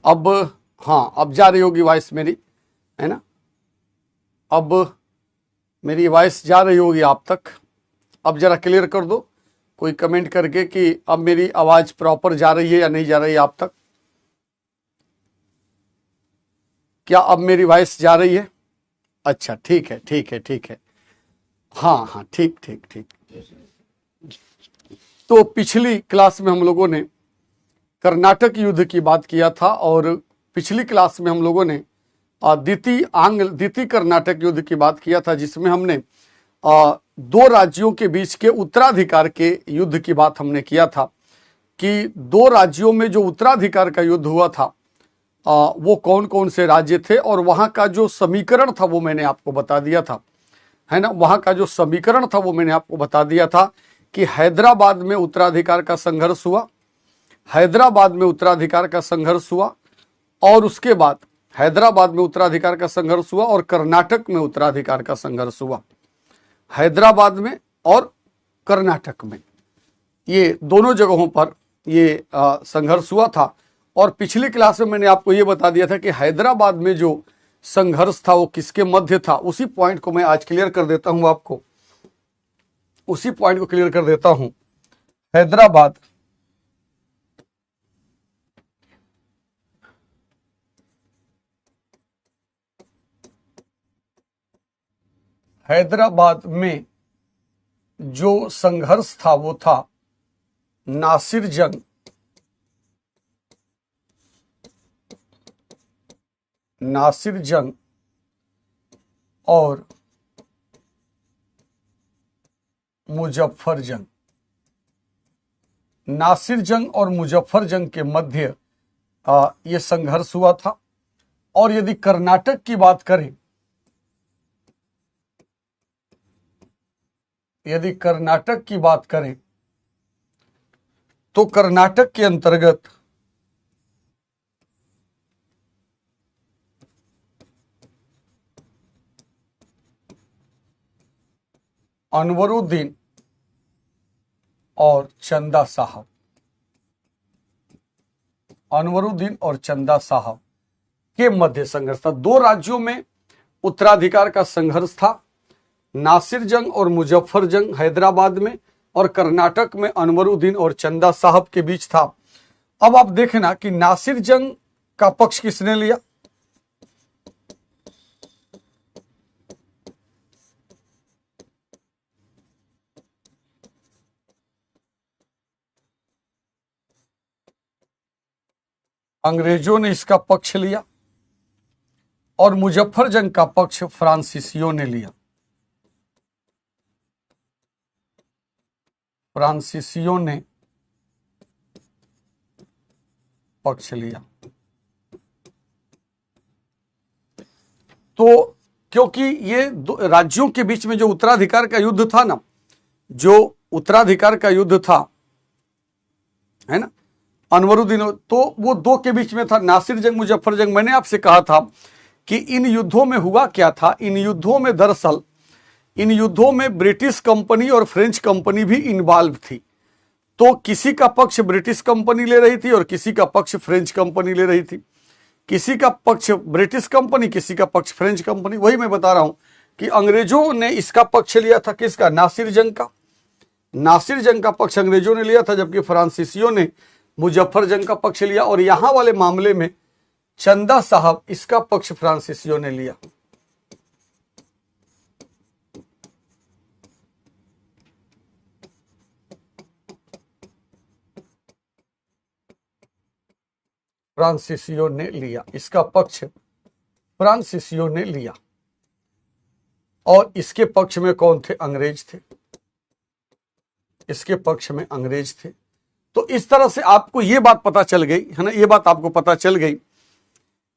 अब हाँ, अब जा रही होगी वॉइस मेरी, है ना? अब मेरी वॉइस जा रही होगी आप तक। अब जरा क्लियर कर दो कोई कमेंट करके कि अब मेरी आवाज प्रॉपर जा रही है या नहीं जा रही है आप तक। क्या अब मेरी वॉइस जा रही है? अच्छा, ठीक है, ठीक है, ठीक है। हाँ हाँ, ठीक ठीक ठीक। तो पिछली क्लास में हम लोगों ने कर्नाटक युद्ध की बात किया था, और पिछली क्लास में हम लोगों ने द्वितीय कर्नाटक युद्ध की बात किया था, जिसमें हमने दो राज्यों के बीच के उत्तराधिकार के युद्ध की बात हमने किया था कि दो राज्यों में जो उत्तराधिकार का युद्ध हुआ था वो कौन कौन से राज्य थे, और वहां का जो समीकरण था वो मैंने आपको बता दिया था, है ना? वहां का जो समीकरण था वो मैंने आपको बता दिया था कि हैदराबाद में उत्तराधिकार का संघर्ष हुआ, हैदराबाद में उत्तराधिकार का संघर्ष हुआ, और उसके बाद हैदराबाद में उत्तराधिकार का संघर्ष हुआ और कर्नाटक में उत्तराधिकार का संघर्ष हुआ। हैदराबाद में और कर्नाटक में, ये दोनों जगहों पर ये संघर्ष हुआ था। और पिछली क्लास में मैंने आपको ये बता दिया था कि हैदराबाद में जो संघर्ष था वो किसके मध्य था। उसी पॉइंट को मैं आज क्लियर कर देता हूं आपको, उसी पॉइंट को क्लियर कर देता हूं। हैदराबाद में जो संघर्ष था वो था नासिर जंग और मुजफ्फर जंग। नासिर जंग और मुजफ्फर जंग के मध्य ये संघर्ष हुआ था। और यदि कर्नाटक की बात करें, तो कर्नाटक के अंतर्गत अनवरुद्दीन और चंदा साहब के मध्य संघर्ष था। दो राज्यों में उत्तराधिकार का संघर्ष था, नासिर जंग और मुजफ्फर जंग हैदराबाद में, और कर्नाटक में अनवरुद्दीन और चंदा साहब के बीच था। अब आप देखना कि नासिर जंग का पक्ष किसने लिया। अंग्रेजों ने इसका पक्ष लिया, और मुजफ्फर जंग का पक्ष फ्रांसीसियों ने लिया। फ्रांसीसियों ने पक्ष लिया। तो क्योंकि ये राज्यों के बीच में जो उत्तराधिकार का युद्ध था ना, जो उत्तराधिकार का युद्ध था, है ना, अनवरुद्दीन, तो वो दो के बीच में था, नासिर जंग मुजफ्फर जंग। मैंने आपसे कहा था कि इन युद्धों में हुआ क्या था। इन युद्धों में दरअसल ब्रिटिश कंपनी और फ्रेंच कंपनी भी इन्वॉल्व थी। तो किसी का पक्ष ब्रिटिश कंपनी ले रही थी और किसी का पक्ष फ्रेंच कंपनी ले रही थी। किसी का पक्ष ब्रिटिश कंपनी, किसी का पक्ष फ्रेंच कंपनी। वही मैं बता रहा हूं कि अंग्रेजों ने इसका पक्ष लिया था, किसका? नासिर जंग का। नासिर जंग का पक्ष अंग्रेजों ने लिया था, जबकि फ्रांसीसियों ने मुजफ्फर जंग का पक्ष लिया। और यहां वाले मामले में चंदा साहब, इसका पक्ष फ्रांसीसियों ने लिया। फ्रांसीसियों ने लिया, इसका पक्ष फ्रांसीसियों ने लिया। और इसके पक्ष में कौन थे? अंग्रेज थे। इसके पक्ष में अंग्रेज थे। तो इस तरह से आपको ये बात पता चल गई, है ना, ये बात आपको पता चल गई।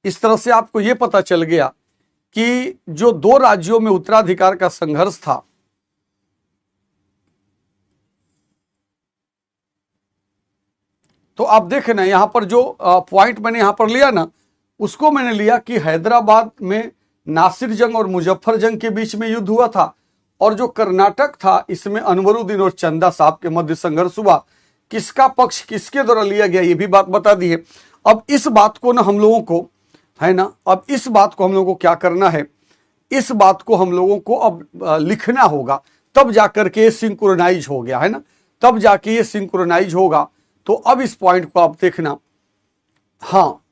इस तरह से आपको ये पता चल गया कि जो दो राज्यों में उत्तराधिकार का संघर्ष था, तो आप देखें ना, यहां पर जो पॉइंट मैंने यहां पर लिया ना, उसको मैंने लिया कि हैदराबाद में नासिर जंग और मुजफ्फर जंग के बीच में युद्ध हुआ था, और जो कर्नाटक था इसमें अनवरुद्दीन और चंदा साहब के मध्य संघर्ष हुआ। किसका पक्ष किसके द्वारा लिया गया, ये भी बात बता दी है। अब इस बात को ना हम लोगों को, है ना, अब इस बात को हम लोगों को क्या करना है, इस बात को हम लोगों को अब लिखना होगा, तब जाकर के ये सिंक्रोनाइज हो गया, है ना, तब जाके ये सिंक्रोनाइज होगा। तो अब इस पॉइंट को आप देखना। हाँ,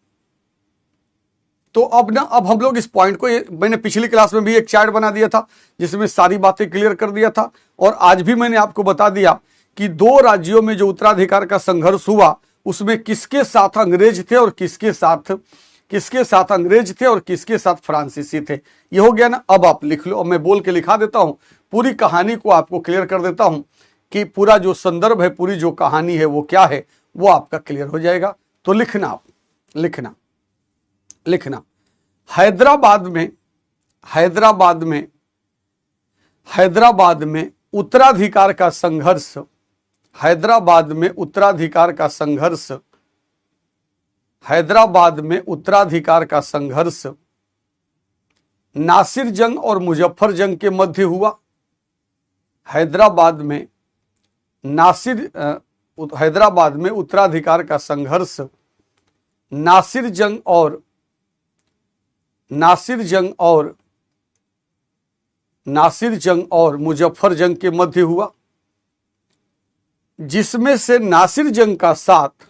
तो अब हम लोग इस पॉइंट को, मैंने पिछली क्लास में भी एक चार्ट बना दिया था जिसमें सारी बातें क्लियर कर दिया था, और आज भी मैंने आपको बता दिया कि 2 राज्यों में जो उत्तराधिकार का संघर्ष हुआ उसमें किसके साथ अंग्रेज थे और किसके साथ अंग्रेज थे और किसके साथ फ्रांसीसी थे। ये हो गया ना। अब आप लिख लो, अब मैं बोल के लिखा देता हूं, पूरी कहानी को आपको क्लियर कर देता हूं कि पूरा जो संदर्भ है, पूरी जो कहानी है वो क्या है, वो आपका क्लियर हो जाएगा। तो लिखना, आप लिखना हैदराबाद में उत्तराधिकार का संघर्ष, हैदराबाद में उत्तराधिकार का संघर्ष नासिर जंग और मुजफ्फर जंग के मध्य हुआ। हैदराबाद में उत्तराधिकार का संघर्ष नासिर जंग और मुजफ्फर जंग के मध्य हुआ, जिसमें से नासिर जंग का साथ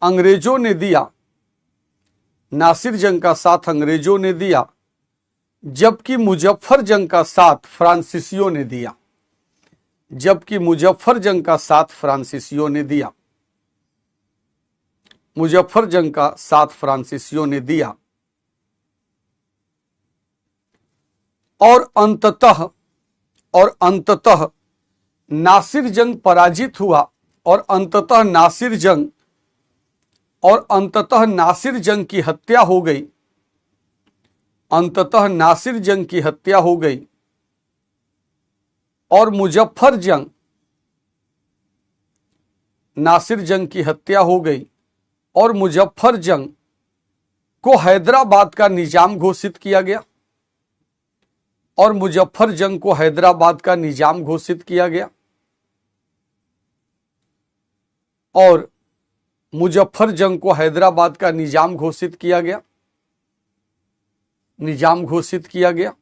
अंग्रेजों ने दिया, जबकि मुजफ्फर जंग का साथ फ्रांसीसियों ने दिया। और अंततः नासिर जंग पराजित हुआ, और अंततः नासिर जंग की हत्या हो गई, और मुजफ्फर जंग, को हैदराबाद का निजाम घोषित किया गया, और मुजफ्फर जंग को हैदराबाद का निजाम घोषित किया गया, और मुजफ्फर जंग को हैदराबाद का निजाम घोषित किया गया।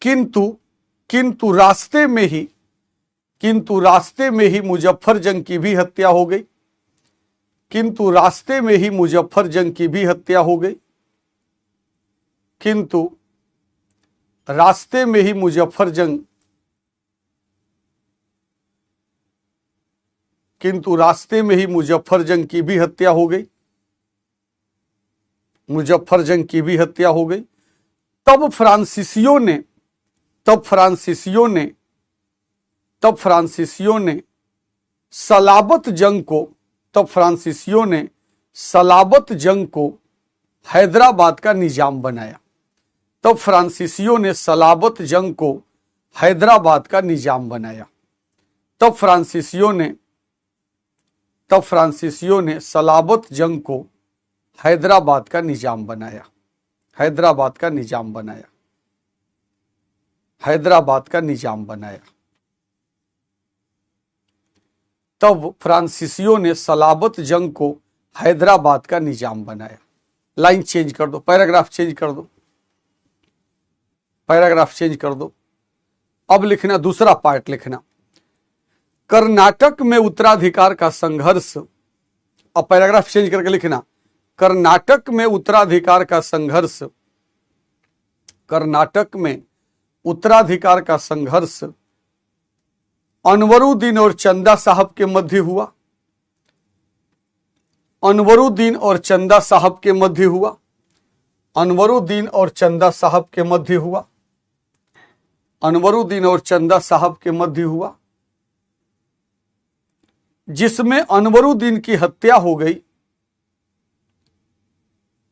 किंतु रास्ते में ही मुजफ्फर जंग की भी हत्या हो गई। किंतु रास्ते में ही मुजफ्फर जंग की भी हत्या हो गई। तब फ्रांसीसियों ने सलाबत जंग को हैदराबाद का निजाम बनाया। तब फ्रांसीसियों ने सलाबत जंग को हैदराबाद का निजाम बनाया। तब फ्रांसीसियों ने सलाबत जंग को हैदराबाद का निजाम बनाया। तब फ्रांसीसियों ने सलाबत जंग को हैदराबाद का निजाम बनाया। लाइन चेंज कर दो, पैराग्राफ चेंज कर दो। अब लिखना, दूसरा पार्ट लिखना, कर्नाटक में उत्तराधिकार का संघर्ष। अब पैराग्राफ चेंज करके लिखना, कर्नाटक में उत्तराधिकार का संघर्ष अनवरुद्दीन और चंदा साहब के मध्य हुआ। अनवरुद्दीन और चंदा साहब के मध्य हुआ, जिसमें अनवरुद्दीन की हत्या हो गई।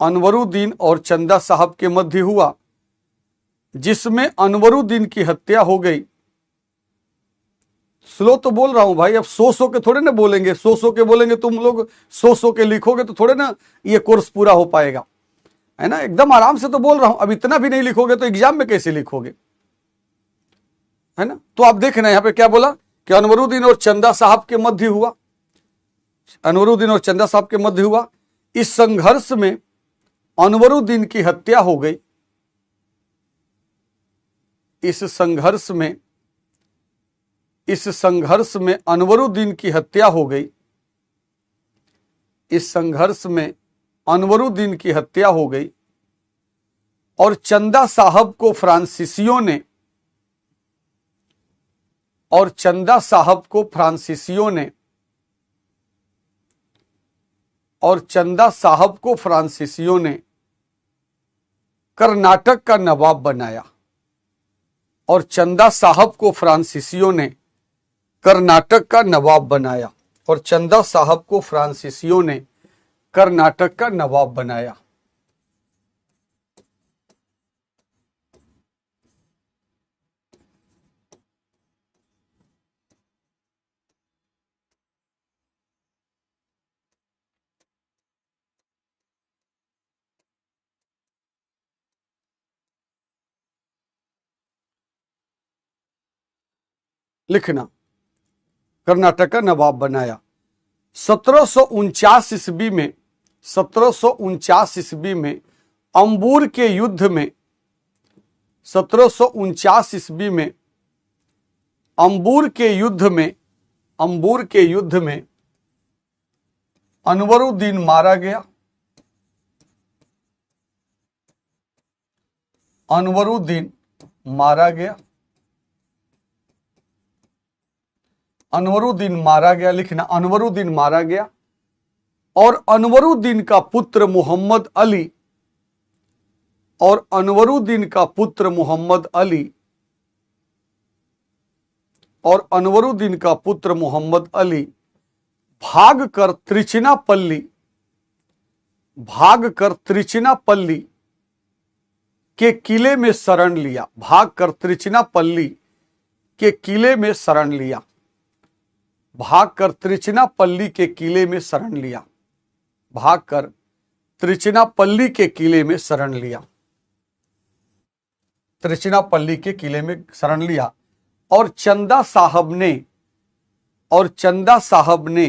अनवरुद्दीन और चंदा साहब के मध्य हुआ, जिसमें अनवरुद्दीन की हत्या हो गई। स्लो तो बोल रहा हूं भाई, अब सौ के थोड़े ना बोलेंगे, सौ के बोलेंगे, तुम लोग सौ के लिखोगे तो थोड़े ना ये कोर्स पूरा हो पाएगा, है ना। एकदम आराम से तो बोल रहा हूं। अब इतना भी नहीं लिखोगे तो एग्जाम में कैसे लिखोगे, है ना। तो आप देखना यहां पे क्या बोला कि अनवरुद्दीन और चंदा साहब के मध्य हुआ। अनवरुद्दीन और चंदा साहब के मध्य हुआ। इस संघर्ष में अनवरुद्दीन की हत्या हो गई। इस संघर्ष में अनवरुद्दीन की हत्या हो गई। इस संघर्ष में अनवरुद्दीन की हत्या हो गई और चंदा साहब को फ्रांसीसियों ने कर्नाटक का नवाब बनाया। और चंदा साहब को फ्रांसीसियों ने कर्नाटक का नवाब बनाया। और चंदा साहब को फ्रांसीसियों ने कर्नाटक का नवाब बनाया। लिखना, कर्नाटक का नवाब बनाया। 1749 ईस्वी में अंबूर के युद्ध में 1749 ईस्वी में अंबूर के युद्ध में अनवरुद्दीन मारा गया। अनवरुद्दीन मारा गया। अनवरुद्दीन मारा गया। लिखना, अनवरुद्दीन मारा गया। और अनवरुद्दीन का पुत्र मोहम्मद अली और अनवरुद्दीन का पुत्र मोहम्मद अली और अनवरुद्दीन का पुत्र मोहम्मद अली भागकर त्रिचिनापल्ली के किले में शरण लिया। भागकर त्रिचिनापल्ली के किले में शरण लिया। भागकर त्रिचिनापल्ली के किले में शरण लिया। भागकर त्रिचिनापल्ली के किले में शरण लिया। त्रिचिनापल्ली के किले में शरण लिया। और चंदा साहब ने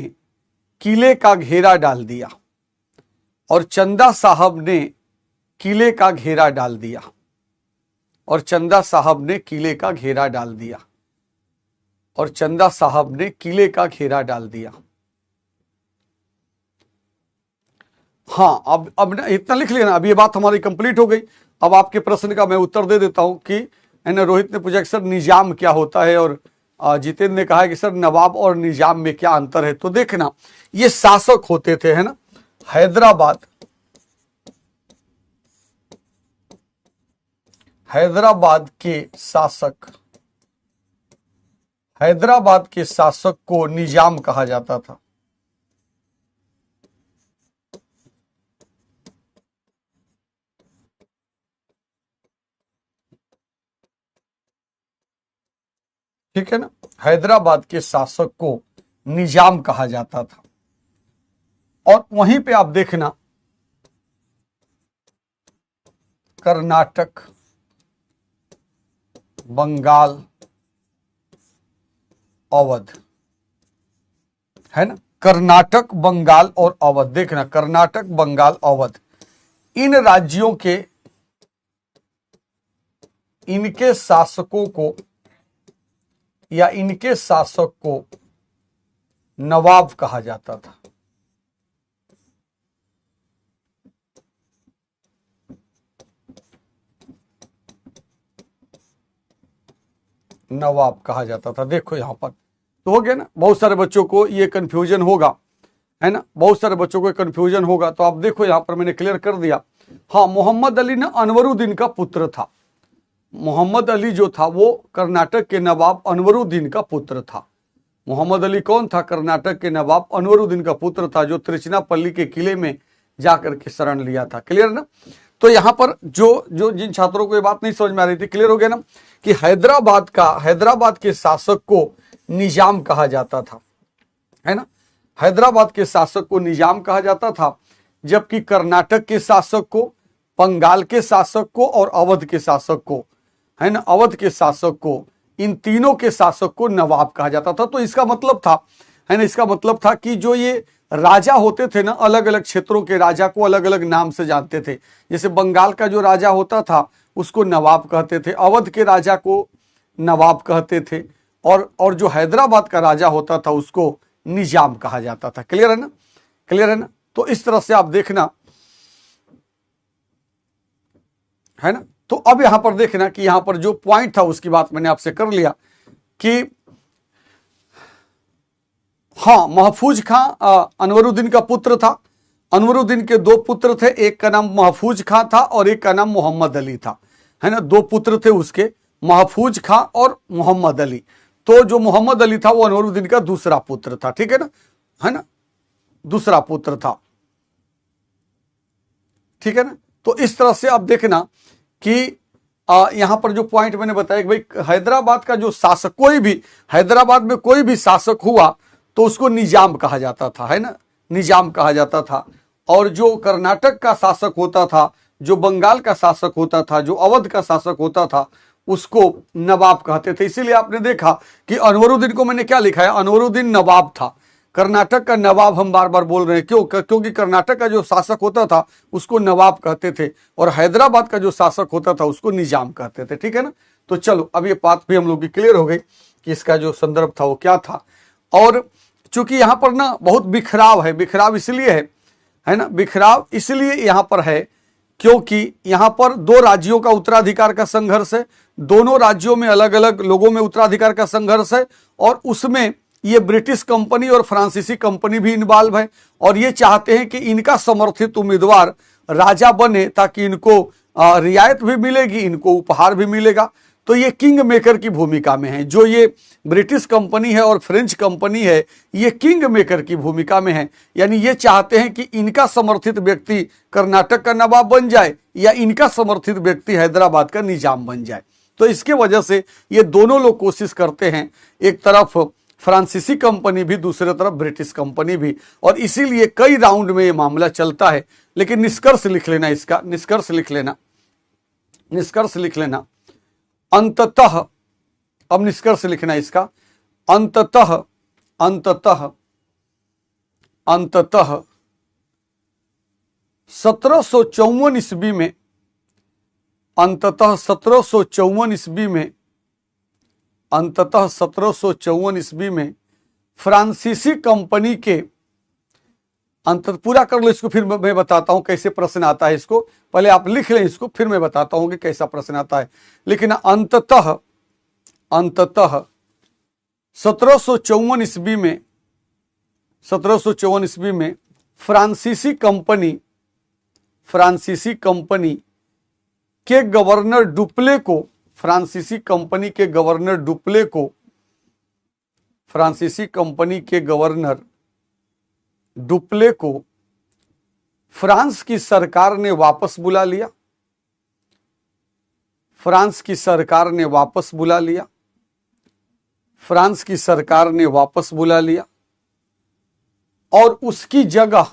किले का घेरा डाल दिया। और चंदा साहब ने किले का घेरा डाल दिया। और चंदा साहब ने किले का घेरा डाल दिया। और चंदा साहब ने किले का घेरा डाल दिया। हाँ, अब इतना लिख लिया ना। अब ये बात हमारी कंप्लीट हो गई। अब आपके प्रश्न का मैं उत्तर दे देता हूं कि रोहित ने पूछा कि सर निजाम क्या होता है, और जितेंद्र ने कहा कि सर नवाब और निजाम में क्या अंतर है। तो देखना, ये शासक होते थे, है ना। हैदराबाद के शासक को निजाम कहा जाता था। ठीक है ना। हैदराबाद के शासक को निजाम कहा जाता था। और वहीं पे आप देखना, कर्नाटक, बंगाल, अवध, है ना। कर्नाटक, बंगाल और अवध। देखना, कर्नाटक, बंगाल, अवध, इन राज्यों के इनके शासकों को या इनके शासक को नवाब कहा जाता था। नवाब कहा जाता था। देखो यहां पर तो हो गया ना। बहुत सारे बच्चों को ये कंफ्यूजन होगा, है ना। बहुत सारे बच्चों को कंफ्यूजन होगा। तो आप देखो यहां पर मैंने क्लियर कर दिया। हाँ, मोहम्मद अली ना अनवरुद्दीन का पुत्र था। मोहम्मद अली जो था वो कर्नाटक के नवाब अनवरुद्दीन का पुत्र था। मोहम्मद अली कौन था? कर्नाटक के नवाब अनवरुद्दीन का पुत्र था, जो त्रिचिनापल्ली के किले में जाकर के शरण लिया था। क्लियर ना। तो यहां पर जो जिन छात्रों को ये बात नहीं समझ में आ रही थी, क्लियर हो गया ना, कि हैदराबाद के शासक को निजाम कहा जाता था, है ना। हैदराबाद के शासक को निजाम कहा जाता था, जबकि कर्नाटक के शासक को, बंगाल के शासक को और अवध के शासक को, है ना, अवध के शासक को इन तीनों के शासक को नवाब कहा जाता था। तो इसका मतलब था, है ना, इसका मतलब था कि जो ये राजा होते थे ना, अलग अलग क्षेत्रों के राजा को अलग अलग नाम से जानते थे। जैसे बंगाल का जो राजा होता था उसको नवाब कहते थे, अवध के राजा को नवाब कहते थे, और जो हैदराबाद का राजा होता था उसको निजाम कहा जाता था। क्लियर है ना, क्लियर है ना। तो इस तरह से आप देखना, है ना। तो अब यहां पर देखना कि यहां पर जो पॉइंट था उसकी बात मैंने आपसे कर लिया कि हाँ, महफूज खां अनवरुद्दीन का पुत्र था। अनवरुद्दीन के दो पुत्र थे, एक का नाम महफूज खां था और एक का नाम मोहम्मद अली था, है ना। दो पुत्र थे उसके, महफूज खां और मोहम्मद अली। तो जो मोहम्मद अली था वो अनवरुद्दीन का दूसरा पुत्र था, ठीक है ना, है ना, दूसरा पुत्र था, ठीक है ना। तो इस तरह से आप देखना कि यहां पर जो पॉइंट मैंने बताया कि भाई हैदराबाद का जो शासक, कोई भी हैदराबाद में कोई भी शासक हुआ तो उसको निजाम कहा जाता था, है ना, निजाम कहा जाता था। और जो कर्नाटक का शासक होता था, जो बंगाल का शासक होता था, जो अवध का शासक होता था, उसको नवाब कहते थे। इसीलिए आपने देखा कि अनवरुद्दीन को मैंने क्या लिखा है, अनवरुद्दीन नवाब था। कर्नाटक का नवाब हम बार बार बोल रहे हैं, क्यों? क्योंकि कर्नाटक का जो शासक होता था उसको नवाब कहते थे और हैदराबाद का जो शासक होता था उसको निजाम कहते थे, ठीक है ना। तो चलो, अब ये बात भी हम लोग की क्लियर हो गई कि इसका जो संदर्भ था वो क्या था। और चूंकि यहां पर ना बहुत बिखराव है, बिखराव इसलिए है ना, बिखराव इसलिए यहां पर है क्योंकि यहां पर दो राज्यों का उत्तराधिकार का संघर्ष है, दोनों राज्यों में अलग अलग लोगों में उत्तराधिकार का संघर्ष है, और उसमें ये ब्रिटिश कंपनी और फ्रांसीसी कंपनी भी इन्वॉल्व है, और ये चाहते हैं कि इनका समर्थित उम्मीदवार राजा बने ताकि इनको रियायत भी मिलेगी, इनको उपहार भी मिलेगा। तो ये किंग मेकर की भूमिका में है। जो ये ब्रिटिश कंपनी है और फ्रेंच कंपनी है, ये किंग मेकर की भूमिका में है, यानी ये चाहते हैं कि इनका समर्थित व्यक्ति कर्नाटक का नवाब बन जाए या इनका समर्थित व्यक्ति हैदराबाद का निजाम बन जाए। तो इसके वजह से ये दोनों लोग कोशिश करते हैं, एक तरफ फ्रांसीसी कंपनी भी, दूसरी तरफ ब्रिटिश कंपनी भी, और इसीलिए कई राउंड में ये मामला चलता है। लेकिन निष्कर्ष लिख लेना, इसका निष्कर्ष लिख लेना, निष्कर्ष लिख लेना। अंततः, अब निष्कर्ष लिखना इसका, अंततः अंततः अंततः 1754 ईस्वी में, अंततः 1754 ईस्वी में, अंततः 1754 ईस्वी में फ्रांसीसी कंपनी के, अंत पूरा कर लो इसको, फिर मैं बताता हूं कैसे प्रश्न आता है। इसको पहले आप लिख लें इसको, फिर मैं बताता हूं कि कैसा प्रश्न आता है। लेकिन अंततः 1754 ईस्वी में, 1754 ईस्वी में फ्रांसीसी कंपनी के गवर्नर डुप्ले को, फ्रांसीसी कंपनी के गवर्नर डुप्ले को, फ्रांसीसी कंपनी के गवर्नर डुप्ले को फ्रांस की सरकार ने वापस बुला लिया, फ्रांस की सरकार ने वापस बुला लिया, फ्रांस की सरकार ने वापस बुला लिया, और उसकी जगह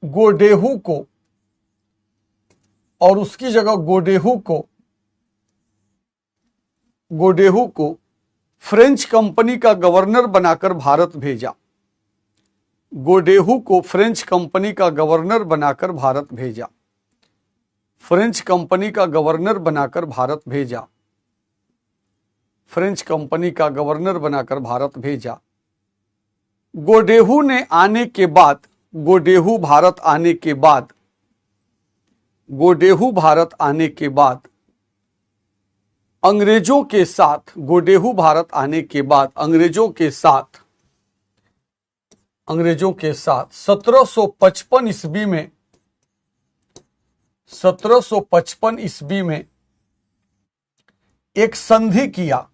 गोडेहू को, और उसकी जगह गोडेहू को फ्रेंच कंपनी का गवर्नर बनाकर भारत भेजा। गोडेहू को फ्रेंच कंपनी का गवर्नर बनाकर भारत भेजा, फ्रेंच कंपनी का गवर्नर बनाकर भारत भेजा, फ्रेंच कंपनी का गवर्नर बनाकर भारत भेजा। गोडेहू ने आने के बाद, गोडेहू भारत आने के बाद, गोडेहू भारत आने के बाद अंग्रेजों के साथ, गोडेहू भारत आने के बाद अंग्रेजों के साथ 1755 ईस्वी में, 1755 ईस्वी में एक संधि किया,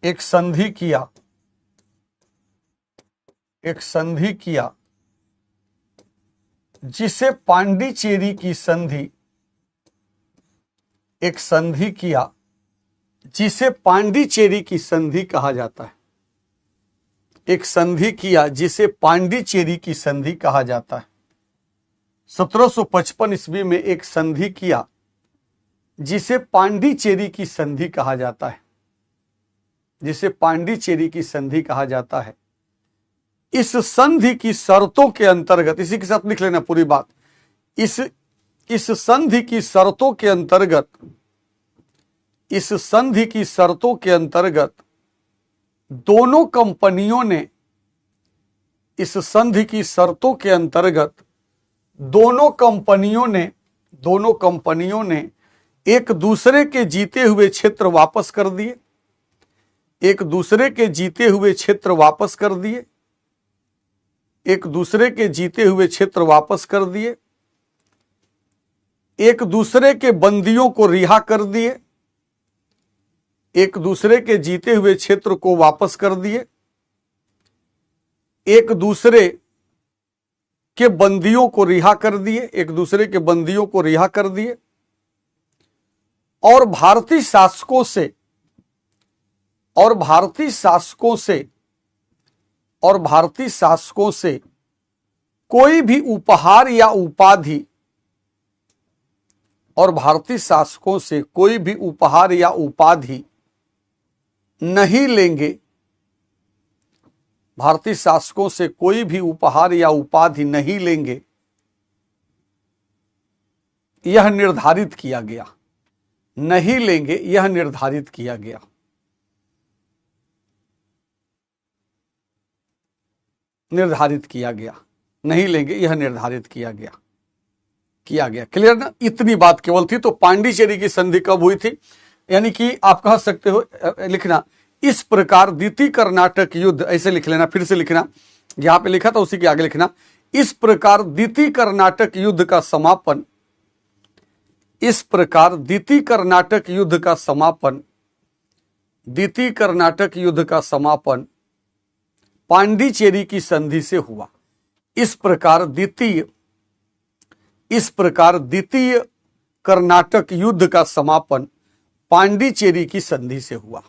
एक संधि किया, एक संधि किया जिसे पांडिचेरी की संधि, एक संधि किया जिसे पांडिचेरी की संधि कहा जाता है, एक संधि किया जिसे पांडिचेरी की संधि कहा जाता है। 1755 ईस्वी में एक संधि किया जिसे पांडिचेरी की संधि कहा जाता है, जिसे पांडिचेरी की संधि कहा जाता है। इस संधि की शर्तों के अंतर्गत, इसी के साथ लिख लेना पूरी बात, इस संधि की शर्तों के अंतर्गत, इस संधि की शर्तों के अंतर्गत दोनों कंपनियों ने, इस संधि की शर्तों के अंतर्गत दोनों कंपनियों ने एक दूसरे के जीते हुए क्षेत्र वापस कर दिए, एक दूसरे के जीते हुए क्षेत्र वापस कर दिए, एक दूसरे के जीते हुए क्षेत्र वापस कर दिए, एक दूसरे के बंदियों को रिहा कर दिए, एक दूसरे के जीते हुए क्षेत्र को वापस कर दिए, एक दूसरे के बंदियों को रिहा कर दिए, एक दूसरे के बंदियों को रिहा कर दिए, और भारतीय शासकों से कोई भी उपहार या उपाधि, और भारतीय शासकों से कोई भी उपहार या उपाधि नहीं लेंगे, भारतीय शासकों से कोई भी उपहार या उपाधि नहीं लेंगे, यह निर्धारित किया गया। नहीं लेंगे यह निर्धारित किया गया। निर्धारित किया गया, नहीं लेंगे यह निर्धारित किया गया। क्लियर ना? इतनी बात केवल थी। तो पांडिचेरी की संधि कब हुई थी? यानी कि आप कह सकते हो, लिखना इस प्रकार द्वितीय कर्नाटक युद्ध, ऐसे लिख लेना, फिर से लिखना, यहां पे लिखा था उसी के आगे लिखना, इस प्रकार द्वितीय कर्नाटक युद्ध का समापन, इस प्रकार द्वितीय कर्नाटक युद्ध का समापन, द्वितीय कर्नाटक युद्ध का समापन पांडिचेरी की संधि से हुआ। इस प्रकार द्वितीय कर्नाटक युद्ध का समापन पांडिचेरी की संधि से हुआ।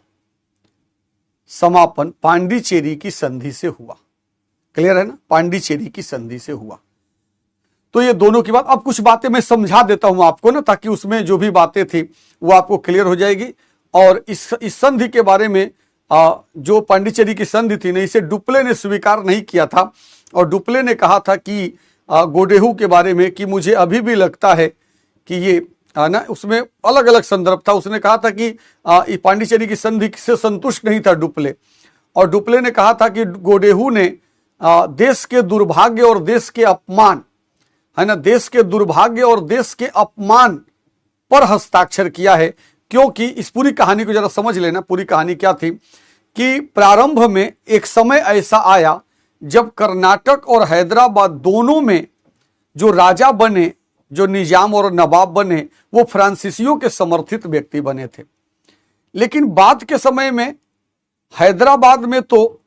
समापन पांडिचेरी की संधि से हुआ। क्लियर है ना? पांडिचेरी की संधि से हुआ। तो ये दोनों की बात, अब कुछ बातें मैं समझा देता हूं आपको ना, ताकि उसमें जो भी बातें थी वो आपको क्लियर हो जाएगी। और इस संधि के बारे में, जो पांडिचेरी की संधि थी ना, इसे डुप्ले ने स्वीकार नहीं किया था। और डुप्ले ने कहा था कि गोडेहू के बारे में कि मुझे अभी भी लगता है कि ये ना, उसमें अलग अलग संदर्भ था। उसने कहा था कि पांडिचेरी की संधि से संतुष्ट नहीं था डुप्ले, और डुप्ले ने कहा था कि गोडेहू ने देश के दुर्भाग्य और देश के अपमान, है ना, देश के दुर्भाग्य और देश के अपमान पर हस्ताक्षर किया है। क्योंकि इस पूरी कहानी को जरा समझ लेना, पूरी कहानी क्या थी कि प्रारंभ में एक समय ऐसा आया जब कर्नाटक और हैदराबाद दोनों में जो राजा बने, जो निजाम और नवाब बने, वो फ्रांसीसियों के समर्थित व्यक्ति बने थे। लेकिन बाद के समय में हैदराबाद में तो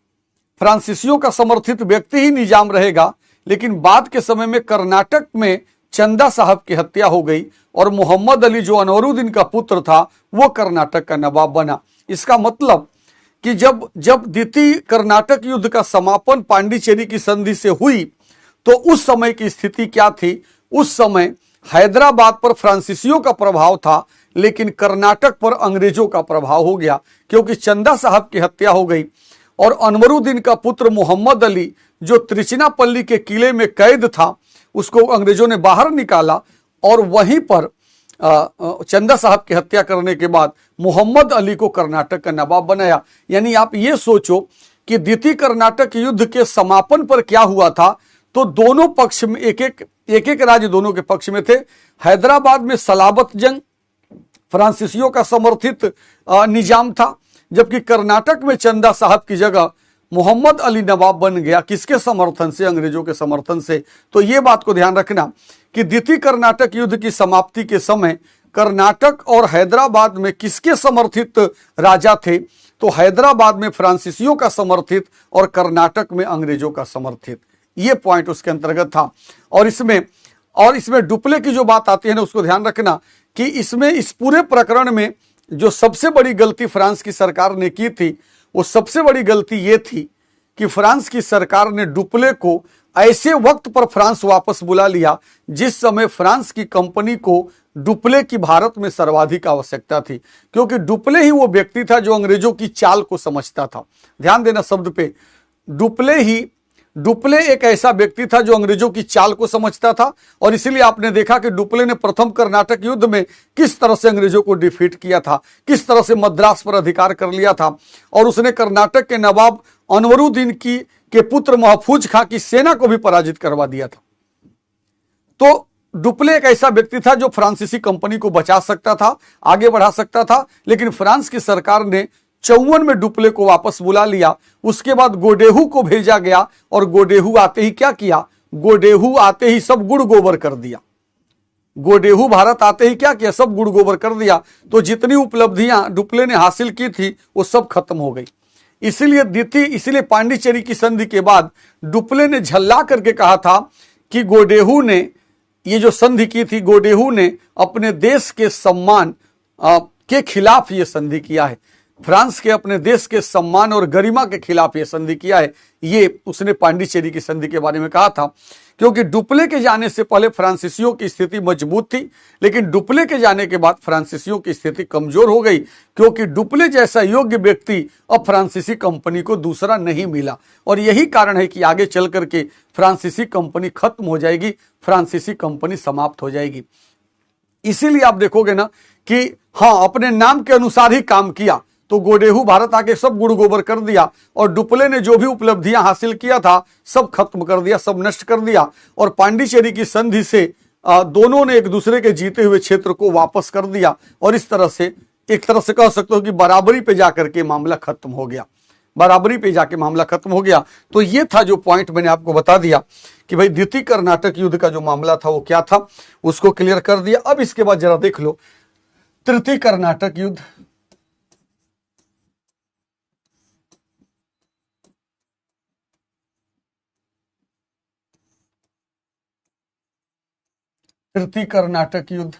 फ्रांसीसियों का समर्थित व्यक्ति ही निजाम रहेगा, लेकिन बाद के समय में कर्नाटक में चंदा साहब की हत्या हो गई और मोहम्मद अली जो अनवरुद्दीन का पुत्र था वो कर्नाटक का नवाब बना। इसका मतलब कि जब द्वितीय कर्नाटक युद्ध का समापन पांडिचेरी की संधि से हुई तो उस समय की स्थिति क्या थी? उस समय हैदराबाद पर फ्रांसीसियों का प्रभाव था, लेकिन कर्नाटक पर अंग्रेजों का प्रभाव हो गया, क्योंकि चंदा साहब की हत्या हो गई और अनवरुद्दीन का पुत्र मोहम्मद अली जो त्रिचिनापल्ली के किले में कैद था, उसको अंग्रेजों ने बाहर निकाला और वहीं पर चंदा साहब की हत्या करने के बाद मोहम्मद अली को कर्नाटक का नवाब बनाया। यानी आप ये सोचो कि द्वितीय कर्नाटक युद्ध के समापन पर क्या हुआ था, तो दोनों पक्ष में एक एक राज्य दोनों के पक्ष में थे। हैदराबाद में सलाबत जंग फ्रांसीसियों का समर्थित निजाम था, जबकि कर्नाटक में चंदा साहब की जगह मोहम्मद अली नवाब बन गया। किसके समर्थन से? अंग्रेजों के समर्थन से। तो ये बात को ध्यान रखना कि द्वितीय कर्नाटक युद्ध की समाप्ति के समय कर्नाटक और हैदराबाद में किसके समर्थित राजा थे? तो हैदराबाद में फ्रांसीसियों का समर्थित और कर्नाटक में अंग्रेजों का समर्थित। ये पॉइंट उसके अंतर्गत था। और इसमें डुप्ले की जो बात आती है ना, उसको ध्यान रखना कि इसमें इस पूरे प्रकरण में जो सबसे बड़ी गलती फ्रांस की सरकार ने की थी, वो सबसे बड़ी गलती ये थी कि फ्रांस की सरकार ने डुप्ले को ऐसे वक्त पर फ्रांस वापस बुला लिया जिस समय फ्रांस की कंपनी को डुप्ले की भारत में सर्वाधिक आवश्यकता थी, क्योंकि डुप्ले ही वो व्यक्ति था जो अंग्रेजों की चाल को समझता था। ध्यान देना शब्द पे, डुप्ले एक ऐसा व्यक्ति था जो अंग्रेजों की चाल को समझता था, और इसीलिए आपने देखा कि डुप्ले ने प्रथम कर्नाटक युद्ध में किस तरह से अंग्रेजों को डिफीट किया था, किस तरह से मद्रास पर अधिकार कर लिया था, और उसने कर्नाटक के नवाब अनवरुद्दीन के पुत्र महफूज खां की सेना को भी पराजित करवा दिया था। तो डुप्ले एक ऐसा व्यक्ति था जो फ्रांसीसी कंपनी को बचा सकता था, आगे बढ़ा सकता था, लेकिन फ्रांस की सरकार ने 54 में डुप्ले को वापस बुला लिया। उसके बाद गोडेहू को भेजा गया, और गोडेहू आते ही क्या किया, गोडेहू आते ही सब गुड़ गोबर कर दिया। गोडेहू भारत आते ही क्या किया, सब गुड़ गोबर कर दिया। तो जितनी उपलब्धियां डुप्ले ने हासिल की थी वो सब खत्म हो गई। इसीलिए पांडिचेरी की संधि के बाद डुप्ले ने झल्ला करके कहा था कि गोडेहू ने ये जो संधि की थी, गोडेहू ने अपने देश के सम्मान के खिलाफ ये संधि किया है, फ्रांस के अपने देश के सम्मान और गरिमा के खिलाफ ये संधि किया है। ये उसने पांडिचेरी की संधि के बारे में कहा था, क्योंकि डुप्ले के जाने से पहले फ्रांसीसियों की स्थिति मजबूत थी, लेकिन डुप्ले के जाने के बाद फ्रांसीसियों की स्थिति कमजोर हो गई, क्योंकि डुप्ले जैसा योग्य व्यक्ति अब फ्रांसीसी कंपनी को दूसरा नहीं मिला। और यही कारण है कि आगे चल करके फ्रांसीसी कंपनी खत्म हो जाएगी, फ्रांसीसी कंपनी समाप्त हो जाएगी। इसीलिए आप देखोगे ना कि हाँ, अपने नाम के अनुसार ही काम किया। तो गोडेहू भारत आके सब गुड़ गोबर कर दिया, और डुप्ले ने जो भी उपलब्धियां हासिल किया था सब खत्म कर दिया, सब नष्ट कर दिया। और पांडिचेरी की संधि से दोनों ने एक दूसरे के जीते हुए क्षेत्र को वापस कर दिया, और इस तरह से एक तरह से कह सकते हो कि बराबरी पे जाकर के मामला खत्म हो गया, बराबरी पे जाके मामला खत्म हो गया। तो ये था जो पॉइंट मैंने आपको बता दिया कि भाई द्वितीय कर्नाटक युद्ध का जो मामला था वो क्या था, उसको क्लियर कर दिया। अब इसके बाद जरा देख लो तृतीय कर्नाटक युद्ध। तृतीय कर्नाटक युद्ध,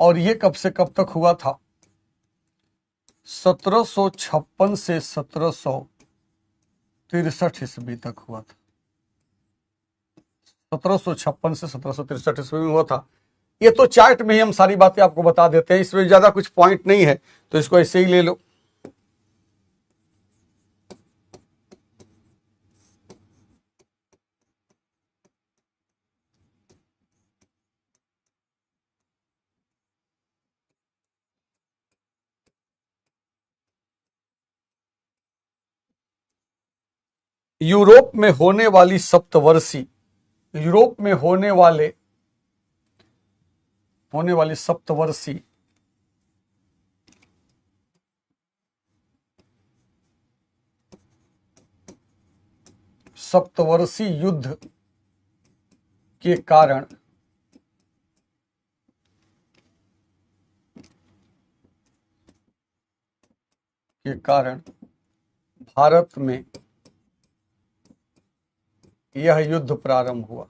और ये कब से कब तक हुआ था, 1756 से 1763 ईस्वी तक हुआ था। 1756 से 1763 ईस्वी में हुआ था। ये तो चार्ट में ही हम सारी बातें आपको बता देते हैं, इसमें ज्यादा कुछ पॉइंट नहीं है, तो इसको ऐसे ही ले लो। यूरोप में होने वाली सप्तवर्षीय, यूरोप में होने वाली सप्तवर्षीय युद्ध के कारण भारत में यह युद्ध प्रारंभ हुआ।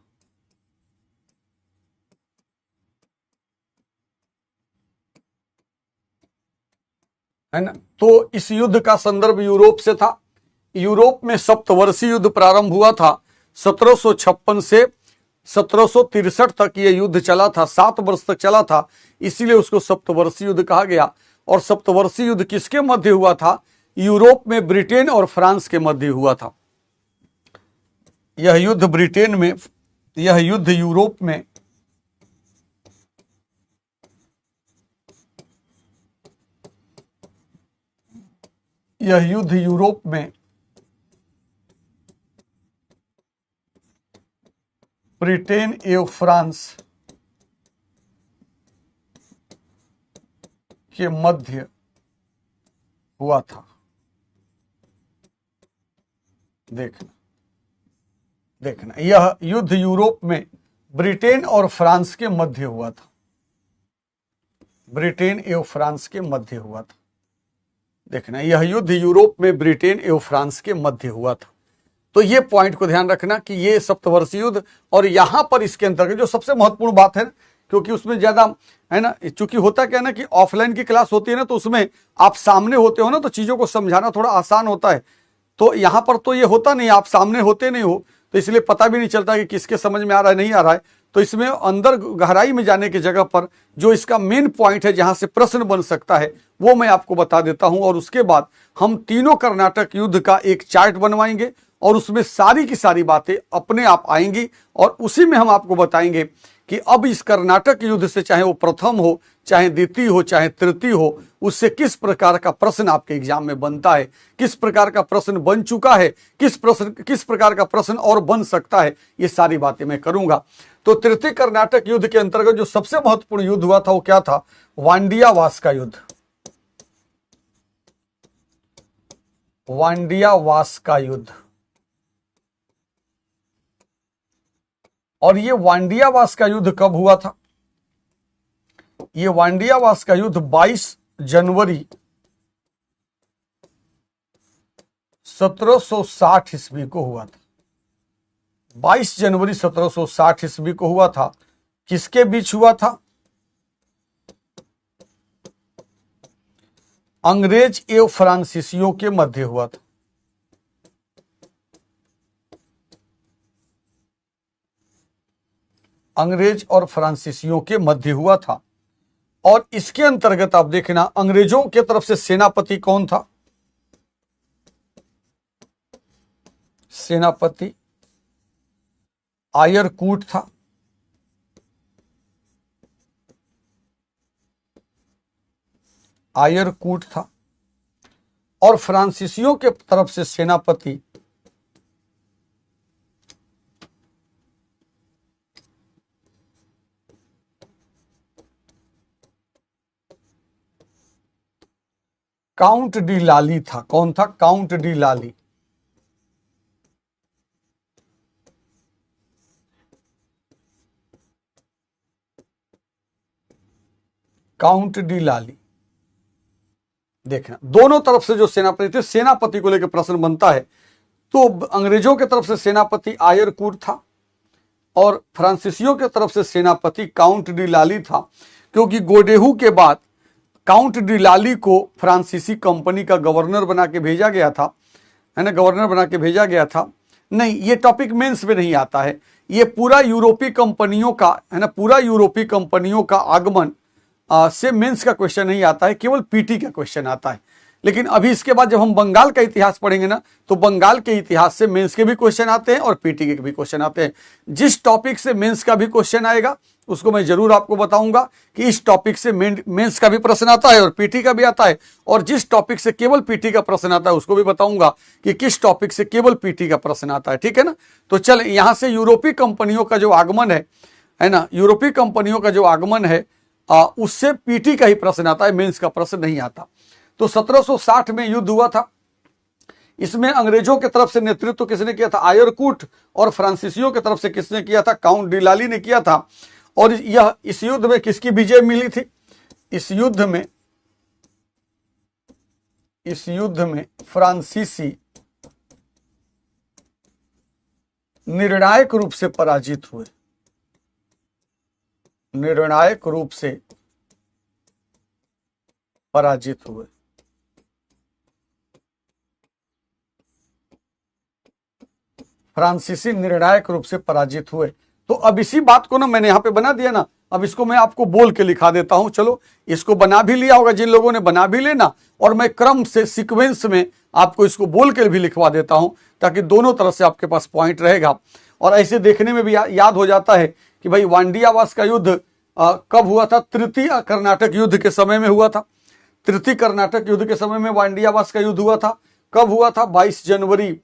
है ना। तो इस युद्ध का संदर्भ यूरोप से था। यूरोप में सप्तवर्षीय युद्ध प्रारंभ हुआ था। 1756 से 1763 तक यह युद्ध चला था, 7 वर्ष तक चला था, इसीलिए उसको सप्तवर्षीय युद्ध कहा गया। और सप्तवर्षीय युद्ध किसके मध्य हुआ था, यूरोप में ब्रिटेन और फ्रांस के मध्य हुआ था। यह युद्ध ब्रिटेन में, यह युद्ध यूरोप में ब्रिटेन एवं फ्रांस के मध्य हुआ था। देखना यह युद्ध यूरोप में ब्रिटेन और फ्रांस के मध्य हुआ था, ब्रिटेन एवं फ्रांस के मध्य हुआ था। देखना यह युद्ध यूरोप में ब्रिटेन एवं फ्रांस के मध्य हुआ था। तो ये पॉइंट को ध्यान रखना कि ये सप्तवर्षीय युद्ध, और यहां पर इसके अंतर्गत जो सबसे महत्वपूर्ण बात है, क्योंकि उसमें ज्यादा है ना, चूंकि होता क्या ना कि ऑफलाइन की क्लास होती है ना, तो उसमें आप सामने होते हो ना, तो चीजों को समझाना थोड़ा आसान होता है। तो यहां पर तो ये होता नहीं, आप सामने होते नहीं हो, तो इसलिए पता भी नहीं चलता कि किसके समझ में आ रहा है नहीं आ रहा है। तो इसमें अंदर गहराई में जाने की जगह पर जो इसका मेन पॉइंट है जहां से प्रश्न बन सकता है वो मैं आपको बता देता हूं, और उसके बाद हम तीनों कर्नाटक युद्ध का एक चार्ट बनवाएंगे और उसमें सारी की सारी बातें अपने आप आएंगी, और उसी में हम आपको बताएंगे कि अब इस कर्नाटक युद्ध से, चाहे वो प्रथम हो, चाहे द्वितीय हो, चाहे तृतीय हो, उससे किस प्रकार का प्रश्न आपके एग्जाम में बनता है, किस प्रकार का प्रश्न बन चुका है, किस प्रकार का प्रश्न और बन सकता है, ये सारी बातें मैं करूंगा। तो तृतीय कर्नाटक युद्ध के अंतर्गत जो सबसे महत्वपूर्ण युद्ध हुआ था वो क्या था? वांडियावास का युद्ध। वांडियावास का युद्ध। और ये वांडियावास का युद्ध कब हुआ था? ये वांडियावास का युद्ध 22 जनवरी 1760 ईस्वी को हुआ था। 22 जनवरी 1760 ईस्वी को हुआ था। किसके बीच हुआ था? अंग्रेज एवं फ्रांसीसियों के मध्य हुआ था। अंग्रेज और फ्रांसीसियों के मध्य हुआ था। और इसके अंतर्गत आप देखना, अंग्रेजों के तरफ से सेनापति कौन था? सेनापति आयरकूट था। आयरकूट था। और फ्रांसीसियों के तरफ से सेनापति काउंट डी लाली था। कौन था? काउंट डी लाली। काउंट डी लाली। देखना, दोनों तरफ से जो सेनापति थे, सेनापति को लेकर प्रश्न बनता है तो अंग्रेजों के तरफ से सेनापति आयरकूट था और फ्रांसीसियों के तरफ से सेनापति काउंट डी लाली था, क्योंकि गोडेहू के बाद काउंट डी लाली को फ्रांसीसी कंपनी का गवर्नर बना के भेजा गया था, है ना, गवर्नर बना के भेजा गया था। नहीं, ये टॉपिक मेंस में नहीं आता है, ये पूरा यूरोपीय कंपनियों का, है ना, पूरा यूरोपीय कंपनियों का आगमन से मेंस का क्वेश्चन नहीं आता है, केवल पीटी का क्वेश्चन आता है। लेकिन अभी इसके बाद जब हम बंगाल का इतिहास पढ़ेंगे ना, तो बंगाल के इतिहास से मेंस के भी क्वेश्चन आते हैं और पीटी के भी क्वेश्चन आते हैं। जिस टॉपिक से मेंस का भी क्वेश्चन आएगा उसको मैं जरूर आपको बताऊंगा कि इस टॉपिक से मेंस का भी प्रश्न आता है और पीटी का भी आता है, और जिस टॉपिक से केवल पीटी का प्रश्न आता है उसको भी बताऊंगा कि किस टॉपिक से केवल पीटी का प्रश्न आता है। ठीक है ना? तो चल, यहां से यूरोपीय कंपनियों का जो आगमन है ना, यूरोपीय कंपनियों का जो आगमन है उससे पीटी का ही प्रश्न आता है, मेंस का प्रश्न नहीं आता। तो 1760 में युद्ध हुआ था। इसमें अंग्रेजों की तरफ से नेतृत्व किसने किया था? आयरकूट। और फ्रांसीसियों की तरफ से किसने किया था? काउंट डी लाली ने किया था। और यह इस युद्ध में किसकी विजय मिली थी? इस युद्ध में फ्रांसीसी निर्णायक रूप से पराजित हुए। निर्णायक रूप से पराजित हुए। फ्रांसीसी निर्णायक रूप से पराजित हुए। तो अब इसी बात को ना मैंने यहां पे बना दिया ना, अब इसको मैं आपको बोल के लिखा देता हूं। चलो, इसको बना भी लिया होगा जिन लोगों ने, बना भी लेना, और मैं क्रम से सीक्वेंस में आपको इसको बोल के भी लिखवा देता हूं, ताकि दोनों तरफ से आपके पास पॉइंट रहेगा। और ऐसे देखने में भी याद हो जाता है कि भाई वांडियावास का युद्ध कब हुआ था? तृतीय कर्नाटक युद्ध के समय में हुआ था। तृतीय कर्नाटक युद्ध के समय में वांडियावास का युद्ध हुआ था। कब हुआ था? 22 जनवरी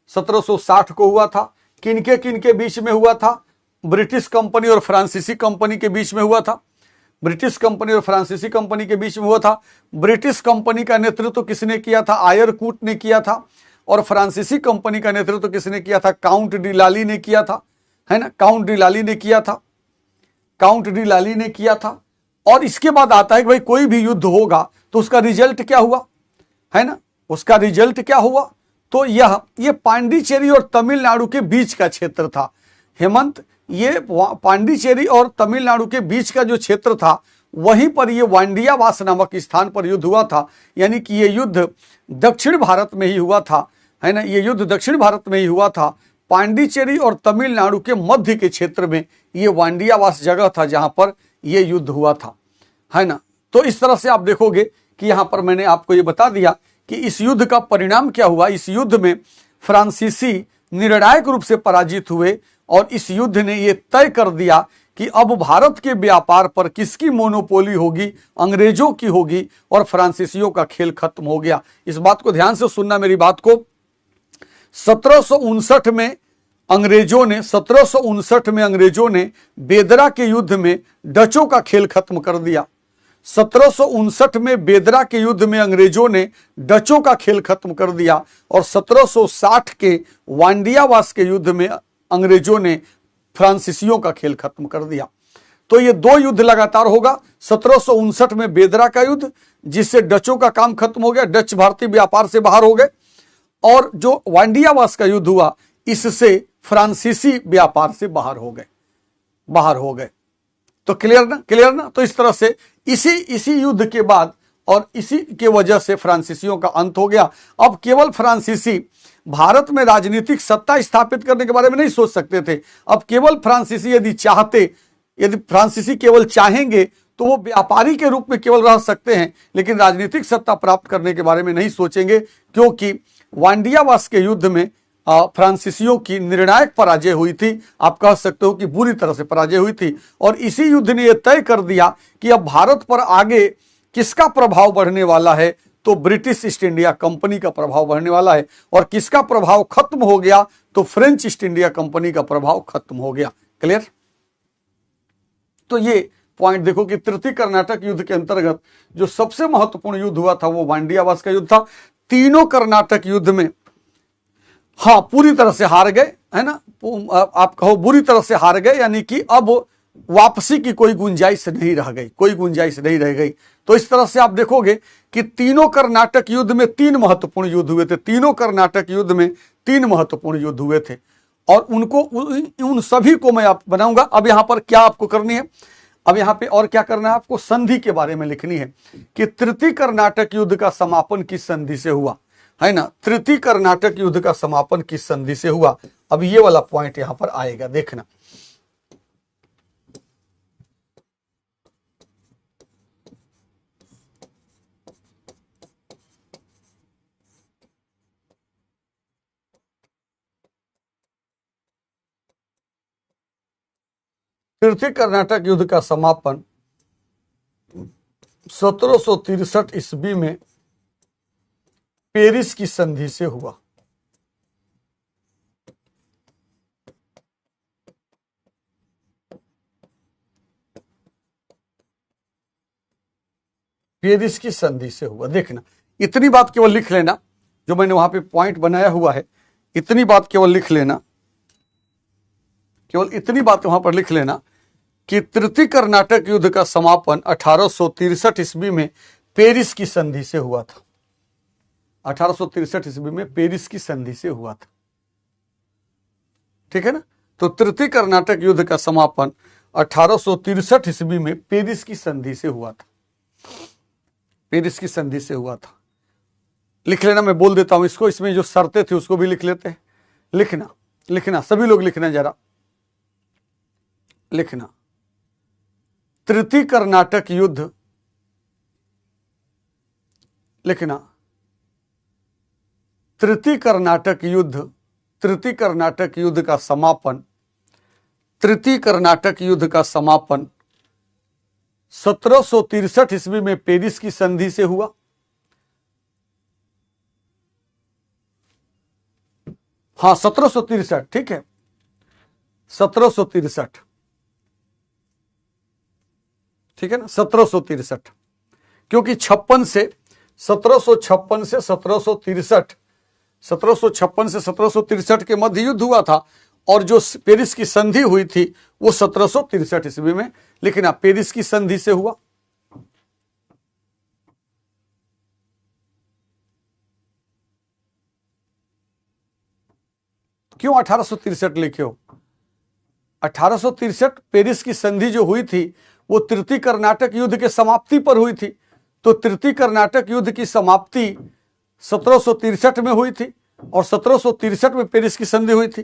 1760 को हुआ था। किनके बीच में हुआ था? ब्रिटिश कंपनी और फ्रांसीसी कंपनी के बीच में हुआ था। ब्रिटिश कंपनी और फ्रांसीसी कंपनी के बीच में हुआ था। ब्रिटिश कंपनी का नेतृत्व किसने किया था? आयरकूट ने किया था। और फ्रांसीसी कंपनी का नेतृत्व किसने किया था? काउंट डी लाली ने किया था, है ना, काउंट डी लाली ने किया था। काउंट डी लाली ने किया था। और इसके बाद आता है कि भाई कोई भी युद्ध होगा तो उसका रिजल्ट क्या हुआ, है ना, उसका रिजल्ट क्या हुआ? तो ये पांडिचेरी और तमिलनाडु के बीच का क्षेत्र था। हेमंत, ये पांडिचेरी और तमिलनाडु के बीच का जो क्षेत्र था, वहीं पर ये वांडियावास नामक स्थान पर युद्ध हुआ था। यानी कि ये युद्ध दक्षिण भारत में ही हुआ था, है ना, ये युद्ध दक्षिण भारत में ही हुआ था। पांडिचेरी और तमिलनाडु के मध्य के क्षेत्र में ये वांडियावास जगह था जहां पर ये युद्ध हुआ था, है ना। तो इस तरह से आप देखोगे कि यहां पर मैंने आपको ये बता दिया कि इस युद्ध का परिणाम क्या हुआ। इस युद्ध में फ्रांसीसी निर्णायक रूप से पराजित हुए और इस युद्ध ने ये तय कर दिया कि अब भारत के व्यापार पर किसकी मोनोपोली होगी, अंग्रेजों की होगी, और फ्रांसीसियों का खेल खत्म हो गया। इस बात को ध्यान से सुनना, मेरी बात को। 1759 में अंग्रेजों ने बेदरा के युद्ध में डचों का खेल खत्म कर दिया। 1759 में बेदरा के युद्ध में अंग्रेजों ने डचों का खेल खत्म कर दिया और 1760 के वांडियावास के युद्ध में अंग्रेजों ने फ्रांसीसियों का खेल खत्म कर दिया। तो ये दो युद्ध लगातार होगा। 1759 में बेदरा का युद्ध, जिससे डचों का काम खत्म हो गया, डच भारतीय व्यापार से बाहर हो गए, और जो वांडियावास का युद्ध हुआ, इससे फ्रांसीसी व्यापार से बाहर हो गए। तो क्लियर ना। तो इस तरह से इसी युद्ध के बाद और इसी के वजह से फ्रांसीसियों का अंत हो गया। अब केवल फ्रांसीसी भारत में राजनीतिक सत्ता स्थापित करने के बारे में नहीं सोच सकते थे। अब केवल फ्रांसीसी यदि फ्रांसीसी केवल चाहेंगे तो वो व्यापारी के रूप में केवल रह सकते हैं, लेकिन राजनीतिक सत्ता प्राप्त करने के बारे में नहीं सोचेंगे, क्योंकि वांडियावास के युद्ध में फ्रांसीसियों की निर्णायक पराजय हुई थी। आप कह सकते हो कि बुरी तरह से पराजय हुई थी, और इसी युद्ध ने यह तय कर दिया कि अब भारत पर आगे किसका प्रभाव बढ़ने वाला है, तो ब्रिटिश ईस्ट इंडिया कंपनी का प्रभाव बढ़ने वाला है। और किसका प्रभाव खत्म हो गया, तो फ्रेंच ईस्ट इंडिया कंपनी का प्रभाव खत्म हो गया। क्लियर। तो ये पॉइंट देखो कि तृतीय कर्नाटक युद्ध के अंतर्गत जो सबसे महत्वपूर्ण युद्ध हुआ था वो वांडियावास का युद्ध था। तीनों कर्नाटक युद्ध में पूरी तरह से हार गए, है ना। आप कहो बुरी तरह से हार गए, यानी कि अब वापसी की कोई गुंजाइश नहीं रह गई। तो इस तरह से आप देखोगे कि तीनों कर्नाटक युद्ध में तीन महत्वपूर्ण युद्ध हुए थे। तीनों कर्नाटक युद्ध में तीन महत्वपूर्ण युद्ध हुए थे, और उन सभी को मैं आप बनाऊंगा। अब यहां पर क्या आपको करनी है, अब यहां पे और क्या करना है आपको, संधि के बारे में लिखनी है कि तृतीय कर्नाटक युद्ध का समापन किस संधि से हुआ, है ना। तृतीय कर्नाटक युद्ध का समापन किस संधि से हुआ। अब ये वाला पॉइंट यहां पर आएगा, देखना। तृतीय कर्नाटक युद्ध का समापन 1763 ईस्वी में पेरिस की संधि से हुआ। पेरिस की संधि से हुआ। देखना, इतनी बात केवल लिख लेना, जो मैंने वहां पे पॉइंट बनाया हुआ है, इतनी बात केवल लिख लेना, केवल इतनी बात वहां पर लिख लेना कि तृतीय कर्नाटक युद्ध का समापन 1863 ईस्वी में पेरिस की संधि से हुआ था। 1863 ईस्वी में पेरिस की संधि से हुआ था, ठीक है ना। तो तृतीय कर्नाटक युद्ध का समापन 1863 ईस्वी में पेरिस की संधि से हुआ था। पेरिस की संधि से हुआ था, लिख लेना। मैं बोल देता हूं इसको, इसमें जो शर्तें थी उसको भी लिख लेते हैं। लिखना सभी लोग लिखना, जरा लिखना। तृतीय कर्नाटक युद्ध, लिखना। तृतीय कर्नाटक युद्ध का समापन 1763 ईस्वी में पेरिस की संधि से हुआ। हाँ, 1763, ठीक है, 1763, ठीक है ना, 1763, क्योंकि 1756 से 1763 के मध्य युद्ध हुआ था, और जो पेरिस की संधि हुई थी वो 1763 ईस्वी में। लिखना, पेरिस की संधि से हुआ। क्यों 1863 लिखे हो? 1863 पेरिस की संधि जो हुई थी वो तृतीय कर्नाटक युद्ध के समाप्ति पर हुई थी। तो तृतीय कर्नाटक युद्ध की समाप्ति 1763 में हुई थी, और 1763 में पेरिस की संधि हुई थी।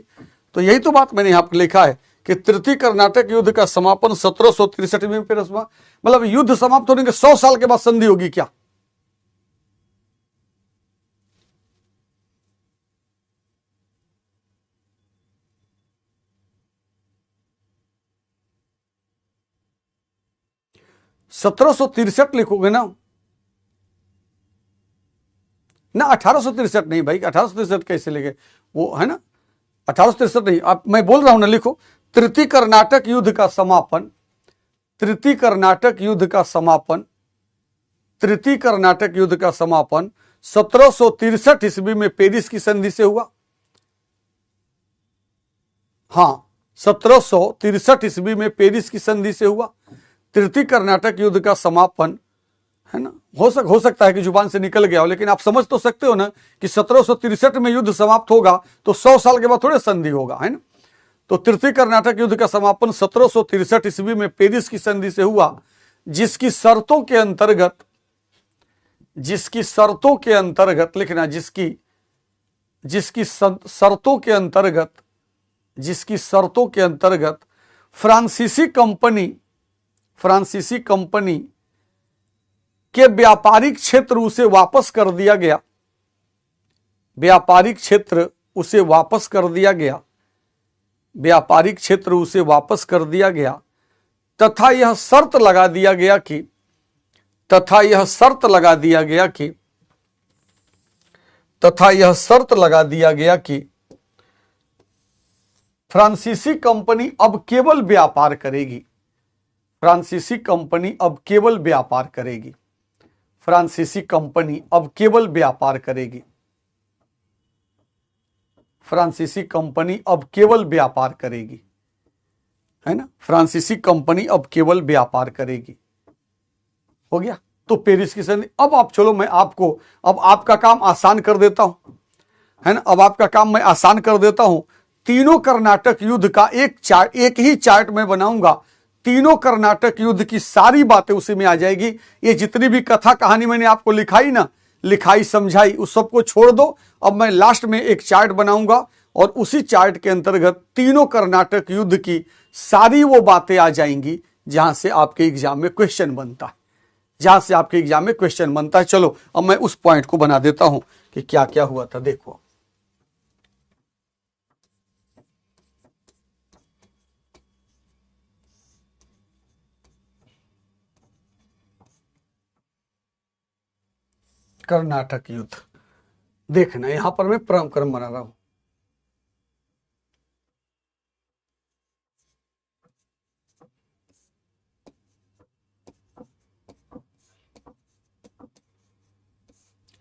तो यही तो बात मैंने यहाँ पर लिखा है कि तृतीय कर्नाटक युद्ध का समापन 1763 में पेरिस में, मतलब युद्ध समाप्त होने के 100 साल के बाद संधि होगी क्या? सत्रह सौ तिरसठ लिखोगे ना 1863 नहीं भाई, 1863 कैसे लिखे वो, है ना 1863 नहीं, अब मैं बोल रहा हूं ना, लिखो तृतीय कर्नाटक युद्ध का समापन, तृतीय कर्नाटक युद्ध का समापन, तृतीय कर्नाटक युद्ध का समापन 1763 ईस्वी में पेरिस की संधि से हुआ। हाँ, 1763 ईस्वी में पेरिस की संधि से हुआ। तृतीय कर्नाटक युद्ध का समापन, है ना, हो सकता है कि जुबान से निकल गया हो, लेकिन आप समझ तो सकते हो ना कि 1763 में युद्ध समाप्त होगा तो 100 साल के बाद थोड़े संधि होगा, है ना। तो तृतीय कर्नाटक युद्ध का समापन 1763 ईस्वी में पेरिस की संधि से हुआ, जिसकी शर्तों के अंतर्गत, जिसकी शर्तों के अंतर्गत लिखना, जिसकी शर्तों के अंतर्गत, जिसकी शर्तों के अंतर्गत फ्रांसीसी कंपनी के व्यापारिक क्षेत्र उसे वापस कर दिया गया, व्यापारिक क्षेत्र उसे वापस कर दिया गया, व्यापारिक क्षेत्र उसे वापस कर दिया गया, तथा यह शर्त लगा दिया गया कि, तथा यह शर्त लगा दिया गया कि, तथा यह शर्त लगा दिया गया कि फ्रांसीसी कंपनी अब केवल व्यापार करेगी, फ्रांसीसी कंपनी अब केवल व्यापार करेगी, फ्रांसीसी कंपनी अब केवल व्यापार करेगी, फ्रांसीसी कंपनी अब केवल व्यापार करेगी, है ना, फ्रांसीसी कंपनी अब केवल व्यापार करेगी। हो गया। तो पेरिस की संधि। अब आप चलो, मैं आपको अब आपका काम आसान कर देता हूं, है ना, अब आपका काम मैं आसान कर देता हूं। तीनों कर्नाटक युद्ध का एक ही चार्ट में बनाऊंगा, तीनों कर्नाटक युद्ध की सारी बातें उसी में आ जाएगी। ये जितनी भी कथा कहानी मैंने आपको लिखाई ना, लिखाई समझाई, उस सबको छोड़ दो। अब मैं लास्ट में एक चार्ट बनाऊंगा और उसी चार्ट के अंतर्गत तीनों कर्नाटक युद्ध की सारी वो बातें आ जाएंगी जहां से आपके एग्जाम में क्वेश्चन बनता है, जहां से आपके एग्जाम में क्वेश्चन बनता है। चलो अब मैं उस पॉइंट को बना देता हूं कि क्या क्या हुआ था। देखो, कर्नाटक युद्ध देखना, यहां पर मैं क्रम बना रहा हूं।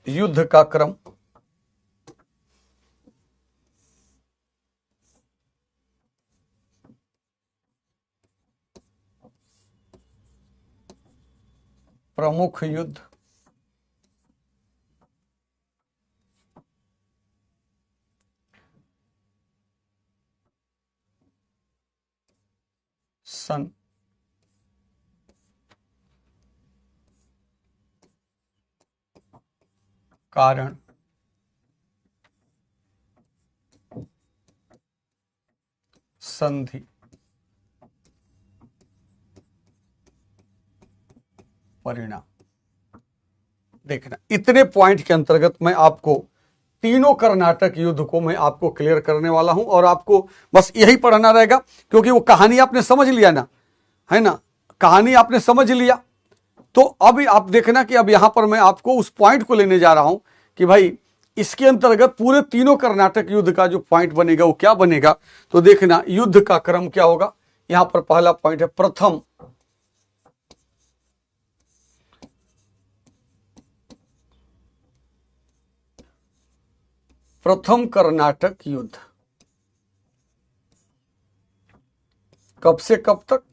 युद्ध का क्रम, प्रमुख युद्ध, सन, कारण, संधि, परिणाम। देखना, इतने पॉइंट के अंतर्गत मैं आपको तीनों कर्नाटक युद्ध को मैं आपको क्लियर करने वाला हूं और आपको बस यही पढ़ना रहेगा, क्योंकि वो कहानी आपने समझ लिया ना, है ना, कहानी आपने समझ लिया। तो अब आप देखना कि अब यहां पर मैं आपको उस पॉइंट को लेने जा रहा हूं कि भाई इसके अंतर्गत पूरे तीनों कर्नाटक युद्ध का जो पॉइंट बनेगा वो क्या बनेगा। तो देखना, युद्ध का क्रम क्या होगा। यहां पर पहला पॉइंट है प्रथम कर्नाटक युद्ध। कब से कब तक?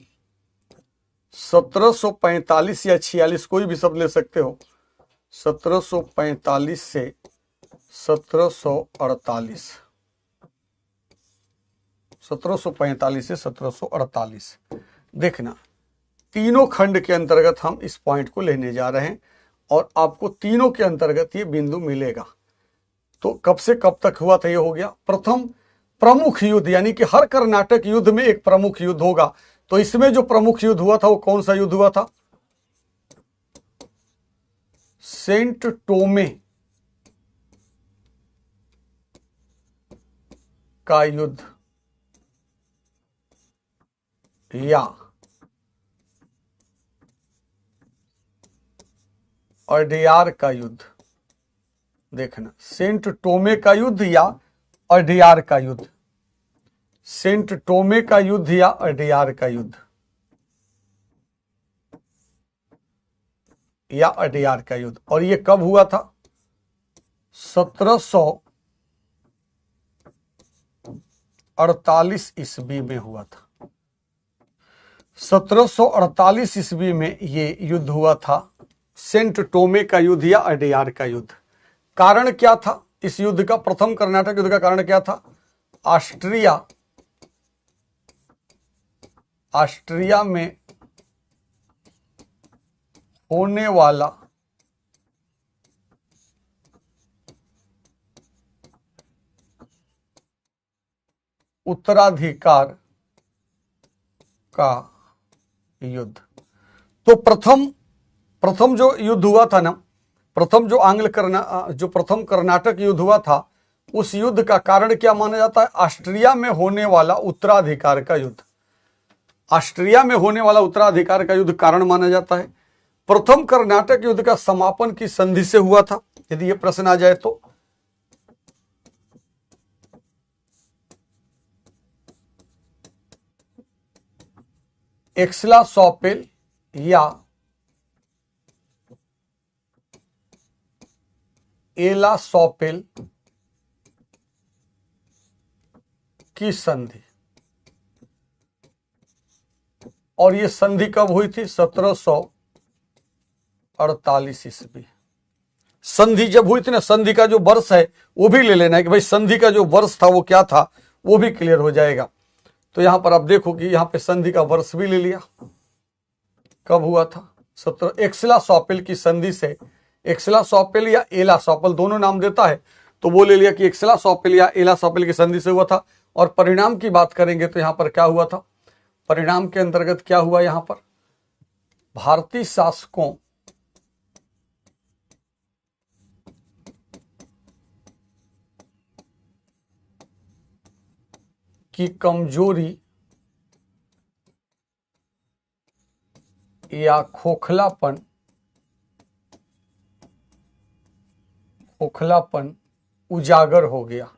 1745 या 46, कोई भी शब्द ले सकते हो। 1745 से 1748, 1745 से 1748। देखना, तीनों खंड के अंतर्गत हम इस पॉइंट को लेने जा रहे हैं और आपको तीनों के अंतर्गत ये बिंदु मिलेगा। तो कब से कब तक हुआ था, ये हो गया प्रथम प्रमुख युद्ध, यानी कि हर कर्नाटक युद्ध में एक प्रमुख युद्ध होगा। तो इसमें जो प्रमुख युद्ध हुआ था वो कौन सा युद्ध हुआ था? सेंट टोमे का युद्ध या अड्यार का युद्ध। देखना, सेंट टोमे का युद्ध या अड्यार का युद्ध, सेंट टोमे का युद्ध या अड्यार का युद्ध, या अड्यार का युद्ध। और ये कब हुआ था? 1748 ईस्वी में हुआ था। 1748 ईस्वी में ये युद्ध हुआ था, सेंट टोमे का युद्ध या अड्यार का युद्ध। कारण क्या था इस युद्ध का? प्रथम कर्नाटक युद्ध का कारण क्या था? ऑस्ट्रिया में होने वाला उत्तराधिकार का युद्ध। तो प्रथम जो युद्ध हुआ था ना, प्रथम जो प्रथम कर्नाटक युद्ध हुआ था, उस युद्ध का कारण क्या माना जाता है? ऑस्ट्रिया में होने वाला उत्तराधिकार का युद्ध। ऑस्ट्रिया में होने वाला उत्तराधिकार का युद्ध कारण माना जाता है। प्रथम कर्नाटक युद्ध का समापन की संधि से हुआ था, यदि यह प्रश्न आ जाए तो। एक्स्ला-शॉपेल या एला-शॉपेल की संधि। और यह संधि कब हुई थी? 1748 ईस्वी। संधि जब हुई थी ना, संधि का जो वर्ष है वो भी ले लेना है कि भाई संधि का जो वर्ष था वो क्या था, वो भी क्लियर हो जाएगा। तो यहां पर आप देखो कि यहां पे संधि का वर्ष भी ले लिया, कब हुआ था? एक्स्ला-शॉपेल की संधि से, एक्स्ला-शॉपेल या एला-शॉपेल दोनों नाम देता है, तो वो ले लिया कि एक्स्ला-शॉपेल या एला-शॉपेल की संधि से हुआ था। और परिणाम की बात करेंगे तो यहां पर क्या हुआ था? परिणाम के अंतर्गत क्या हुआ? यहां पर भारतीय शासकों की कमजोरी या खोखलापन उजागर हो गया।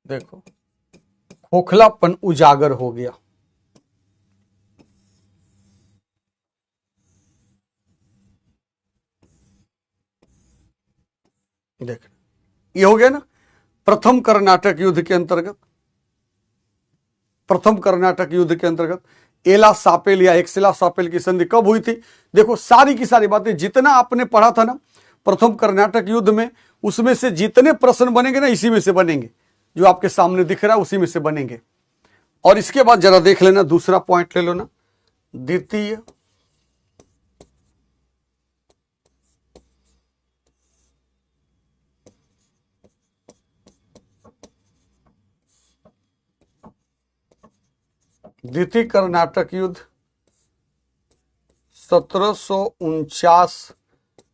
देखो, खोखलापन उजागर हो गया। देख, ये हो गया ना प्रथम कर्नाटक युद्ध के अंतर्गत। प्रथम कर्नाटक युद्ध के अंतर्गत एला-शॉपेल या एक्स्ला-शॉपेल की संधि कब हुई थी? देखो, सारी की सारी बातें जितना आपने पढ़ा था ना प्रथम कर्नाटक युद्ध में, उसमें से जितने प्रश्न बनेंगे ना, इसी में से बनेंगे। जो आपके सामने दिख रहा है उसी में से बनेंगे। और इसके बाद जरा देख लेना, दूसरा पॉइंट ले लो ना, द्वितीय कर्नाटक युद्ध 1749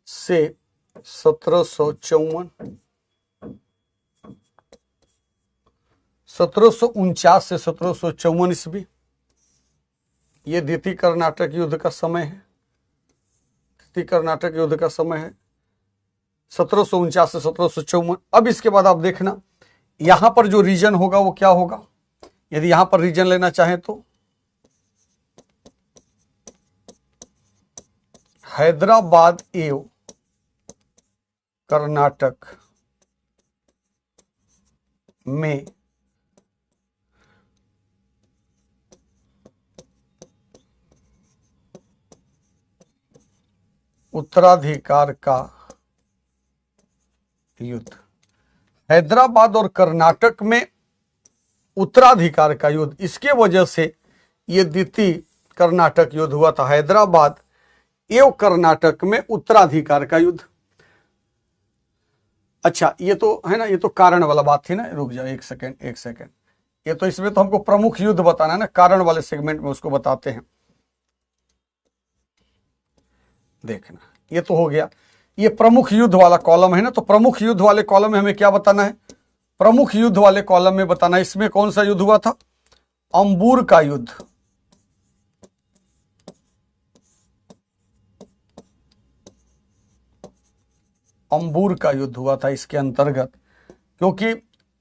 से 1754, 1749 से 1754 ईस्वी, ये द्वितीय कर्नाटक युद्ध का समय है। द्वितीय कर्नाटक युद्ध का समय है 1749 से 1754। अब इसके बाद आप देखना, यहां पर जो रीजन होगा वो क्या होगा? यदि यहां पर रीजन लेना चाहें तो हैदराबाद एवं कर्नाटक में उत्तराधिकार का युद्ध। हैदराबाद और कर्नाटक में उत्तराधिकार का युद्ध, इसके वजह से यह द्वितीय कर्नाटक युद्ध हुआ था। हैदराबाद एवं कर्नाटक में उत्तराधिकार का युद्ध। अच्छा, ये तो है ना, ये तो कारण वाला बात थी ना। रुक जाओ एक सेकेंड, ये तो इसमें तो हमको प्रमुख युद्ध बताना है ना, कारण वाले सेगमेंट में उसको बताते हैं। देखना, ये तो हो गया, ये प्रमुख युद्ध वाला कॉलम है ना। तो प्रमुख युद्ध वाले कॉलम में हमें क्या बताना है? प्रमुख युद्ध वाले कॉलम में बताना है इसमें कौन सा युद्ध हुआ था? अंबुर का युद्ध। अंबुर का युद्ध हुआ था इसके अंतर्गत, क्योंकि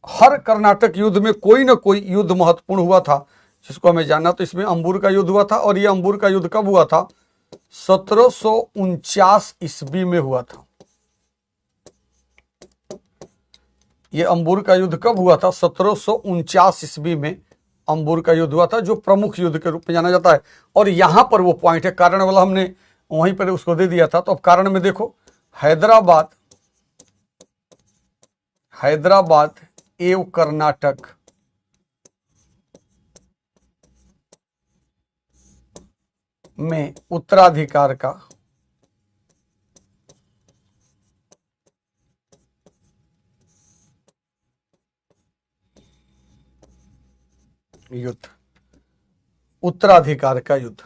हर कर्नाटक युद्ध में कोई ना कोई युद्ध महत्वपूर्ण हुआ था जिसको हमें जानना। तो इसमें अंबुर का युद्ध हुआ था, और ये अंबुर का युद्ध कब हुआ था? 1749 ईस्वी में हुआ था। ये अंबुर का युद्ध कब हुआ था? 1749 ईस्वी में अंबुर का युद्ध हुआ था, जो प्रमुख युद्ध के रूप में जाना जाता है। और यहां पर वो पॉइंट है, कारण वाला हमने वहीं पर उसको दे दिया था। तो अब कारण में देखो, हैदराबाद एवं कर्नाटक में उत्तराधिकार का युद्ध, उत्तराधिकार का युद्ध।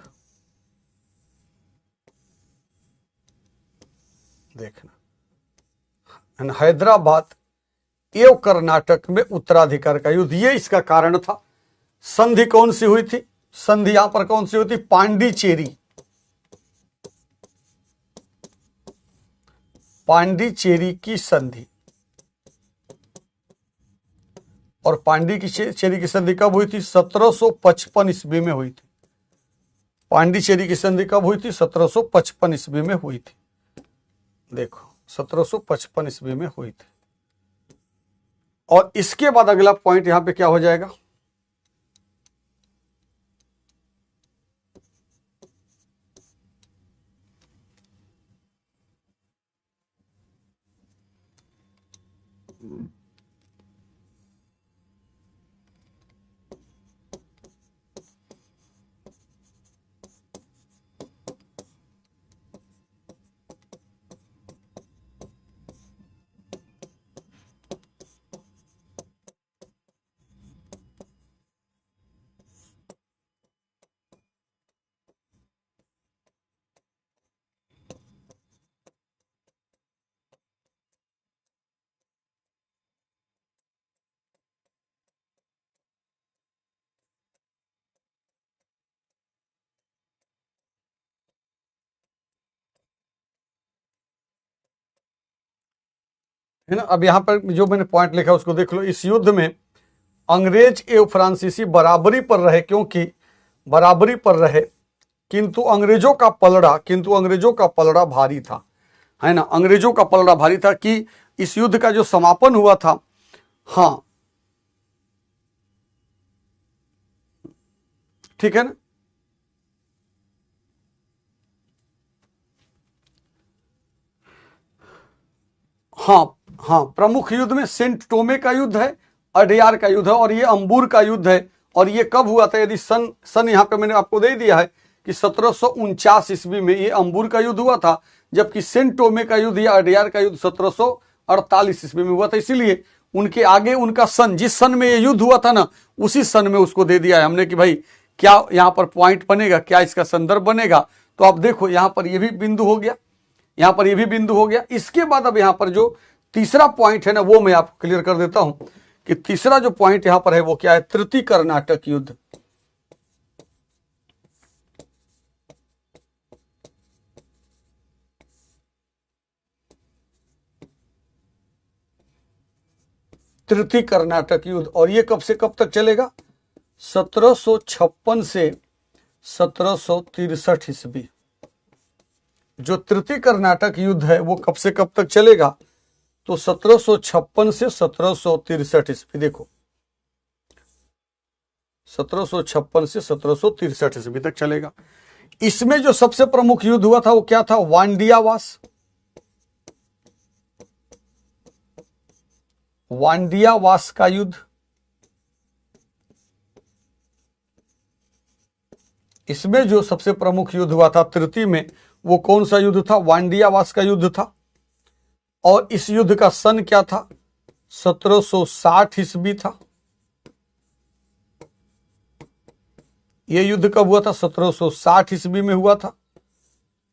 देखना, हैदराबाद एवं कर्नाटक में उत्तराधिकार का युद्ध, ये इसका कारण था। संधि कौन सी हुई थी? संधि यहां पर कौन सी हुई थी? पांडिचेरी की संधि। और पांडिचेरी की संधि कब हुई थी? 1755 ईस्वी में हुई थी। पांडिचेरी की संधि कब हुई थी? 1755 ईस्वी में हुई थी। देखो, 1755 ईस्वी में हुई थी। और इसके बाद अगला पॉइंट यहां पे क्या हो जाएगा? है ना। अब यहां पर जो मैंने पॉइंट लिखा उसको देख लो। इस युद्ध में अंग्रेज एवं फ्रांसीसी बराबरी पर रहे, क्योंकि बराबरी पर रहे, किंतु अंग्रेजों का पलड़ा भारी था, है ना। अंग्रेजों का पलड़ा भारी था कि इस युद्ध का जो समापन हुआ था, हाँ ठीक है ना। हाँ, प्रमुख युद्ध में सेंट टोमे का युद्ध है, अडयार का युद्ध है, और ये अंबुर का युद्ध है। और ये कब हुआ था? यदि सन यहाँ पे मैंने आपको दे दिया है कि 1749 ईस्वी में ये अंबुर का युद्ध हुआ था, जबकि सेंट टोमे का युद्ध या अडयार का युद्ध 1748 ईस्वी में हुआ था। इसीलिए उनके आगे उनका सन, जिस सन में ये युद्ध हुआ था ना, उसी सन में उसको दे दिया है हमने कि भाई क्या यहाँ पर पॉइंट बनेगा, क्या इसका संदर्भ बनेगा। तो आप देखो, यहाँ पर ये भी बिंदु हो गया, यहाँ पर ये भी बिंदु हो गया। इसके बाद अब यहाँ पर जो तीसरा पॉइंट है ना, वो मैं आपको क्लियर कर देता हूं कि तीसरा जो पॉइंट यहां पर है वो क्या है? तृतीय कर्नाटक युद्ध। तृतीय कर्नाटक युद्ध, और ये कब से कब तक चलेगा? 1756 से 1763 ईस्वी। जो तृतीय कर्नाटक युद्ध है वो कब से कब तक चलेगा? तो 1756 से 1763 ईस्वी। देखो, 1756 से 1763 ईस्वी तक चलेगा। इसमें जो सबसे प्रमुख युद्ध हुआ था वो क्या था? वांडियावास का युद्ध। इसमें जो सबसे प्रमुख युद्ध हुआ था तृतीय में, वो कौन सा युद्ध था? वांडियावास का युद्ध था। और इस युद्ध का सन क्या था? 1760 ईस्वी था। यह युद्ध कब हुआ था? 1760 ईस्वी में हुआ था।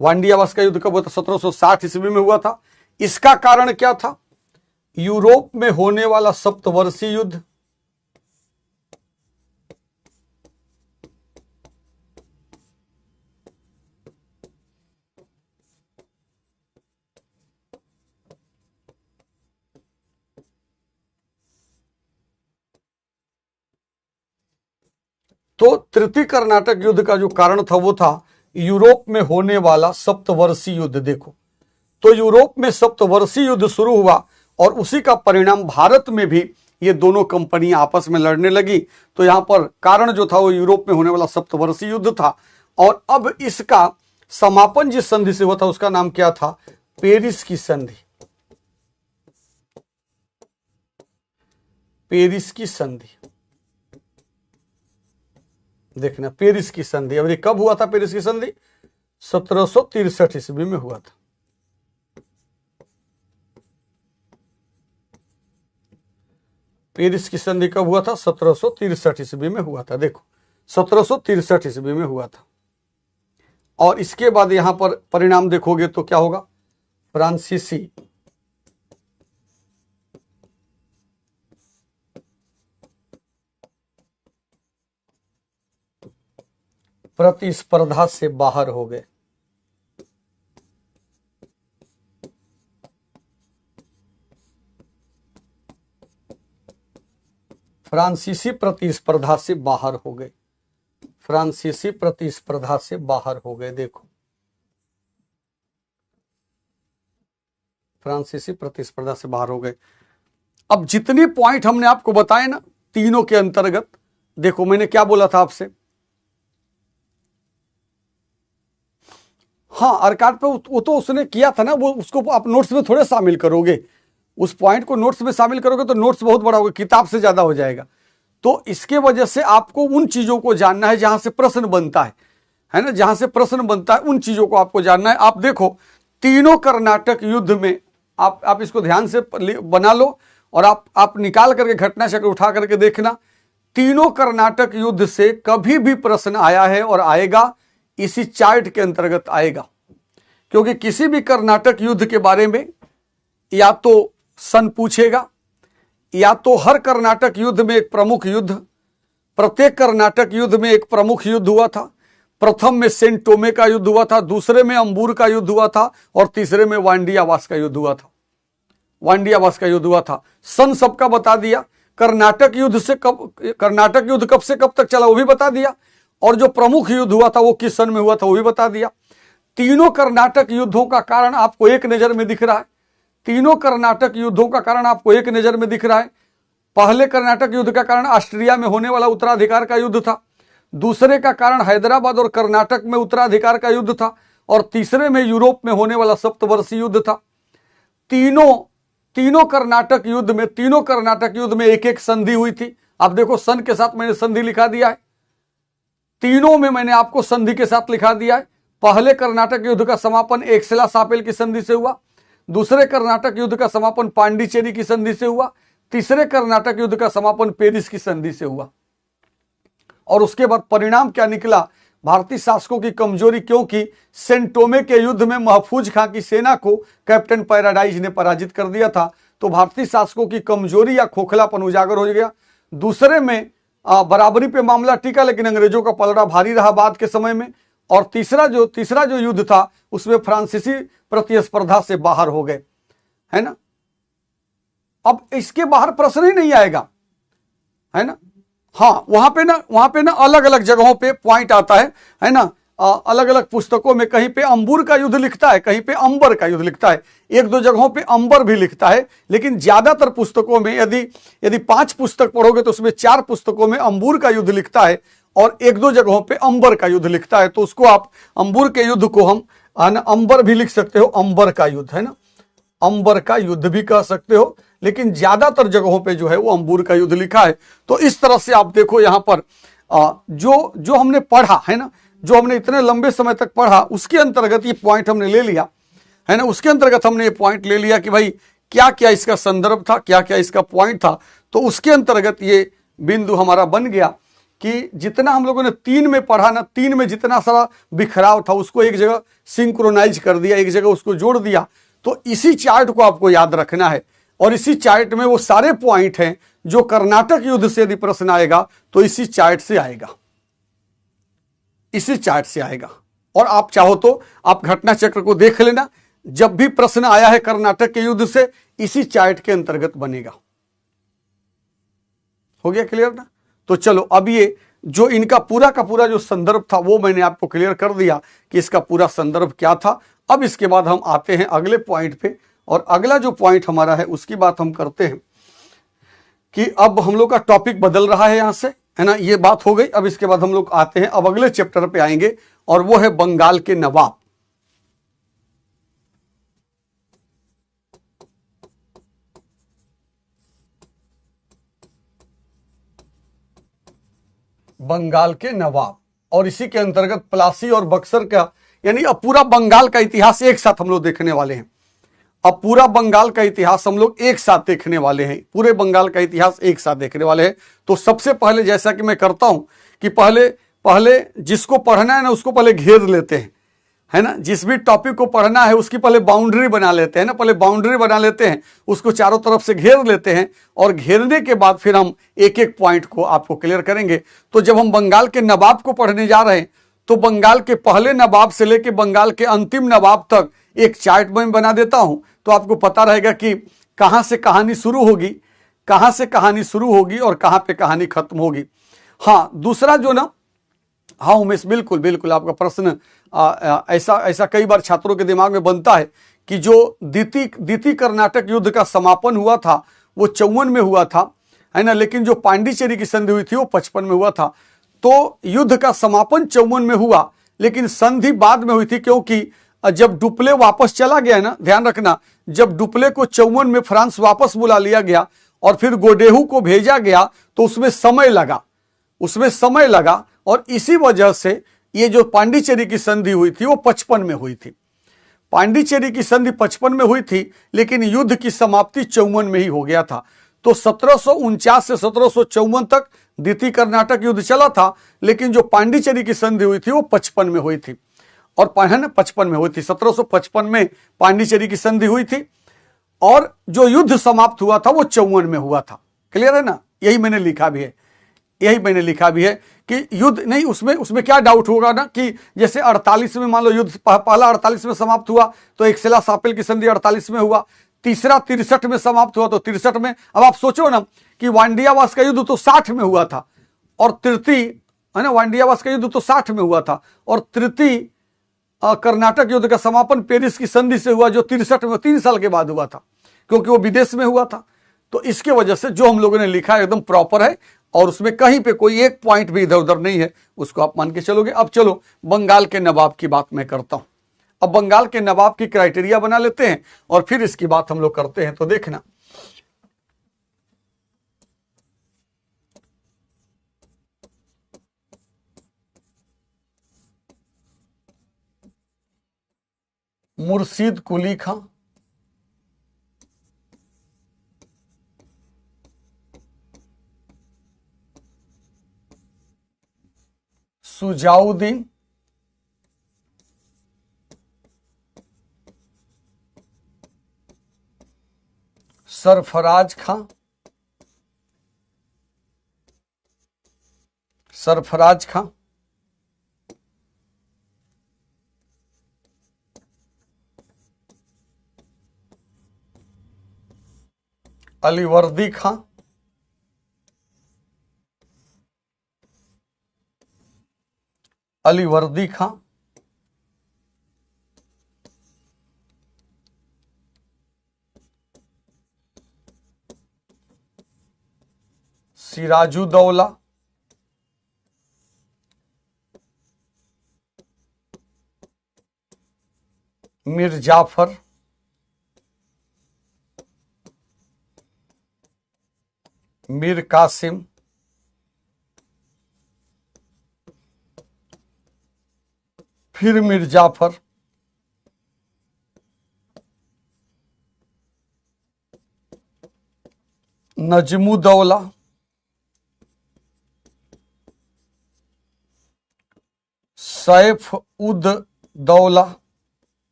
वांडियावास का युद्ध कब हुआ था? 1760 ईस्वी में हुआ था। इसका कारण क्या था? यूरोप में होने वाला सप्तवर्षीय युद्ध। तो तृतीय कर्नाटक युद्ध का जो कारण था वो था यूरोप में होने वाला सप्तवर्षीय युद्ध। देखो, तो यूरोप में सप्तवर्षीय युद्ध शुरू हुआ और उसी का परिणाम भारत में भी ये दोनों कंपनियां आपस में लड़ने लगी। तो यहां पर कारण जो था वो यूरोप में होने वाला सप्तवर्षीय युद्ध था। और अब इसका समापन जिस संधि से हुआ था उसका नाम क्या था? पेरिस की संधि। पेरिस की संधि, देखना, पेरिस की संधि। अब ये कब हुआ था पेरिस की संधि? 1763 ईस्वी में हुआ था। पेरिस की संधि कब हुआ था? 1763 ईस्वी में हुआ था। देखो, 1763 ईस्वी में हुआ था। और इसके बाद यहां पर परिणाम देखोगे तो क्या होगा? फ्रांसीसी प्रतिस्पर्धा से बाहर हो गए। फ्रांसीसी प्रतिस्पर्धा से बाहर हो गए। फ्रांसीसी प्रतिस्पर्धा से बाहर हो गए। देखो, फ्रांसीसी प्रतिस्पर्धा से बाहर हो गए। अब जितने पॉइंट हमने आपको बताए ना तीनों के अंतर्गत, देखो मैंने क्या बोला था आपसे? हाँ, अर्काट पे वो तो उसने किया था ना, वो उसको आप नोट्स में थोड़े शामिल करोगे। उस पॉइंट को नोट्स में शामिल करोगे तो नोट्स बहुत बड़ा होगा, किताब से ज्यादा हो जाएगा। तो इसके वजह से आपको उन चीजों को जानना है जहां से प्रश्न बनता है ना, जहां से प्रश्न बनता है उन चीजों को आपको जानना है। आप देखो, तीनों कर्नाटक युद्ध में आप इसको ध्यान से बना लो और आप निकाल करके घटना चक्र उठा करके देखना। तीनों कर्नाटक युद्ध से कभी भी प्रश्न आया है और आएगा, इसी चार्ट के अंतर्गत आएगा। क्योंकि किसी भी कर्नाटक युद्ध के बारे में या तो सन पूछेगा, या तो हर कर्नाटक युद्ध में एक प्रमुख युद्ध, प्रत्येक कर्नाटक युद्ध में एक प्रमुख युद्ध हुआ था। प्रथम में सेंट टोमे का युद्ध हुआ था, दूसरे में अंबूर का युद्ध हुआ था और तीसरे में वांडियावास का युद्ध हुआ था। वांडियावास का युद्ध हुआ था। सन सबका बता दिया। कर्नाटक युद्ध कब से कब तक चला वो भी बता दिया। और जो प्रमुख युद्ध हुआ था वो किस सन में हुआ था वो भी बता दिया। तीनों कर्नाटक युद्धों का कारण आपको एक नजर में दिख रहा है। तीनों कर्नाटक युद्धों का कारण आपको एक नजर में दिख रहा है। पहले कर्नाटक युद्ध का कारण ऑस्ट्रिया में होने वाला उत्तराधिकार का युद्ध था। दूसरे का कारण हैदराबाद और कर्नाटक में उत्तराधिकार का युद्ध था। और तीसरे में यूरोप में होने वाला सप्तवर्षीय युद्ध था। तीनों कर्नाटक युद्ध में एक एक संधि हुई थी। आप देखो, सन के साथ मैंने संधि लिखा दिया है। तीनों में मैंने आपको संधि के साथ लिखा दिया है। पहले कर्नाटक युद्ध का समापन एक्सेला सापेल की संधि से हुआ। दूसरे कर्नाटक युद्ध का समापन पांडिचेरी की संधि से हुआ। तीसरे कर्नाटक युद्ध का समापन पेरिस की संधि से हुआ। और उसके बाद परिणाम क्या निकला? भारतीय शासकों की कमजोरी, क्योंकि सेंट टोमे के युद्ध में महफूज खां की सेना को कैप्टन पैराडाइज ने पराजित कर दिया था। तो भारतीय शासकों की कमजोरी या खोखलापन उजागर हो गया। दूसरे में बराबरी पे मामला टिका, लेकिन अंग्रेजों का पलड़ा भारी रहा बाद के समय में। और तीसरा जो युद्ध था उसमें फ्रांसीसी प्रतिस्पर्धा से बाहर हो गए, है ना। अब इसके बाहर प्रश्न ही नहीं आएगा, है ना। हाँ, वहां पे ना अलग अलग जगहों पे पॉइंट आता है ना। अलग अलग पुस्तकों में कहीं पे अंबूर का युद्ध लिखता है, कहीं पे अंबर का युद्ध लिखता है, एक दो जगहों पे अंबर भी लिखता है। लेकिन ज्यादातर पुस्तकों में यदि 5 पुस्तक पढ़ोगे तो उसमें 4 पुस्तकों में अंबूर का युद्ध लिखता है और एक दो जगहों पे अंबर का युद्ध लिखता है। तो उसको आप अंबूर के युद्ध को हम अंबर भी लिख सकते हो, अंबर का युद्ध, है ना, अंबर का युद्ध भी कह सकते हो। लेकिन ज्यादातर जगहों पे जो है वो अंबूर का युद्ध लिखा है। तो इस तरह से आप देखो यहाँ पर जो हमने पढ़ा है ना, जो हमने इतने लंबे समय तक पढ़ा उसके अंतर्गत ये पॉइंट हमने ले लिया, है ना। उसके अंतर्गत हमने ये पॉइंट ले लिया कि भाई क्या क्या इसका संदर्भ था, क्या क्या इसका पॉइंट था। तो उसके अंतर्गत ये बिंदु हमारा बन गया कि जितना हम लोगों ने 3 में पढ़ा ना, 3 में जितना सारा बिखराव था उसको एक जगह सिंक्रोनाइज कर दिया, एक जगह उसको जोड़ दिया। तो इसी चार्ट को आपको याद रखना है और इसी चार्ट में वो सारे पॉइंट हैं जो कर्नाटक युद्ध से यदि प्रश्न आएगा तो इसी चार्ट से आएगा, इसी चार्ट से आएगा। और आप चाहो तो आप घटना चक्र को देख लेना, जब भी प्रश्न आया है कर्नाटक के युद्ध से इसी चार्ट के अंतर्गत बनेगा। हो गया क्लियर ना। तो चलो अब ये जो इनका पूरा का पूरा जो संदर्भ था वो मैंने आपको क्लियर कर दिया कि इसका पूरा संदर्भ क्या था। अब इसके बाद हम आते हैं अगले पॉइंट पे, और अगला जो पॉइंट हमारा है उसकी बात हम करते हैं कि अब हम लोग का टॉपिक बदल रहा है यहां से, है ना। ये बात हो गई। अब इसके बाद हम लोग आते हैं, अब अगले चैप्टर पे आएंगे और वो है बंगाल के नवाब। बंगाल के नवाब, और इसी के अंतर्गत प्लासी और बक्सर का, यानी अब पूरा बंगाल का इतिहास एक साथ हम लोग देखने वाले हैं। अब पूरा बंगाल का इतिहास हम लोग एक साथ देखने वाले हैं, पूरे बंगाल का इतिहास एक साथ देखने वाले हैं। तो सबसे पहले जैसा कि मैं करता हूं कि पहले पहले जिसको पढ़ना है ना उसको पहले घेर लेते हैं, है ना। जिस भी टॉपिक को पढ़ना है उसकी पहले बाउंड्री बना लेते हैं ना, पहले बाउंड्री बना लेते हैं, उसको चारों तरफ से घेर लेते हैं और घेरने के बाद फिर हम एक एक पॉइंट को आपको क्लियर करेंगे। तो जब हम बंगाल के नवाब को पढ़ने जा रहे हैं तो बंगाल के पहले नवाब से लेकर बंगाल के अंतिम नवाब तक एक चार्ट में बना देता हूं, तो आपको पता रहेगा कि कहां से कहानी शुरू होगी, कहां से कहानी शुरू होगी और कहां पे कहानी खत्म होगी। हाँ, दूसरा जो ना, हाँ उमेश, बिल्कुल बिल्कुल आपका प्रश्न ऐसा ऐसा कई बार छात्रों के दिमाग में बनता है कि जो द्वितीय कर्नाटक युद्ध का समापन हुआ था वो 54 में हुआ था, है ना, लेकिन जो पांडिचेरी की संधि हुई थी वो 55 में हुआ था। तो युद्ध का समापन 54 में हुआ लेकिन संधि बाद में हुई थी, क्योंकि जब डुप्ले वापस चला गया ना, ध्यान रखना, जब डुप्ले को 54 में फ्रांस वापस बुला लिया गया और फिर गोडेहू को भेजा गया तो उसमें समय लगा, उसमें समय लगा। और इसी वजह से ये जो पांडिचेरी की संधि हुई थी वो 55 में हुई थी। पांडिचेरी की संधि 55 में हुई थी लेकिन युद्ध की समाप्ति 54 में ही हो गया था। तो 1749 से 1754 तक द्वितीय कर्नाटक युद्ध चला था, लेकिन जो पांडिचेरी की संधि हुई थी वो 55 में हुई थी। और 55 में हुई थी, 1755 में पांडिचेरी की संधि हुई थी और जो युद्ध समाप्त हुआ था वो 54 में हुआ था। क्लियर है ना। यही मैंने लिखा भी है, यही मैंने लिखा भी है कि युद्ध नहीं, उसमें क्या डाउट होगा ना कि जैसे 48 में मान लो युद्ध पहला 48 में समाप्त हुआ तो एक्सेला सापेल की संधि 48 में हुआ, तीसरा 63 में समाप्त हुआ तो 63 में। अब आप सोचो ना कि वांडियावास का युद्ध तो 60 में हुआ था और तृतीय, है ना, वांडियावास का युद्ध तो 60 में हुआ था और तृतीय कर्नाटक युद्ध का समापन पेरिस की संधि से हुआ जो 63 में 3 साल के बाद हुआ था, क्योंकि वो विदेश में हुआ था। तो इसके वजह से जो हम लोगों ने लिखा है एकदम प्रॉपर है और उसमें कहीं पे कोई एक पॉइंट भी इधर उधर नहीं है, उसको आप मान के चलोगे। अब चलो बंगाल के नवाब की बात मैं करता हूं। अब बंगाल के नवाब की क्राइटेरिया बना लेते हैं और फिर इसकी बात हम लोग करते हैं। तो देखना, मुर्शीद कुली खां, सुजाउद्दीन, सरफराज खां, सरफराज खां, अलीवर्दी खां, अलीवर्दी खां, सिराजुद्दौला, मीर जाफर, मीर कासिम, फिर मिर्जाफर, नजमुद्दौला, सैफ उद दौला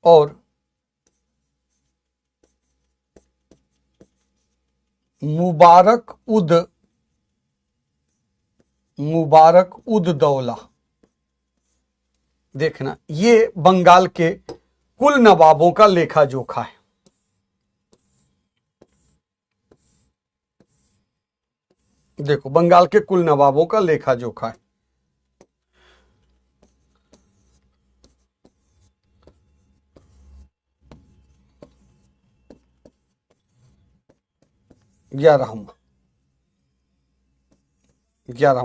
और मुबारक उद दौला। देखना, ये बंगाल के कुल नवाबों का लेखा जोखा है। देखो, बंगाल के कुल नवाबों का लेखा जोखा है। ग्यारहवा,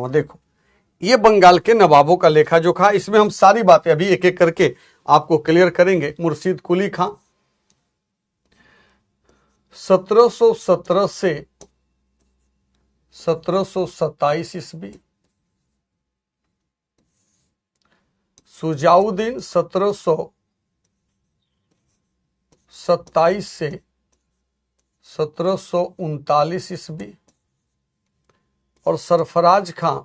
देखो ये बंगाल के नवाबों का लेखा जोखा। इसमें हम सारी बातें अभी एक एक करके आपको क्लियर करेंगे। मुर्शीद कुली खां 1717 से 1727 ईस्वी, सुजाउद्दीन 1727 से 1739 ईस्वी और सरफराज खां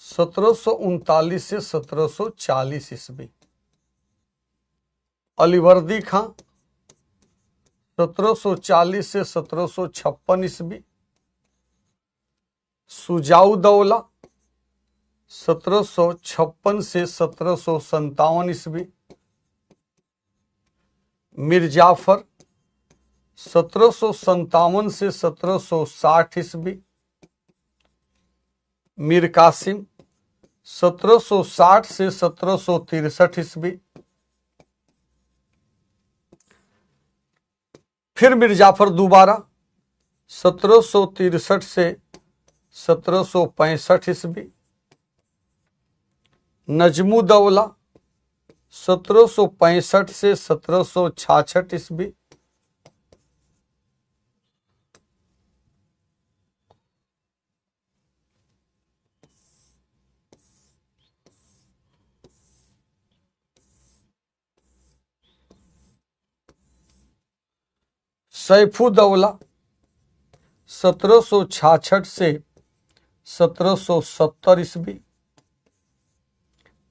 1739 से 1740 ईस्वी। अलीवर्दी खां 1740 से 1756 ईस्वी। सुजाउद्दौला 1756 से 1757 ईस्वी। मिर्जाफर 1757 से 1760 ईस्वी। मीर कासिम 1760 से 1763 ईस्वी। फिर मिर्जाफर दोबारा 1763 से 1765 ईस्वी। नजमुद्दौला 1765 से 1766 ईस्वी। सैफुद्दौला 1766 से 1770 ईस्वी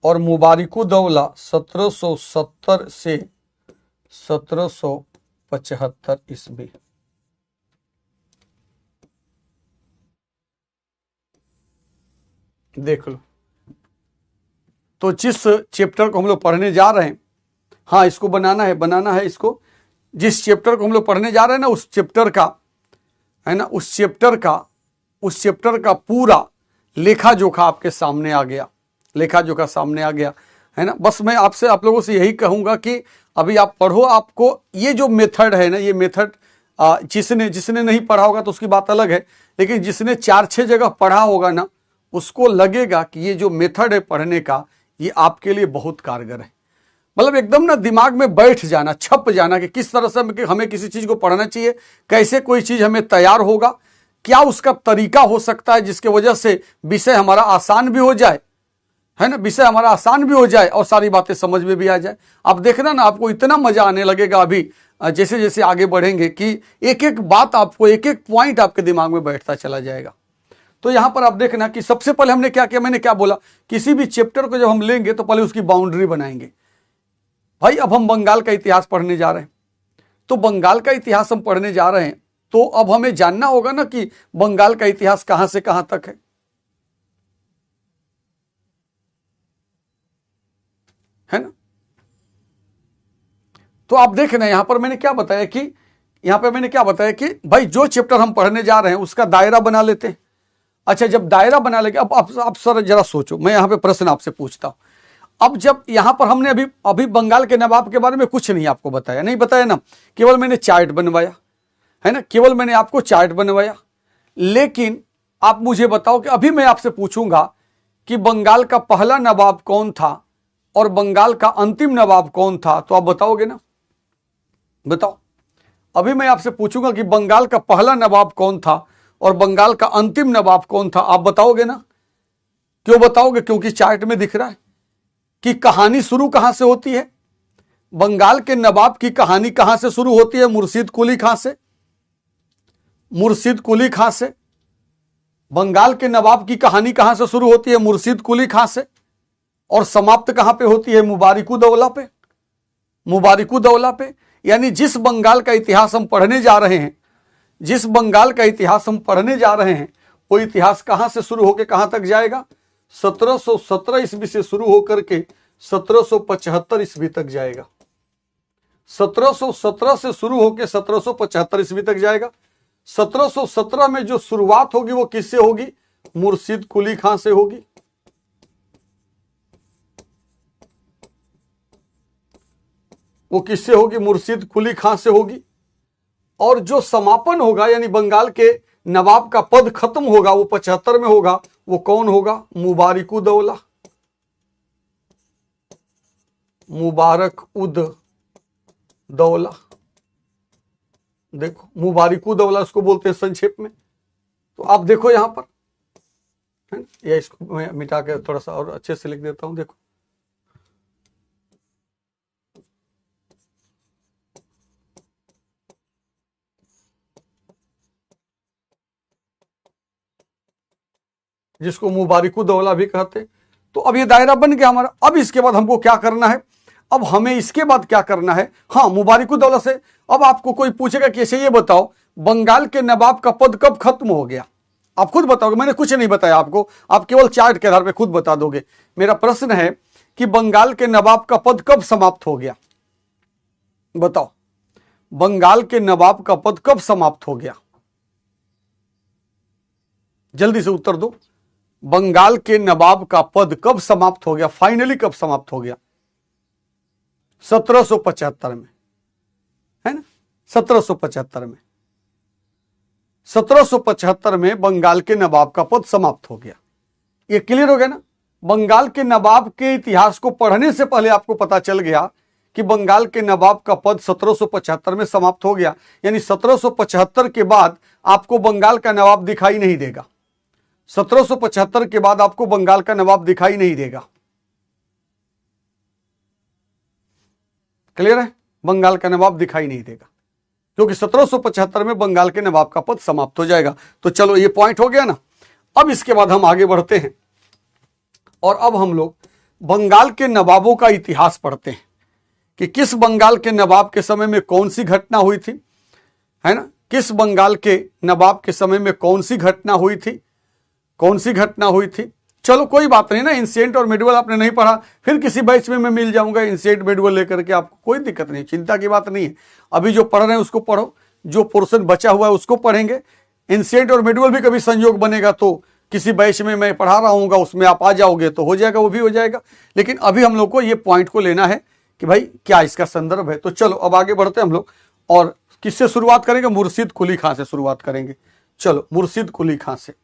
और मुबारिकुद्दौला 1770 से 1775 ईस्वी। देख लो, तो जिस चैप्टर को हम लोग पढ़ने जा रहे हैं, हाँ इसको बनाना है इसको, जिस चैप्टर को हम लोग पढ़ने जा रहे हैं ना, उस चैप्टर का है ना, उस चैप्टर का पूरा लेखा जोखा आपके सामने आ गया, लेखा जोखा सामने आ गया है ना। बस मैं आपसे आप लोगों से यही कहूंगा कि अभी आप पढ़ो, आपको ये जो मेथड है ना, ये मेथड जिसने नहीं पढ़ा होगा तो उसकी बात अलग है, लेकिन जिसने 4-6 जगह पढ़ा होगा ना, उसको लगेगा कि ये जो मेथड है पढ़ने का, ये आपके लिए बहुत कारगर है। मतलब एकदम ना दिमाग में बैठ जाना, छप जाना कि किस तरह से हमें किसी चीज को पढ़ना चाहिए, कैसे कोई चीज हमें तैयार होगा, क्या उसका तरीका हो सकता है जिसके वजह से विषय हमारा आसान भी हो जाए, है ना, विषय हमारा आसान भी हो जाए और सारी बातें समझ में भी आ जाए। आप देखना ना, आपको इतना मजा आने लगेगा अभी जैसे जैसे आगे बढ़ेंगे कि एक एक बात आपको, एक एक पॉइंट आपके दिमाग में बैठता चला जाएगा। तो यहां पर आप देखना कि सबसे पहले हमने क्या किया, मैंने क्या बोला, किसी भी चैप्टर को जब हम लेंगे तो पहले उसकी बाउंड्री बनाएंगे। भाई अब हम बंगाल का इतिहास पढ़ने जा रहे हैं, तो बंगाल का इतिहास हम पढ़ने जा रहे हैं, तो अब हमें जानना होगा ना कि बंगाल का इतिहास कहां से कहां तक है ना। तो आप देखना, यहां पर मैंने क्या बताया कि भाई जो चैप्टर हम पढ़ने जा रहे हैं उसका दायरा बना लेते हैं। अच्छा, जब दायरा बना लेंगे, अब आप सर जरा सोचो, मैं यहां पे प्रश्न आपसे पूछता हूं। अब जब यहां पर हमने अभी बंगाल के नवाब के बारे में कुछ नहीं आपको बताया, नहीं बताया ना, केवल मैंने चार्ट बनवाया है ना, केवल मैंने आपको चार्ट बनवाया। लेकिन आप मुझे बताओ कि अभी मैं आपसे पूछूंगा कि बंगाल का पहला नवाब कौन था और बंगाल का अंतिम नवाब कौन था, तो आप बताओगे ना, बताओ। अभी मैं आपसे पूछूंगा कि बंगाल का पहला नवाब कौन था और बंगाल का अंतिम नवाब कौन था, आप बताओगे ना? क्यों बताओगे? क्योंकि चार्ट में दिख रहा है कि कहानी शुरू कहां से होती है। बंगाल के नवाब की कहानी कहां से शुरू होती है? मुर्शीद कुली खां से। मुर्शीद कुली खां से। बंगाल के नवाब की कहानी कहां से शुरू होती है? मुर्शीद कुली खां से। और समाप्त कहां पे होती है? मुबारिकुद्दौला पे। मुबारिकुद्दौला पे। यानी जिस बंगाल का इतिहास हम पढ़ने जा रहे हैं, जिस बंगाल का इतिहास हम पढ़ने जा रहे हैं, वो इतिहास कहां से शुरू होकर कहां तक जाएगा? 1717 ईस्वी से शुरू होकर के 1775 ईस्वी तक जाएगा। 1717 से शुरू होकर 1775 ईस्वी तक जाएगा। 1717 में जो शुरुआत होगी वो किससे होगी? मुर्शीद कुली खां से होगी। वो किससे होगी? मुर्शीद कुली खां से होगी। और जो समापन होगा, यानी बंगाल के नवाब का पद खत्म होगा, वो 75 में होगा। वो कौन होगा? मुबारिकुद्दौला। मुबारक-उद-दौला। देखो, मुबारिकुद्दौला उसको बोलते हैं संक्षेप में। तो आप देखो यहां पर, है ना? या इसको मैं मिटा के थोड़ा सा और अच्छे से लिख देता हूं। देखो, जिसको मुबारिकुद्दौला भी कहते। तो अब ये दायरा बन गया हमारा। अब इसके बाद हमको क्या करना है? अब हमें इसके बाद क्या करना है? हाँ, मुबारिकुद्दौला से अब आपको कोई पूछेगा कि ऐसे ये बताओ, बंगाल के नवाब का पद कब खत्म हो गया? आप खुद बताओगे, मैंने कुछ नहीं बताया आपको, आप केवल चार्ट के आधार पर खुद बता दोगे। मेरा प्रश्न है कि बंगाल के नवाब का पद कब समाप्त हो गया? बताओ, बंगाल के नवाब का पद कब समाप्त हो गया? जल्दी से उत्तर दो। बंगाल के नवाब का पद कब समाप्त हो गया? फाइनली कब समाप्त हो गया? 1775 में, है ना? 1775 में, 1775 में बंगाल के नवाब का पद समाप्त हो गया। ये क्लियर हो गया ना? बंगाल के नवाब के इतिहास को पढ़ने से पहले आपको पता चल गया कि बंगाल के नवाब का पद 1775 में समाप्त हो गया। यानी 1775 के बाद आपको बंगाल का नवाब दिखाई नहीं देगा। 1775 के बाद आपको बंगाल का नवाब दिखाई नहीं देगा। क्लियर है? बंगाल का नवाब दिखाई नहीं देगा, क्योंकि 1775 में बंगाल के नवाब का पद समाप्त हो जाएगा। तो चलो, ये पॉइंट हो गया ना। अब इसके बाद हम आगे बढ़ते हैं और अब हम लोग बंगाल के नवाबों का इतिहास पढ़ते हैं कि किस बंगाल के नवाब के समय में कौन सी घटना हुई थी, है ना? किस बंगाल के नवाब के समय में कौन सी घटना हुई थी, कौन सी घटना हुई थी। चलो, कोई बात नहीं ना, इंसिडेंट और मिडवल आपने नहीं पढ़ा, फिर किसी बैच में मैं मिल जाऊंगा इंसिडेंट मिडवल लेकर के, आपको कोई दिक्कत नहीं, चिंता की बात नहीं है। अभी जो पढ़ रहे हैं उसको पढ़ो, जो पोर्शन बचा हुआ है उसको पढ़ेंगे। इंसिडेंट और मिडवल भी कभी संयोग बनेगा तो किसी बैच में मैं पढ़ा रहा हूँ, उसमें आप आ जाओगे तो हो जाएगा, वो भी हो जाएगा। लेकिन अभी हम लोग को ये पॉइंट को लेना है कि भाई क्या इसका संदर्भ है। तो चलो, अब आगे बढ़ते हैं हम लोग, और किससे शुरुआत करेंगे? मुर्शीद कुली खां से शुरुआत करेंगे। चलो, मुर्शीद कुली खां से।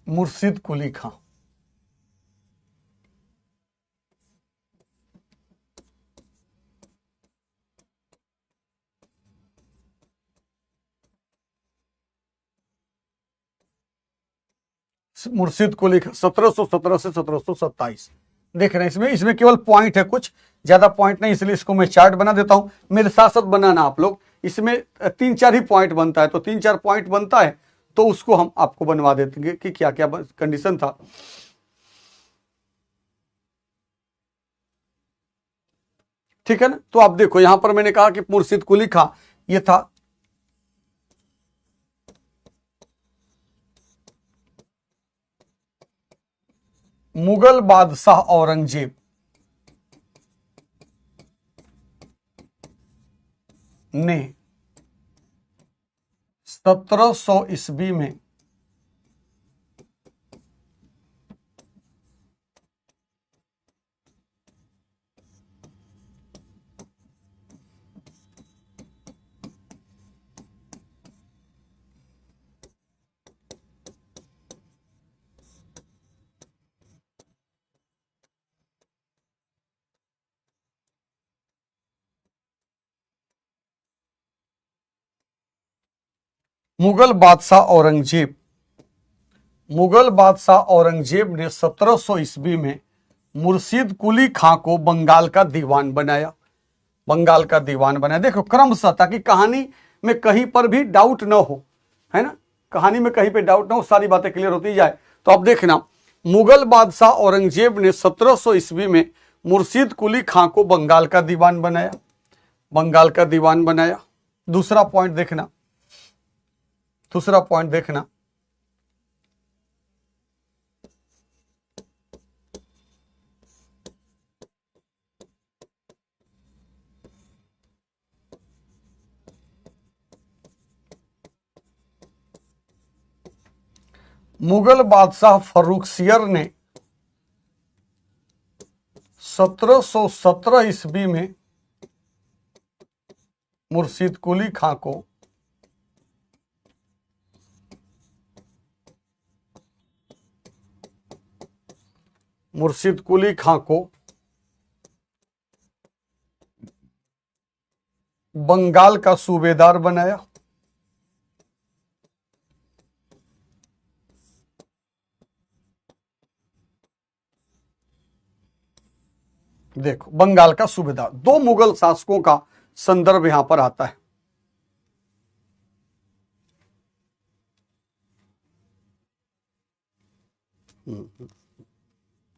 मुर्शीद कुली खां। मुर्शीद कुली खां 1717 से 1727। देख रहे हैं, इसमें इसमें केवल पॉइंट है, कुछ ज्यादा पॉइंट नहीं, इसलिए इसको मैं चार्ट बना देता हूं। मेरे साथ साथ बनाना आप लोग। इसमें 3-4 ही पॉइंट बनता है, तो 3-4 पॉइंट बनता है तो उसको हम आपको बनवा देंगे कि क्या क्या कंडीशन था। ठीक है ना? तो आप देखो, यहां पर मैंने कहा कि मुर्शीद कुली खां ये था मुगल बादशाह औरंगजेब ने 1700 ईस्वी में मुगल बादशाह औरंगजेब ने 1700 ईस्वी में मुर्शीद कुली खां को बंगाल का दीवान बनाया। देखो क्रमशः, ताकि कहानी में कहीं पर भी डाउट न हो, है ना, कहानी में कहीं पे डाउट ना हो, सारी बातें क्लियर होती जाए। तो अब देखना, मुगल बादशाह औरंगजेब ने 1700 ईस्वी में मुर्शीद कुली खां को बंगाल का दीवान बनाया। दूसरा पॉइंट देखना, मुगल बादशाह फर्रुखसियर ने 1717 ईस्वी में मुर्शीद कुली खां को बंगाल का सूबेदार बनाया। देखो, बंगाल का सूबेदार, दो मुगल शासकों का संदर्भ यहां पर आता है।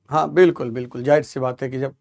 हाँ बिल्कुल बिल्कुल, जाहिर सी बात है कि जब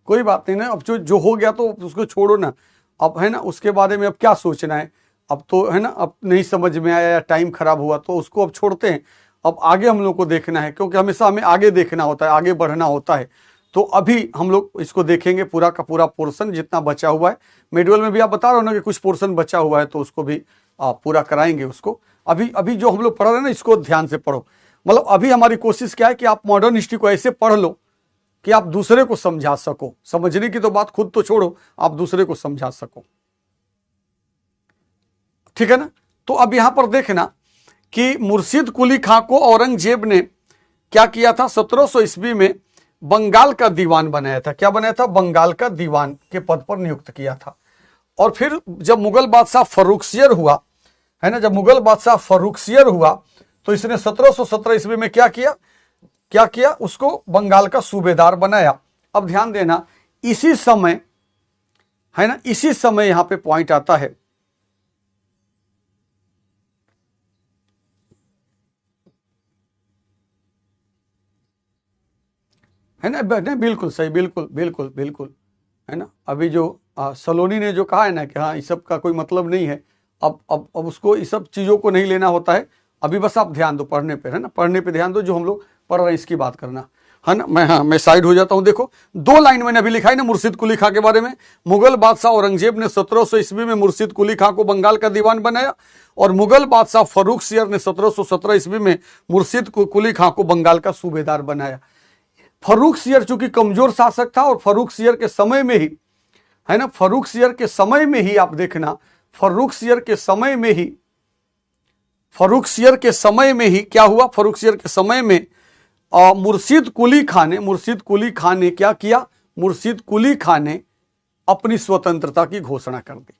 कोई बात नहीं ना, अब जो हो गया तो उसको छोड़ो ना, अब है ना, उसके बारे में अब क्या सोचना है, अब तो है ना, अब नहीं समझ में आया या टाइम खराब हुआ तो उसको अब छोड़ते हैं। अब आगे हम लोग को देखना है, क्योंकि हमेशा हमें आगे देखना होता है, आगे बढ़ना होता है। तो अभी हम लोग इसको देखेंगे पूरा का पूरा पोर्शन जितना बचा हुआ है। मेडुअल में भी आप बता रहे हो ना कि कुछ पोर्शन बचा हुआ है, तो उसको भी पूरा कराएंगे उसको। अभी जो हम लोग पढ़ रहे हैं ना, इसको ध्यान से पढ़ो। मतलब अभी हमारी कोशिश क्या है कि आप मॉडर्न हिस्ट्री को ऐसे पढ़ लो कि आप दूसरे को समझा सको। समझने की तो बात खुद तो छोड़ो, आप दूसरे को समझा सको, ठीक है ना। तो अब यहां पर देखना कि मुर्शीद कुली खां को औरंगजेब ने क्या किया था, 1700 ईस्वी में बंगाल का दीवान बनाया था। क्या बनाया था? बंगाल का दीवान के पद पर नियुक्त किया था। और फिर जब मुगल बादशाह फर्रुखसियर हुआ, है ना, जब मुगल बादशाह फर्रुखसियर हुआ तो इसने 1717 ईस्वी में क्या किया, उसको बंगाल का सूबेदार बनाया। अब ध्यान देना, इसी समय, है ना, इसी समय यहां पे पॉइंट आता है, है ना, बिल्कुल सही, बिल्कुल बिल्कुल बिल्कुल, है ना। अभी जो सलोनी ने जो कहा है ना कि हाँ, इस सब का कोई मतलब नहीं है, अब उसको इस सब चीजों को नहीं लेना होता है। अभी बस आप ध्यान दो पढ़ने पे, है ना, पढ़ने पे ध्यान दो, जो हम लोग पढ़ रहे हैं इसकी बात करना, है ना। मैं साइड हो जाता हूं। देखो, 2 लाइन मैंने अभी लिखा है ना मुर्शीद कुली खां के बारे में। मुगल बादशाह औरंगजेब ने 1700 ईस्वी में मुर्शीद कुली खां को बंगाल का दीवान बनाया, और मुगल बादशाह फर्रुखसियर ने 1717 ईस्वी में मुर्शीद कुली खां को बंगाल का सूबेदार बनाया। फर्रुखसियर चूंकि कमजोर शासक था, और फर्रुखसियर के समय में ही, है ना, फर्रुखसियर के समय में ही आप देखना, फर्रुखसियर के समय में ही क्या हुआ, फर्रुखसियर के समय में मुर्शीद कुली खां ने क्या किया, मुर्शीद कुली खां ने अपनी स्वतंत्रता की घोषणा कर दी।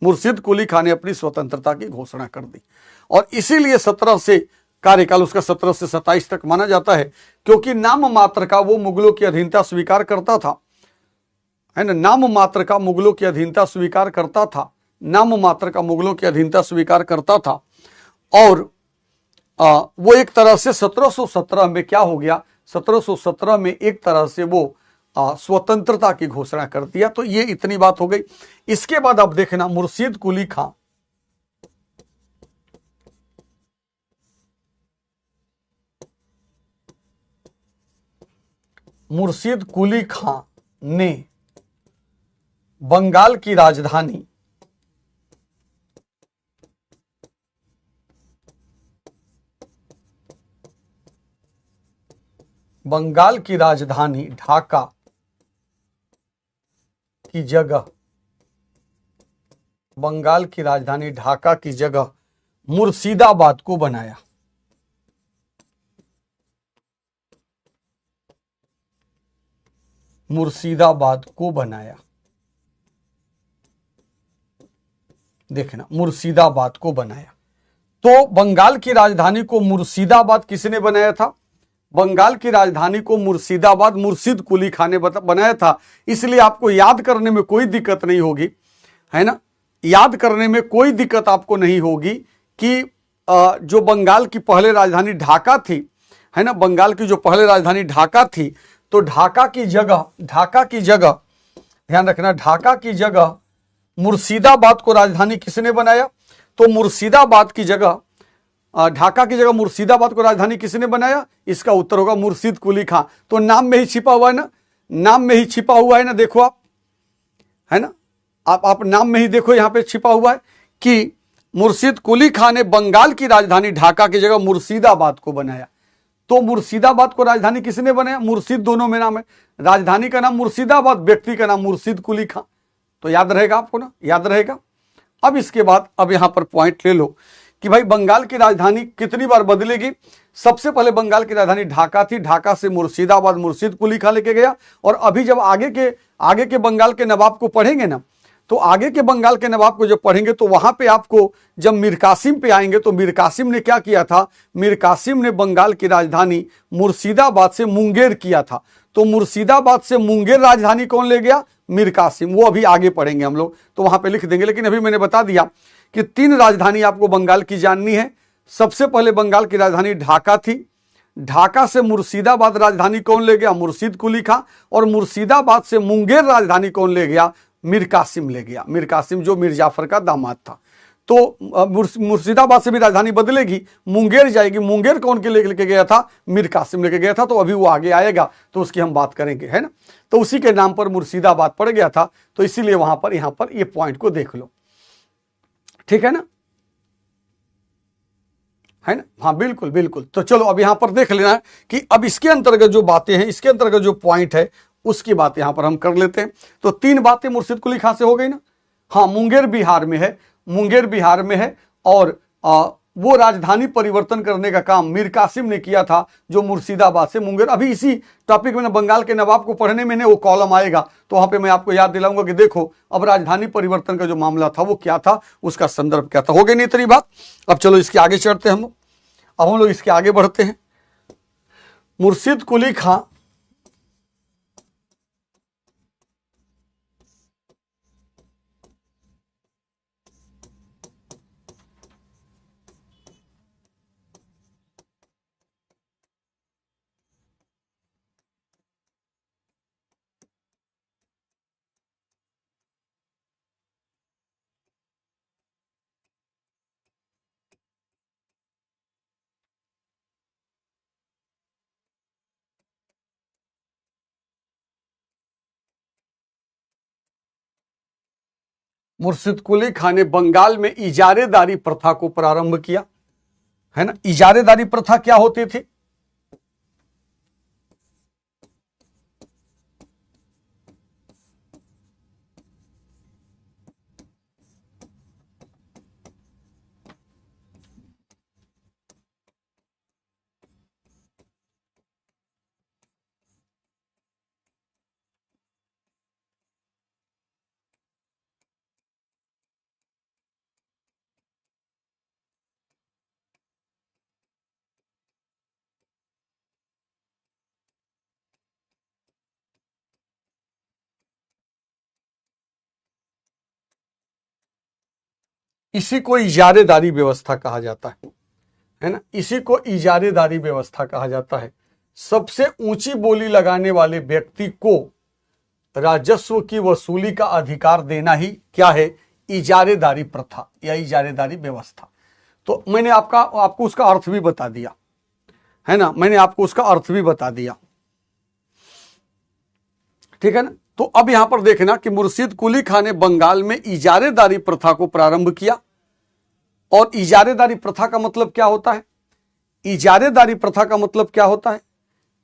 मुर्शीद कुली खां ने अपनी स्वतंत्रता की घोषणा कर दी, और इसीलिए 17 से कार्यकाल उसका 17 से 27 तक माना जाता है, क्योंकि नाम मात्र का वो मुगलों की अधीनता स्वीकार करता था, है ना, नाम मात्र का मुगलों की अधीनता स्वीकार करता था, नाम मात्र का मुगलों की अधीनता स्वीकार करता था। और वो एक तरह से 1717 में क्या हो गया, 1717 में एक तरह से वो स्वतंत्रता की घोषणा कर दिया। तो ये इतनी बात हो गई। इसके बाद आप देखना, मुर्शीद कुली खां ने बंगाल की राजधानी ढाका की जगह मुर्शिदाबाद को बनाया। मुर्शिदाबाद को बनाया। देखना, मुर्शिदाबाद को बनाया। तो बंगाल की राजधानी को मुर्शिदाबाद किसने बनाया था? बंगाल की राजधानी को मुर्शिदाबाद मुर्शिद कुली खान ने बनाया था। इसलिए आपको याद करने में कोई दिक्कत नहीं होगी, है ना, याद करने में कोई दिक्कत आपको नहीं होगी कि जो बंगाल की पहले राजधानी ढाका थी, है ना, बंगाल की जो पहले राजधानी ढाका थी, तो ढाका की जगह ध्यान रखना, ढाका की जगह मुर्शिदाबाद को राजधानी किसने बनाया? तो मुर्शिदाबाद की जगह, ढाका की जगह मुर्शिदाबाद को राजधानी किसने बनाया? इसका उत्तर होगा मुर्शिद कुली खां। तो नाम में ही छिपा हुआ है ना, नाम में ही छिपा हुआ है ना, देखो आप, है ना, आप नाम में ही देखो, यहां पे छिपा हुआ है कि मुर्शिद कुली खां ने बंगाल की राजधानी ढाका की जगह मुर्शिदाबाद को बनाया। तो मुर्शिदाबाद को राजधानी किसने बनाया? मुर्शिद दोनों में नाम है, राजधानी का नाम मुर्शिदाबाद, व्यक्ति का नाम मुर्शिद कुली खां। तो याद रहेगा आपको ना, याद रहेगा। अब इसके बाद अब यहां पर पॉइंट ले लो कि भाई बंगाल की राजधानी कितनी बार बदलेगी। सबसे पहले बंगाल की राजधानी ढाका थी, ढाका से मुर्शिदाबाद मुर्शिद कुली खां लेके गया। और अभी जब आगे के बंगाल के नवाब को पढ़ेंगे ना, तो आगे के बंगाल के नवाब को जब पढ़ेंगे तो वहां पे आपको जब मीर कासिम पे आएंगे तो मीर कासिम ने क्या किया था? मीर कासिम ने बंगाल की राजधानी मुर्शिदाबाद से मुंगेर किया था। तो मुर्शिदाबाद से मुंगेर राजधानी कौन ले गया? मीर कासिम। वो अभी आगे पढ़ेंगे हम लोग, तो वहां पे लिख देंगे। लेकिन अभी मैंने बता दिया कि 3 राजधानी आपको बंगाल की जाननी है। सबसे पहले बंगाल की राजधानी ढाका थी, ढाका से मुर्शिदाबाद राजधानी कौन ले गया? मुर्शिद कुली खां। और मुर्शिदाबाद से मुंगेर राजधानी कौन ले गया? मीर कासिम ले गया। मीर कासिम जो मीर जाफर का दामाद था। तो मुर्शिदाबाद से भी राजधानी बदलेगी, मुंगेर जाएगी। मुंगेर कौन के लेके गया था? मीर कासिम लेके गया था। तो अभी वो आगे आएगा तो उसकी हम बात करेंगे, है ना। तो उसी के नाम पर मुर्शिदाबाद पड़ गया था, तो इसीलिए वहां पर यहां पर ये पॉइंट को देख लो, ठीक है ना, है ना। हाँ बिल्कुल बिल्कुल। तो चलो अब यहां पर देख लेना कि अब इसके अंतर्गत जो बातें हैं, इसके अंतर्गत जो पॉइंट है उसकी बात यहां पर हम कर लेते हैं। तो 3 बातें मुर्शिद कुली खां से हो गई ना। हाँ, मुंगेर बिहार में है, मुंगेर बिहार में है। और वो राजधानी परिवर्तन करने का काम मीर कासिम ने किया था, जो मुर्शिदाबाद से मुंगेर। अभी इसी टॉपिक में ना बंगाल के नवाब को पढ़ने में वो कॉलम आएगा, तो वहां पे मैं आपको याद दिलाऊंगा कि देखो अब राजधानी परिवर्तन का जो मामला था वो क्या था, उसका संदर्भ क्या था। हो गई नहीं इतनी बात। अब चलो इसके आगे चढ़ते हैं हम लोग। अब हम लोग इसके आगे बढ़ते हैं। मुर्शिद कुली खां मुर्शिद कुली खां ने बंगाल में इजारेदारी प्रथा को प्रारंभ किया, है ना। इजारेदारी प्रथा क्या होती थी? इसी को इजारेदारी व्यवस्था कहा जाता है ना। इसी को इजारेदारी व्यवस्था कहा जाता है। सबसे ऊंची बोली लगाने वाले व्यक्ति को राजस्व की वसूली का अधिकार देना ही क्या है? इजारेदारी प्रथा या इजारेदारी व्यवस्था। तो मैंने आपको उसका अर्थ भी बता दिया, है ना, मैंने आपको उसका अर्थ भी बता दिया, ठीक है ना। तो अब यहां पर देखना कि मुर्शिद कुली खां ने बंगाल में इजारेदारी प्रथा को प्रारंभ किया। और इजारेदारी प्रथा का मतलब क्या होता है? इजारेदारी प्रथा का मतलब क्या होता है?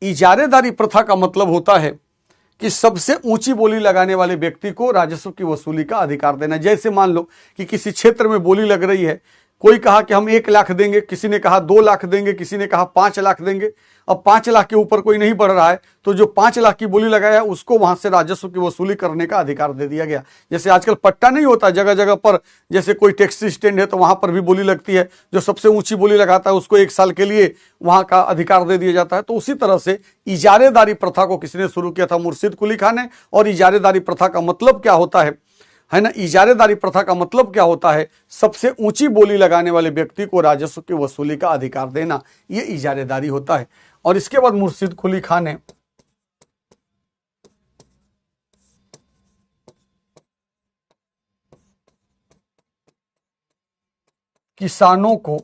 इजारेदारी प्रथा का मतलब होता है कि सबसे ऊंची बोली लगाने वाले व्यक्ति को राजस्व की वसूली का अधिकार देना। जैसे मान लो कि किसी क्षेत्र में बोली लग रही है कोई कहा कि हम 1 लाख देंगे, किसी ने कहा 2 लाख देंगे, किसी ने कहा 5 लाख देंगे। अब 5 लाख के ऊपर कोई नहीं बढ़ रहा है, तो जो 5 लाख की बोली लगाया उसको वहां से राजस्व की वसूली करने का अधिकार दे दिया गया। जैसे आजकल पट्टा नहीं होता जगह जगह पर, जैसे कोई टैक्सी स्टैंड है तो वहां पर भी बोली लगती है, जो सबसे ऊंची बोली लगाता है उसको 1 साल के लिए वहां का अधिकार दे दिया जाता है। तो उसी तरह से इजारेदारी प्रथा को किसने शुरू किया था? मुर्शिद कुली खान ने। और इजारेदारी प्रथा का मतलब क्या होता है ना? इजारेदारी प्रथा का मतलब क्या होता है? सबसे ऊंची बोली लगाने वाले व्यक्ति को राजस्व की वसूली का अधिकार देना, यह इजारेदारी होता है। और इसके बाद मुर्शिद कुली खान ने किसानों को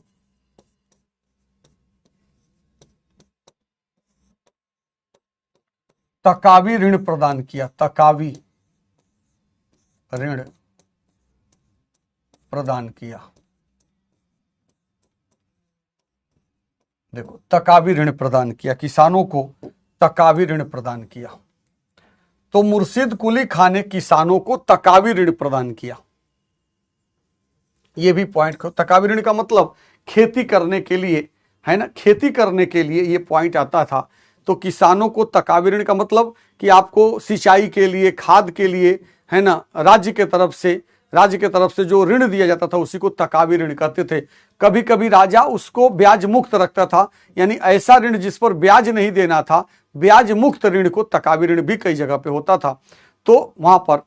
तकावी ऋण प्रदान किया। तकावी ऋण प्रदान किया। देखो, तकावी ऋण प्रदान किया, किसानों को तकावी ऋण प्रदान किया। तो मुर्शिद कुली खान ने किसानों को तकावी ऋण प्रदान किया। यह भी पॉइंट, तकावी ऋण का मतलब खेती करने के लिए, है ना, खेती करने के लिए यह पॉइंट आता था। तो किसानों को तकावी ऋण का मतलब कि आपको सिंचाई के लिए, खाद के लिए, है ना, राज्य के तरफ से जो ऋण दिया जाता था उसी को तकावी ऋण कहते थे। कभी कभी राजा उसको ब्याज मुक्त रखता था, यानी ऐसा ऋण जिस पर ब्याज नहीं देना था, ब्याज मुक्त ऋण को तकावी ऋण भी कई जगह पे होता था। तो वहां पर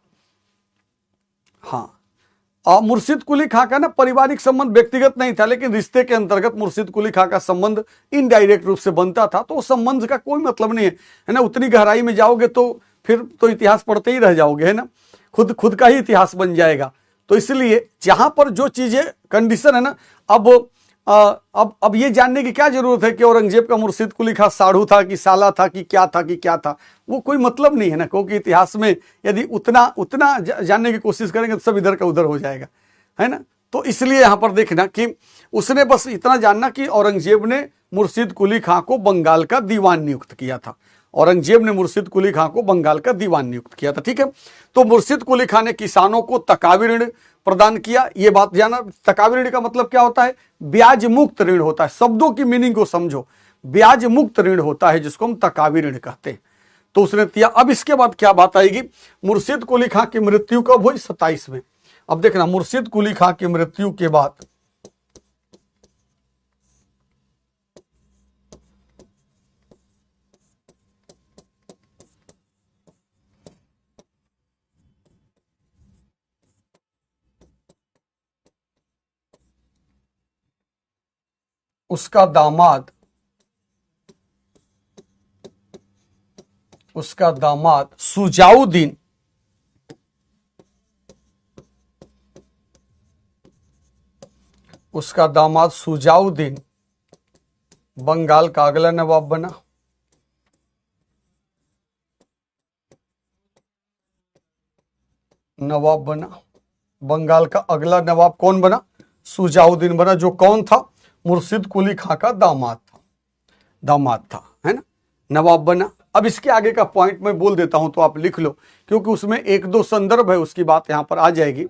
हाँ, और मुर्शिद कुली खां का ना पारिवारिक संबंध व्यक्तिगत नहीं था, लेकिन रिश्ते के अंतर्गत मुर्शिद कुली खां का संबंध इनडायरेक्ट रूप से बनता था। तो उस संबंध का कोई मतलब नहीं है ना। उतनी गहराई में जाओगे तो फिर तो इतिहास पढ़ते ही रह जाओगे, है ना, खुद का ही इतिहास बन जाएगा। तो इसलिए जहां पर जो चीजें कंडीशन है ना, अब ये जानने की क्या जरूरत है कि औरंगजेब का मुर्शिद कुली खां साढ़ू था कि साला था कि क्या था, वो कोई मतलब नहीं है ना। क्योंकि इतिहास में यदि उतना जानने की कोशिश करेंगे तो सब इधर का उधर हो जाएगा, है ना। तो इसलिए यहां पर देखना कि उसने बस इतना जानना कि औरंगजेब ने मुर्शिद कुली खां को बंगाल का दीवान नियुक्त किया था। औरंगजेब ने मुर्शिद कुली खां को बंगाल का दीवान नियुक्त किया था, ठीक है। तो मुर्शिद कुली खां ने किसानों को तकावी ऋण प्रदान किया। ये बात जाना, तकावी ऋण का मतलब क्या होता है? ब्याज मुक्त ऋण होता है। शब्दों की मीनिंग को समझो, ब्याज मुक्त ऋण होता है जिसको हम तकावी ऋण कहते हैं। तो उसने दिया। अब इसके बाद क्या बात आएगी? मुर्शिद कुली खां की मृत्यु कब हुई? 27 में। अब देखना, मुर्शिद कुली खां की मृत्यु के बाद उसका दामाद सुजाउद्दीन बंगाल का अगला नवाब बना। बंगाल का अगला नवाब कौन बना? सुजाउद्दीन बना, जो कौन था? मुर्शिद कुली खां का दामाद था, है ना, नवाब बना। अब इसके आगे का पॉइंट मैं बोल देता हूं तो आप लिख लो, क्योंकि उसमें 1-2 संदर्भ है, उसकी बात यहां पर आ जाएगी।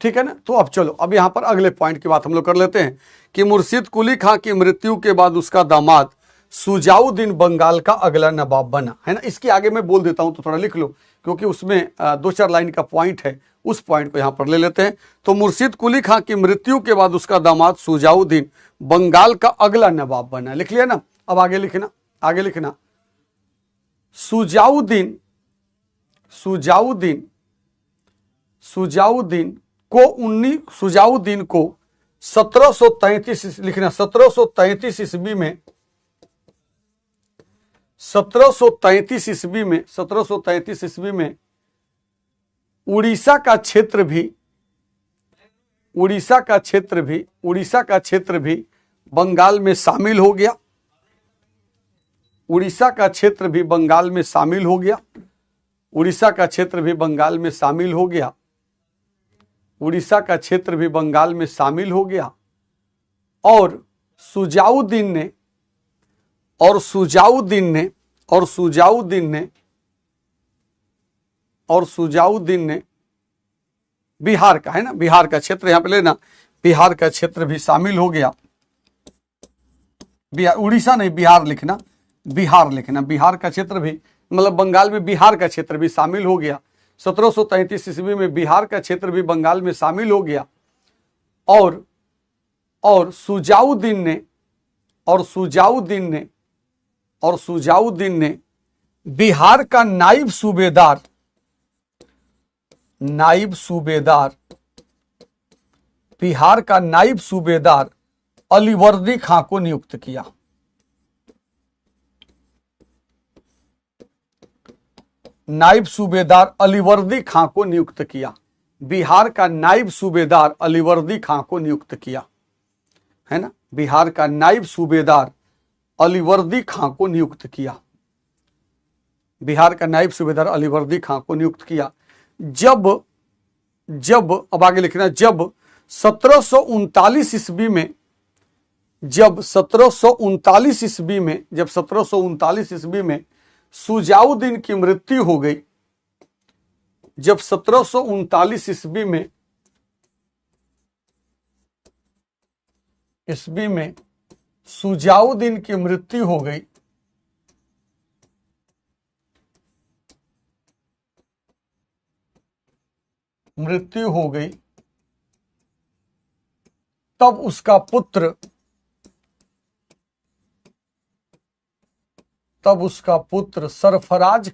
ठीक है ना। तो अब चलो, अब यहां पर अगले पॉइंट की बात हम लोग कर लेते हैं कि मुर्शिद कुली खां की मृत्यु के बाद उसका दामाद सुजाउद्दीन बंगाल का अगला नवाब बना, है ना। इसके आगे मैं बोल देता हूं तो थोड़ा लिख लो, क्योंकि उसमें 2-4 लाइन का पॉइंट है, उस पॉइंट को यहां पर ले लेते हैं। तो मुर्शिद कुली खां की मृत्यु के बाद उसका दामाद सुजाउद्दीन बंगाल का अगला नवाब बना। लिख लिया ना। अब आगे लिखना सुजाउद्दीन को 1733 लिखना, 1733 ईस्वी में 1733 ईस्वी में उड़ीसा का क्षेत्र भी बंगाल में शामिल हो गया। उड़ीसा का क्षेत्र भी बंगाल में शामिल हो गया। और सुजाउद्दीन ने और सुजाउद्दीन ने बिहार का, है ना, बिहार का क्षेत्र यहां पे लेना, बिहार का क्षेत्र भी शामिल हो गया। बिहार, उड़ीसा नहीं, बिहार लिखना, बिहार का क्षेत्र भी, मतलब बंगाल में बिहार का क्षेत्र भी शामिल हो गया। 1733 ईस्वी में बिहार का क्षेत्र भी बंगाल में शामिल हो गया। और सुजाउद्दीन ने बिहार का नायब सूबेदार अलीवर्दी खां को नियुक्त किया। नायब सूबेदार अलीवर्दी खां को नियुक्त किया। बिहार का नायब सूबेदार अलीवर्दी खां को नियुक्त किया, है ना, बिहार का नायब सूबेदार अलीवर्दी खां को नियुक्त किया। बिहार का नायब सूबेदार अलीवर्दी खां को नियुक्त किया। जब अब आगे लिखना, जब 1739 ईस्वी में जब 1739 ईस्वी में सुजाउद्दीन की मृत्यु हो गई, जब 1739 ईस्वी में सुजाउद्दीन की मृत्यु हो गई, तब उसका पुत्र सरफराज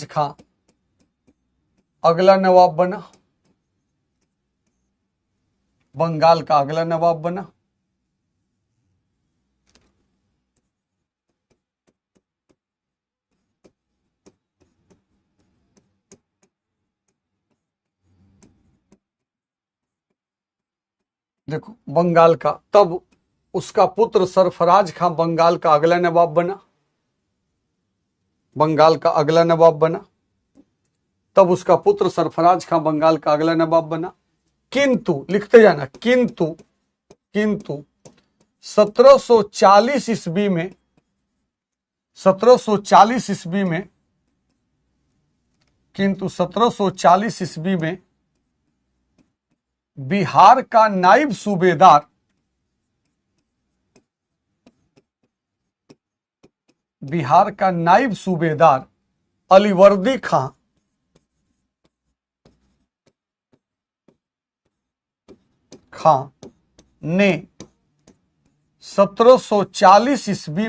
खां अगला नवाब बना, बंगाल का अगला नवाब बना। देखो, बंगाल का, तब उसका पुत्र सरफराज खां बंगाल का अगला नवाब बना, तब उसका पुत्र सरफराज खां बंगाल का अगला नवाब बना। किंतु, लिखते जाना, किंतु 1740 ईस्वी में बिहार का नायब सूबेदार अलीवर्दी खां ने 1740 ईस्वी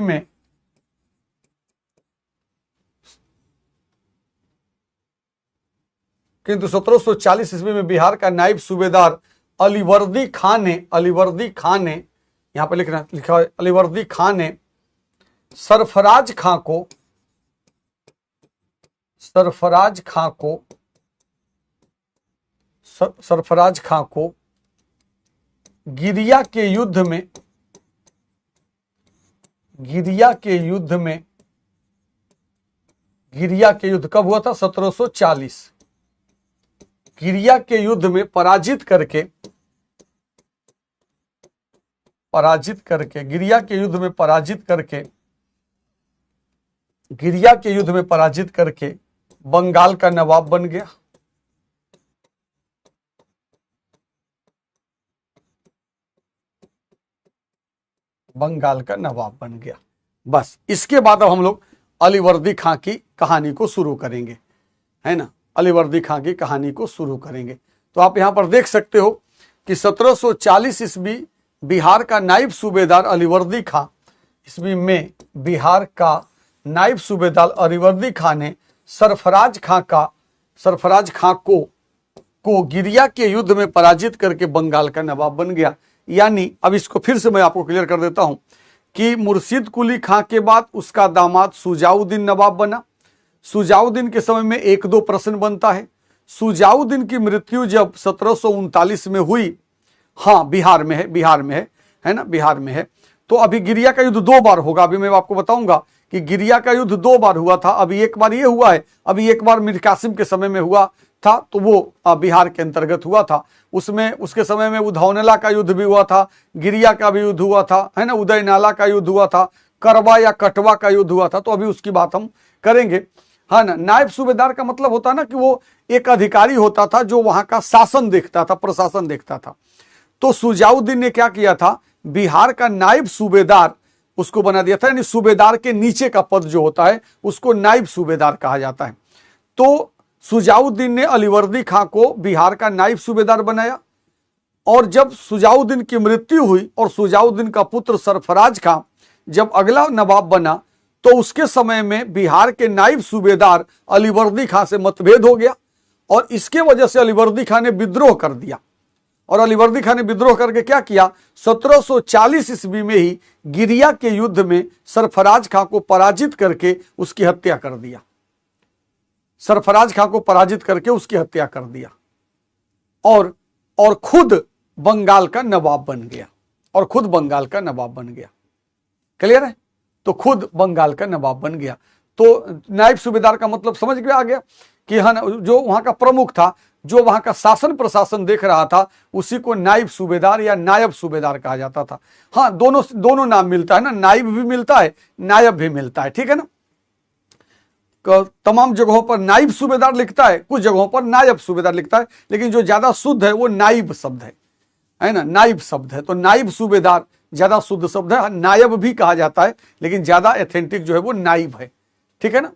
में बिहार का नायब सूबेदार अलीवर्दी खां ने यहां पे लिखा है, अलीवर्दी खां ने सरफराज खां को गिरिया के युद्ध कब हुआ था? 1740। गिरिया के युद्ध में पराजित करके बंगाल का नवाब बन गया। बस, इसके बाद अब हम लोग अलीवर्दी खां की कहानी को शुरू करेंगे, है ना, अलीवर्दी खां की कहानी को शुरू करेंगे। तो आप यहां पर देख सकते हो कि 1740 ईस्वी बिहार का नायब सूबेदार अलीवर्दी खां, ईस्वी में बिहार का नायब सूबेदार अलीवर्दी खां ने सरफराज खां को गिरिया के युद्ध में पराजित करके बंगाल का नवाब बन गया। यानी, अब इसको फिर से मैं आपको क्लियर कर देता हूं कि मुर्शिद कुली खां के बाद उसका दामाद सुजाउद्दीन नवाब बना। सुजाउद्दीन के समय में एक दो प्रश्न बनता है। सुजाउद्दीन की मृत्यु जब 1739 में हुई, हाँ, बिहार में है ना, बिहार में है। तो अभी गिरिया का युद्ध 2 बार होगा। अभी मैं आपको बताऊंगा कि गिरिया का युद्ध 2 बार हुआ था। अभी एक बार ये हुआ है, अभी एक बार मीर कासिम के समय में हुआ था तो वो बिहार के अंतर्गत हुआ था। उसमें उसके समय में उधौनला का युद्ध भी हुआ था, गिरिया का भी युद्ध हुआ था, है ना, उदय नाला का युद्ध हुआ था, करवा या कटवा का युद्ध हुआ था। तो अभी उसकी बात हम करेंगे। हाँ ना, नायब सूबेदार का मतलब होता है ना कि वो एक अधिकारी होता था जो वहां का शासन देखता था, प्रशासन देखता था। तो सुजाउद्दीन ने क्या किया था, बिहार का नायब सूबेदार उसको बना दिया था, यानी सूबेदार के नीचे का पद जो होता है उसको नायब सूबेदार कहा जाता है। तो सुजाउद्दीन ने अलीवर्दी खां को बिहार का नायब सूबेदार बनाया, और जब सुजाउद्दीन की मृत्यु हुई और सुजाउद्दीन का पुत्र सरफराज खां जब अगला नवाब बना, तो उसके समय में बिहार के नायब सूबेदार अलीवर्दी खां से मतभेद हो गया, और इसके वजह से अलीवर्दी खां ने विद्रोह कर दिया। और अलीवर्दी खां ने विद्रोह करके क्या किया, 1740 ईस्वी में ही गिरिया के युद्ध में सरफराज खां को पराजित करके उसकी हत्या कर दिया। सरफराज खां को पराजित करके उसकी हत्या कर दिया, और खुद बंगाल का नवाब बन गया, और खुद बंगाल का नवाब बन गया। क्लियर है? तो खुद बंगाल का नवाब बन गया। तो नायब सूबेदार का मतलब समझ में आ गया कि हाँ, जो वहां का प्रमुख था, जो वहां का शासन प्रशासन देख रहा था, उसी को नायब सूबेदार या नायब सूबेदार कहा जाता था। हाँ, दोनों नाम मिलता है ना, नायब भी मिलता है, नायब भी मिलता है, ठीक है ना। तमाम जगहों पर नायब सूबेदार लिखता है, कुछ जगहों पर नायब सूबेदार लिखता है, लेकिन जो ज्यादा शुद्ध है वो नायब शब्द है ना, नायब शब्द है। तो नायब सूबेदार ज्यादा शुद्ध शब्द है, नायब भी कहा जाता है, लेकिन ज्यादा एथेंटिक जो है वो नायब है, ठीक है ना।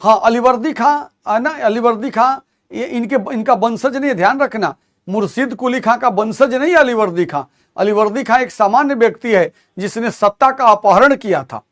हाँ, अलीवर्दी खां है ना, अलीवर्दी खां ये इनका वंशज नहीं, ध्यान रखना, मुर्शिद कुली खां का वंशज नहीं अलीवर्दी खां। अलीवर्दी खां एक सामान्य व्यक्ति है जिसने सत्ता का अपहरण किया था।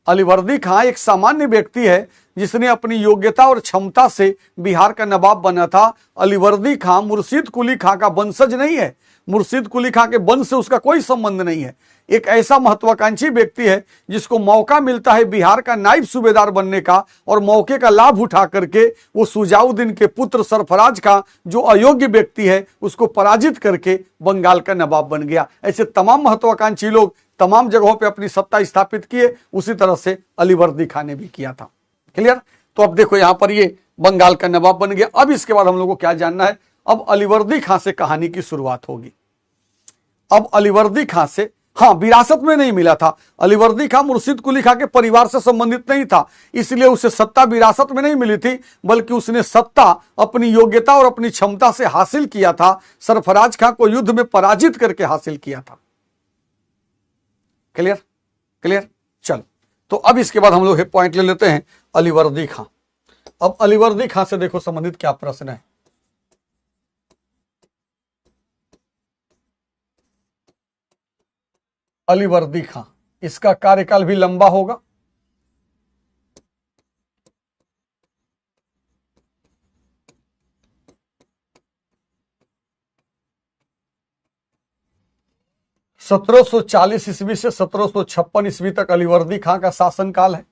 अलीवर्दी खां एक सामान्य व्यक्ति है जिसने अपनी योग्यता और क्षमता से बिहार का नवाब बना था। अलीवर्दी खां मुर्शिद कुली खां का वंशज नहीं है, मुर्शिद कुली खां के वंश से उसका कोई संबंध नहीं है। एक ऐसा महत्वाकांक्षी व्यक्ति है जिसको मौका मिलता है बिहार का नायब सूबेदार बनने का, और मौके का लाभ उठा करके वो सुजाउद्दीन के पुत्र सरफराज खां जो अयोग्य व्यक्ति है उसको पराजित करके बंगाल का नवाब बन गया। ऐसे तमाम महत्वाकांक्षी लोग तमाम जगहों पे अपनी सत्ता स्थापित किए, उसी तरह से अलीवर्दी खां ने भी किया था। क्लियर? तो अब देखो यहां पर ये बंगाल का नवाब बन गया। अब इसके बाद हम लोग को क्या जानना है, अब अलीवर्दी खां से कहानी की शुरुआत होगी। अब अलीवर्दी खां से, हाँ, विरासत में नहीं मिला था। अलीवर्दी खां मुर्शिद कुली खां के परिवार से संबंधित नहीं था, इसलिए उसे सत्ता विरासत में नहीं मिली थी, बल्कि उसने सत्ता अपनी योग्यता और अपनी क्षमता से हासिल किया था। सरफराज खां को युद्ध में पराजित करके हासिल किया था। क्लियर? क्लियर? चलो, तो अब इसके बाद हम लोग पॉइंट ले लेते हैं अलीवर्दी खां। अब अलीवर्दी खां से देखो संबंधित क्या प्रश्न है। अलीवर्दी खां, इसका कार्यकाल भी लंबा होगा। सत्रह सौ 40 ईस्वी से 1756 ईस्वी तक अलीवर्दी खां का शासनकाल है।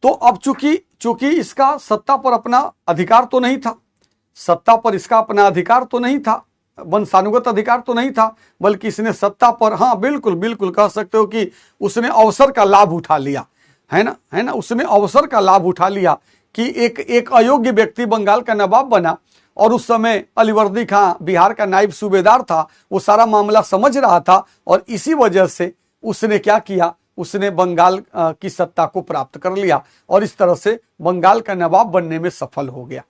तो अब चूंकि इसका सत्ता पर अपना अधिकार तो नहीं था, सत्ता पर इसका अपना अधिकार तो नहीं था, वंशानुगत अधिकार तो नहीं था, बल्कि इसने सत्ता पर, हाँ बिल्कुल बिल्कुल कह सकते हो कि उसने अवसर का लाभ उठा लिया, है ना, उसने अवसर का लाभ उठा लिया कि एक अयोग्य व्यक्ति बंगाल का नवाब बना, और उस समय अलीवर्दी खां बिहार का नायब सूबेदार था, वो सारा मामला समझ रहा था, और इसी वजह से उसने क्या किया, उसने बंगाल की सत्ता को प्राप्त कर लिया, और इस तरह से बंगाल का नवाब बनने में सफल हो गया।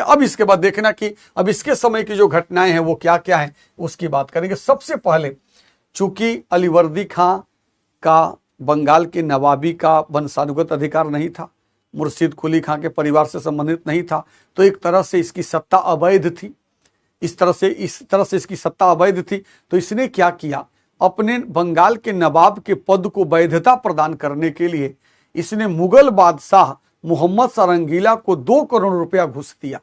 अब इसके बाद देखना कि अब इसके समय की जो घटनाएं हैं वो क्या क्या हैं, उसकी बात करेंगे। सबसे पहले, चूंकि अलीवर्दी खां का बंगाल के नवाबी का वंशानुगत अधिकार नहीं था, मुर्शिद कुली खां के परिवार से संबंधित नहीं था, तो एक तरह से इसकी सत्ता अवैध थी। इस तरह से इसकी सत्ता अवैध थी। तो इसने क्या किया, अपने बंगाल के नवाब के पद को वैधता प्रदान करने के लिए इसने मुगल बादशाह मोहम्मद सारंगीला को 2 करोड़ रुपया घूस दिया,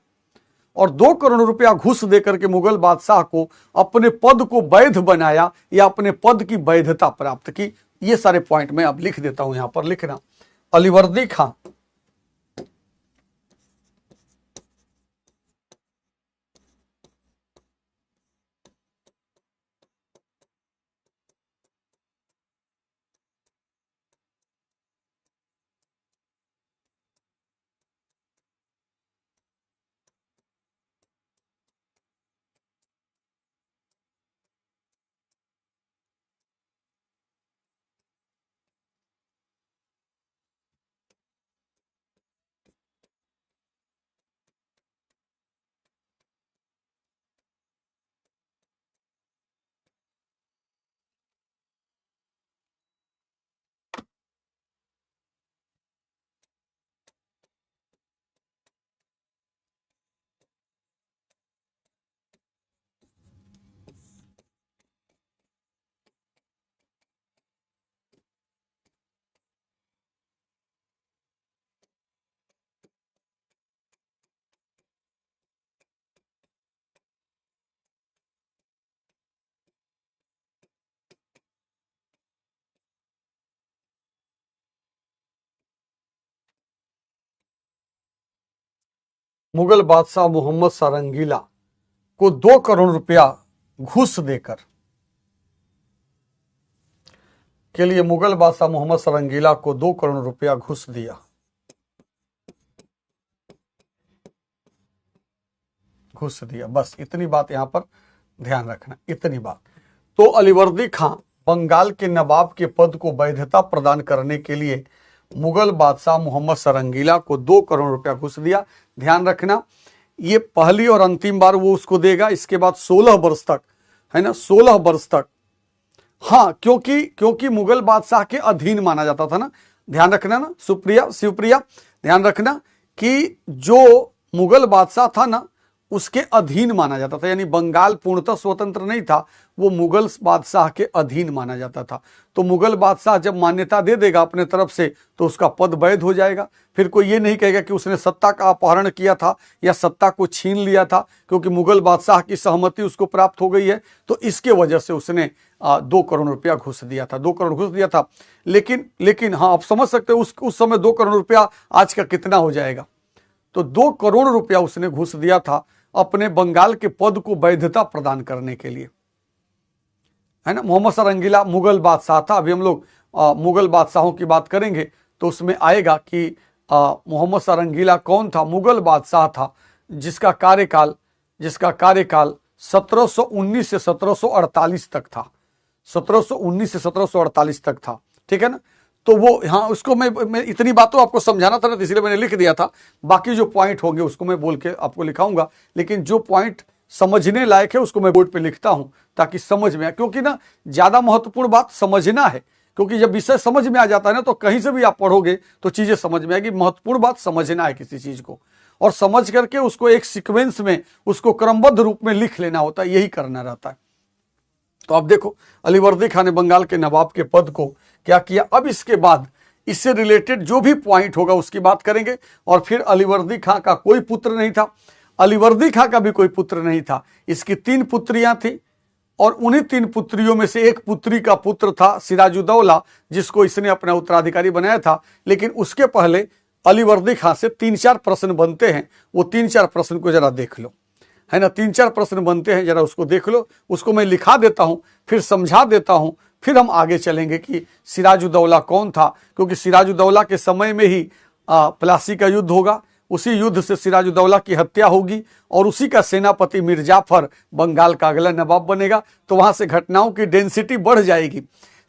और 2 करोड़ रुपया घूस देकर के मुगल बादशाह को अपने पद को वैध बनाया, या अपने पद की वैधता प्राप्त की। ये सारे पॉइंट मैं अब लिख देता हूं, यहां पर लिखना। अलीवर्दी खां मुगल बादशाह मोहम्मद शाह रंगीला को 2 करोड़ रुपया घूस देकर के लिए मुगल बादशाह मोहम्मद शाह रंगीला को 2 करोड़ रुपया घूस दिया। घूस दिया, बस इतनी बात यहां पर ध्यान रखना, इतनी बात। तो अलीवर्दी खां बंगाल के नवाब के पद को वैधता प्रदान करने के लिए मुगल बादशाह मोहम्मद शाह रंगीला को 2 करोड़ रुपया घूस दिया। ध्यान रखना, ये पहली और अंतिम बार वो उसको देगा, इसके बाद 16 वर्ष तक, है ना, 16 वर्ष तक। हाँ, क्योंकि मुगल बादशाह के अधीन माना जाता था ना। ध्यान रखना ना सुप्रिया, शिवप्रिया, ध्यान रखना कि जो मुगल बादशाह था ना उसके अधीन माना जाता था, यानी बंगाल पूर्णतः स्वतंत्र नहीं था, वो मुगल बादशाह के अधीन माना जाता था। तो मुगल बादशाह जब मान्यता दे देगा अपने तरफ से तो उसका पद वैध हो जाएगा। फिर कोई ये नहीं कहेगा कि उसने सत्ता का अपहरण किया था या सत्ता को छीन लिया था, क्योंकि मुगल बादशाह की सहमति उसको प्राप्त हो गई है। तो इसके वजह से उसने 2 करोड़ रुपया घूस दिया था, 2 करोड़ घूस दिया था। लेकिन हाँ, आप समझ सकते हो उस समय 2 करोड़ रुपया आज का कितना हो जाएगा। तो 2 करोड़ रुपया उसने घूस दिया था अपने बंगाल के पद को वैधता प्रदान करने के लिए, है ना। मोहम्मद शाह रंगीला मुगल बादशाह था। अभी हम लोग मुगल बादशाहों की बात करेंगे तो उसमें आएगा कि मोहम्मद शाह रंगीला कौन था। मुगल बादशाह था जिसका कार्यकाल 1719 से 1748 तक था, 1719 से 1748 तक था, ठीक है ना। तो वो, हाँ, उसको मैं इतनी बातों आपको समझाना था ना, तो इसलिए मैंने लिख दिया था। बाकी जो पॉइंट होंगे उसको मैं बोल के आपको लिखाऊंगा, लेकिन जो पॉइंट समझने लायक है उसको मैं बोर्ड पे लिखता हूं ताकि समझ में आए, क्योंकि ना ज्यादा महत्वपूर्ण बात समझना है। क्योंकि जब विषय समझ में आ जाता है ना तो कहीं से भी आप पढ़ोगे तो चीजें समझ में आएगी। महत्वपूर्ण बात समझना है किसी चीज को, और समझ करके उसको एक सीक्वेंस में, उसको क्रमबद्ध रूप में लिख लेना होता है, यही करना रहता है। तो अब देखो, अलीवर्दी खान ने बंगाल के नवाब के पद को क्या किया। अब इसके बाद इससे रिलेटेड जो भी पॉइंट होगा उसकी बात करेंगे। और फिर अलीवर्दी खां का कोई पुत्र नहीं था, अलीवर्दी खां का भी कोई पुत्र नहीं था। इसकी 3 पुत्रियां थी, और उन्हीं 3 पुत्रियों में से एक पुत्री का पुत्र था सिराजुद्दौला, जिसको इसने अपना उत्तराधिकारी बनाया था। लेकिन उसके पहले अलीवर्दी खां से 3-4 प्रश्न बनते हैं, वो 3-4 प्रश्न को जरा देख लो, है ना। 3-4 प्रश्न बनते हैं, जरा उसको देख लो। उसको मैं लिखा देता हूं, फिर समझा देता हूं, फिर हम आगे चलेंगे कि सिराजुद्दौला कौन था। क्योंकि सिराजुद्दौला के समय में ही प्लासी का युद्ध होगा, उसी युद्ध से सिराजुद्दौला की हत्या होगी, और उसी का सेनापति मीर जाफर बंगाल का अगला नवाब बनेगा। तो वहां से घटनाओं की डेंसिटी बढ़ जाएगी।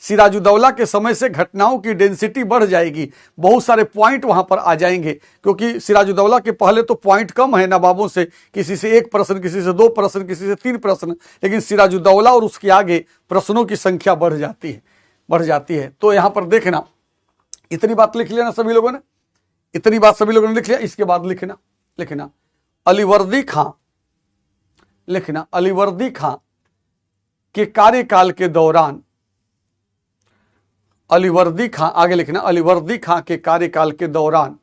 सिराजुद्दौला के समय से घटनाओं की डेंसिटी बढ़ जाएगी, बहुत सारे पॉइंट वहां पर आ जाएंगे। क्योंकि सिराजुद्दौला के पहले तो पॉइंट कम है नवाबों से, किसी से 1 प्रश्न, किसी से 2 प्रश्न, किसी से 3 प्रश्न। लेकिन सिराजुद्दौला और उसके आगे प्रश्नों की संख्या बढ़ जाती है। तो यहां पर देखना, इतनी बात लिख लेना सभी लोगों ने, इतनी बात सभी लोगों ने लिख लिया। इसके बाद लिखना अलीवर्दी खां, लिखना अलीवर्दी खां के कार्यकाल के दौरान, अलीवर्दी खां, आगे लिखना अलीवर्दी खां के कार्यकाल के दौरान,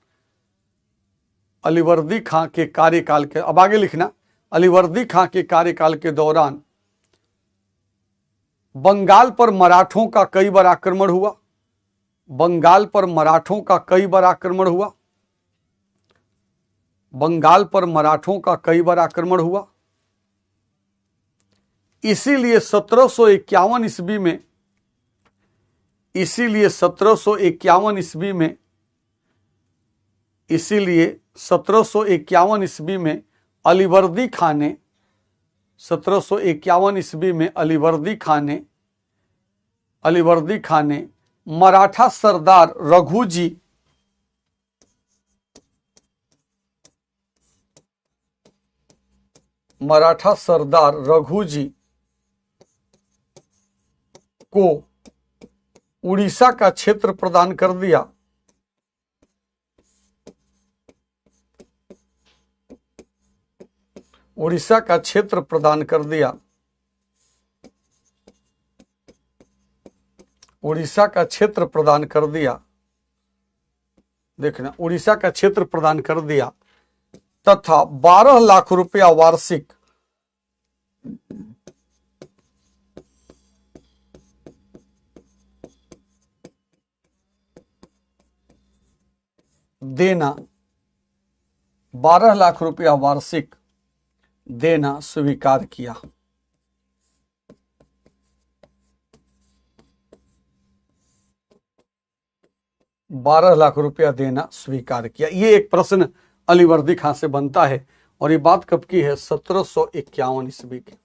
अलीवर्दी खां के कार्यकाल के, अब आगे लिखना अलीवर्दी खां के कार्यकाल के दौरान बंगाल पर मराठों का कई बार आक्रमण हुआ। बंगाल पर मराठों का कई बार आक्रमण हुआ। बंगाल पर मराठों का कई बार आक्रमण हुआ। इसीलिए 1751 ईस्वी में, इसीलिए 1751 ईस्वी में, इसीलिए 1751 ईस्वी में अलीवर्दी खां ने, 1751 ईस्वी में अलीवर्दी खां ने मराठा सरदार रघुजी, मराठा सरदार रघुजी को उड़ीसा का क्षेत्र प्रदान कर दिया। उड़ीसा का क्षेत्र प्रदान कर दिया। उड़ीसा का क्षेत्र प्रदान कर दिया। देखना, उड़ीसा का क्षेत्र प्रदान कर दिया तथा 12 लाख रुपया वार्षिक देना 12 लाख रुपया वार्षिक देना स्वीकार किया। 12 लाख रुपया देना स्वीकार किया। ये एक प्रश्न अलीवर्दी खां से बनता है और ये बात कब की है? 1751 ईस्वी की।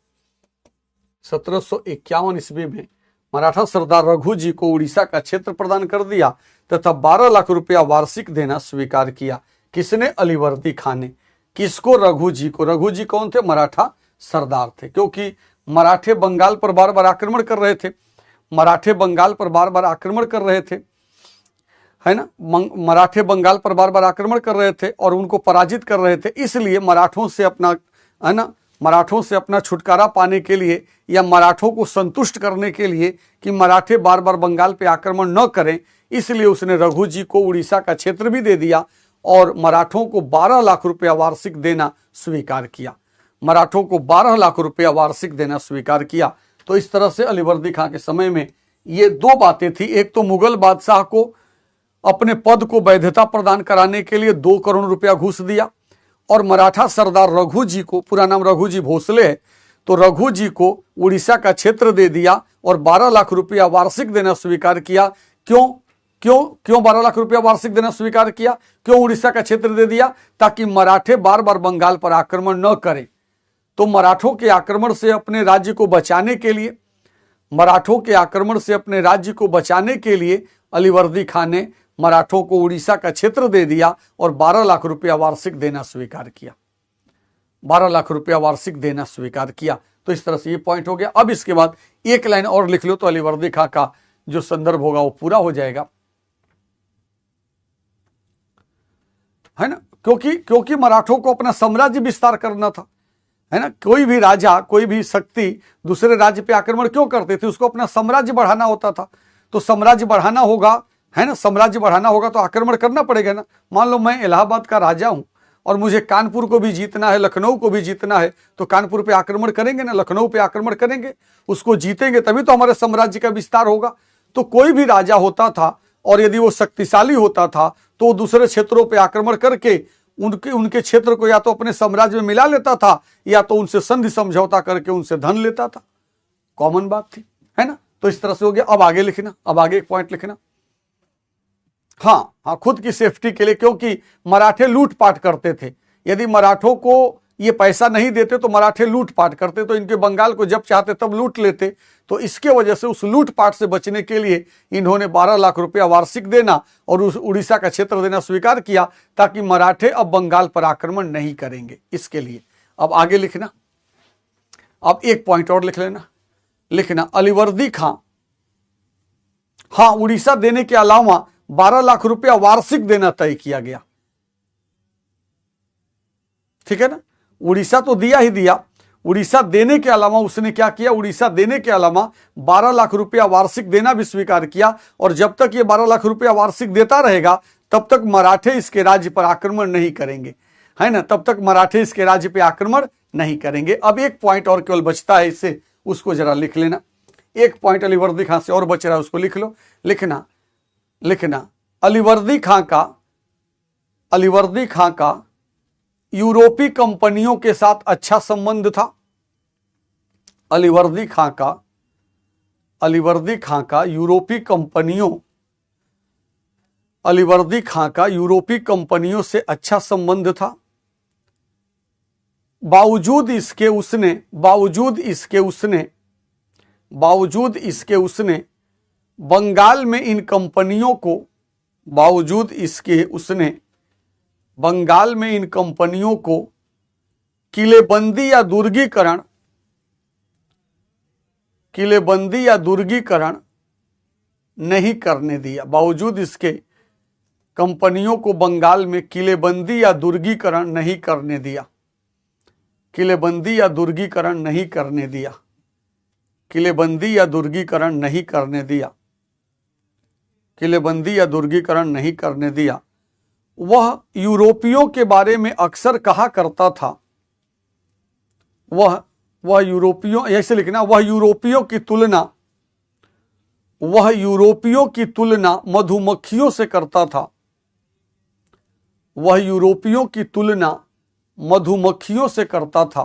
1751 ईस्वी में मराठा सरदार रघु जी को उड़ीसा का क्षेत्र प्रदान कर दिया तथा 12 लाख रुपया वार्षिक देना स्वीकार किया। किसने? अलीवर्दी खां ने। किसको? रघु जी को। रघु जी कौन थे? मराठा सरदार थे, क्योंकि मराठे बंगाल पर बार बार आक्रमण कर रहे थे। मराठे बंगाल पर बार बार आक्रमण कर रहे थे, है ना। मराठे बंगाल पर बार बार आक्रमण कर रहे थे और उनको पराजित कर रहे थे। इसलिए मराठों से अपना, है ना, मराठों से अपना छुटकारा पाने के लिए या मराठों को संतुष्ट करने के लिए कि मराठे बार बार बंगाल पे आक्रमण न करें, इसलिए उसने रघु जी को उड़ीसा का क्षेत्र भी दे दिया और मराठों को 12 लाख रुपया वार्षिक देना स्वीकार किया। मराठों को 12 लाख रुपया वार्षिक देना स्वीकार किया। तो इस तरह से अलीवर्दी खां के समय में ये दो बातें थी। एक तो मुगल बादशाह को अपने पद को वैधता प्रदान कराने के लिए 2 करोड़ रुपया घूस दिया और मराठा सरदार रघु जी को, पूरा नाम रघु जी भोसले है, तो रघु जी को उड़ीसा का क्षेत्र दे दिया और 12 लाख रुपया वार्षिक देना स्वीकार किया। क्यों क्यों क्यों 12 लाख रुपया वार्षिक देना स्वीकार किया? क्यों उड़ीसा का क्षेत्र दे दिया? ताकि मराठे बार बार बंगाल पर आक्रमण न करें। तो मराठों के आक्रमण से अपने राज्य को बचाने के लिए, मराठों के आक्रमण से अपने राज्य को बचाने के लिए अलीवर्दी खां ने मराठों को उड़ीसा का क्षेत्र दे दिया और 12 लाख रुपया वार्षिक देना स्वीकार किया। 12 लाख रुपया वार्षिक देना स्वीकार किया। तो इस तरह से ये पॉइंट हो गया। अब इसके बाद एक लाइन और लिख लो तो अलीवर्दी खां का जो संदर्भ होगा वो पूरा हो जाएगा, है ना। क्योंकि मराठों को अपना साम्राज्य विस्तार करना था, है ना। कोई भी राजा, कोई भी शक्ति दूसरे राज्य पे आक्रमण क्यों करते थे? उसको अपना साम्राज्य बढ़ाना होता था। तो साम्राज्य बढ़ाना होगा, है ना, साम्राज्य बढ़ाना होगा तो आक्रमण करना पड़ेगा ना। मान लो मैं इलाहाबाद का राजा हूं और मुझे कानपुर को भी जीतना है, लखनऊ को भी जीतना है, तो कानपुर पे आक्रमण करेंगे ना, लखनऊ पे आक्रमण करेंगे, उसको जीतेंगे तभी तो हमारे साम्राज्य का विस्तार होगा। तो कोई भी राजा होता था और यदि वो शक्तिशाली होता था तो दूसरे क्षेत्रों पे आक्रमण करके उनके क्षेत्र को या तो अपने साम्राज्य में मिला लेता था या तो उनसे संधि समझौता करके उनसे धन लेता था। कॉमन बात थी, है ना। तो इस तरह से हो गया। अब आगे लिखना, अब आगे एक पॉइंट लिखना। हाँ, खुद की सेफ्टी के लिए, क्योंकि मराठे लूटपाट करते थे। यदि मराठों को ये पैसा नहीं देते तो मराठे लूटपाट करते, तो इनके बंगाल को जब चाहते तब लूट लेते। तो इसके वजह से उस लूटपाट से बचने के लिए इन्होंने 12 लाख रुपया वार्षिक देना और उस उड़ीसा का क्षेत्र देना स्वीकार किया ताकि मराठे अब बंगाल पर आक्रमण नहीं करेंगे, इसके लिए। अब आगे लिखना, अब एक पॉइंट और लिखना अलीवर्दी खां, हाँ, उड़ीसा देने के अलावा 12 लाख रुपया वार्षिक देना तय किया गया। ठीक है ना। उड़ीसा तो दिया ही दिया, उड़ीसा देने के अलावा उसने क्या किया? उड़ीसा देने के अलावा 12 लाख रुपया वार्षिक देना भी स्वीकार किया। और जब तक ये 12 लाख रुपया वार्षिक देता रहेगा तब तक मराठे इसके राज्य पर आक्रमण नहीं करेंगे, है ना। तब तक मराठे इसके राज्य पर आक्रमण नहीं करेंगे। अब एक पॉइंट और केवल बचता है इससे, उसको जरा लिख लेना। एक पॉइंट अलीवर्दी खां से और बच रहा है, उसको लिख लो। लिखना अलीवर्दी खां का यूरोपीय कंपनियों के साथ अच्छा संबंध था। अलीवर्दी खां का यूरोपीय कंपनियों से अच्छा संबंध था। बावजूद इसके उसने बंगाल में इन कंपनियों को किलेबंदी या दुर्गीकरण नहीं करने दिया। बावजूद इसके कंपनियों को बंगाल में किलेबंदी या दुर्गीकरण नहीं करने दिया। किलेबंदी या दुर्गीकरण नहीं करने दिया। किलेबंदी या दुर्गीकरण नहीं करने दिया। किलेबंदी या दुर्गीकरण नहीं करने दिया। वह यूरोपियों के बारे में अक्सर कहा करता था। वह यूरोपियों, ऐसे लिखना, वह यूरोपियों की तुलना मधुमक्खियों से करता था। वह यूरोपियों की तुलना मधुमक्खियों से करता था।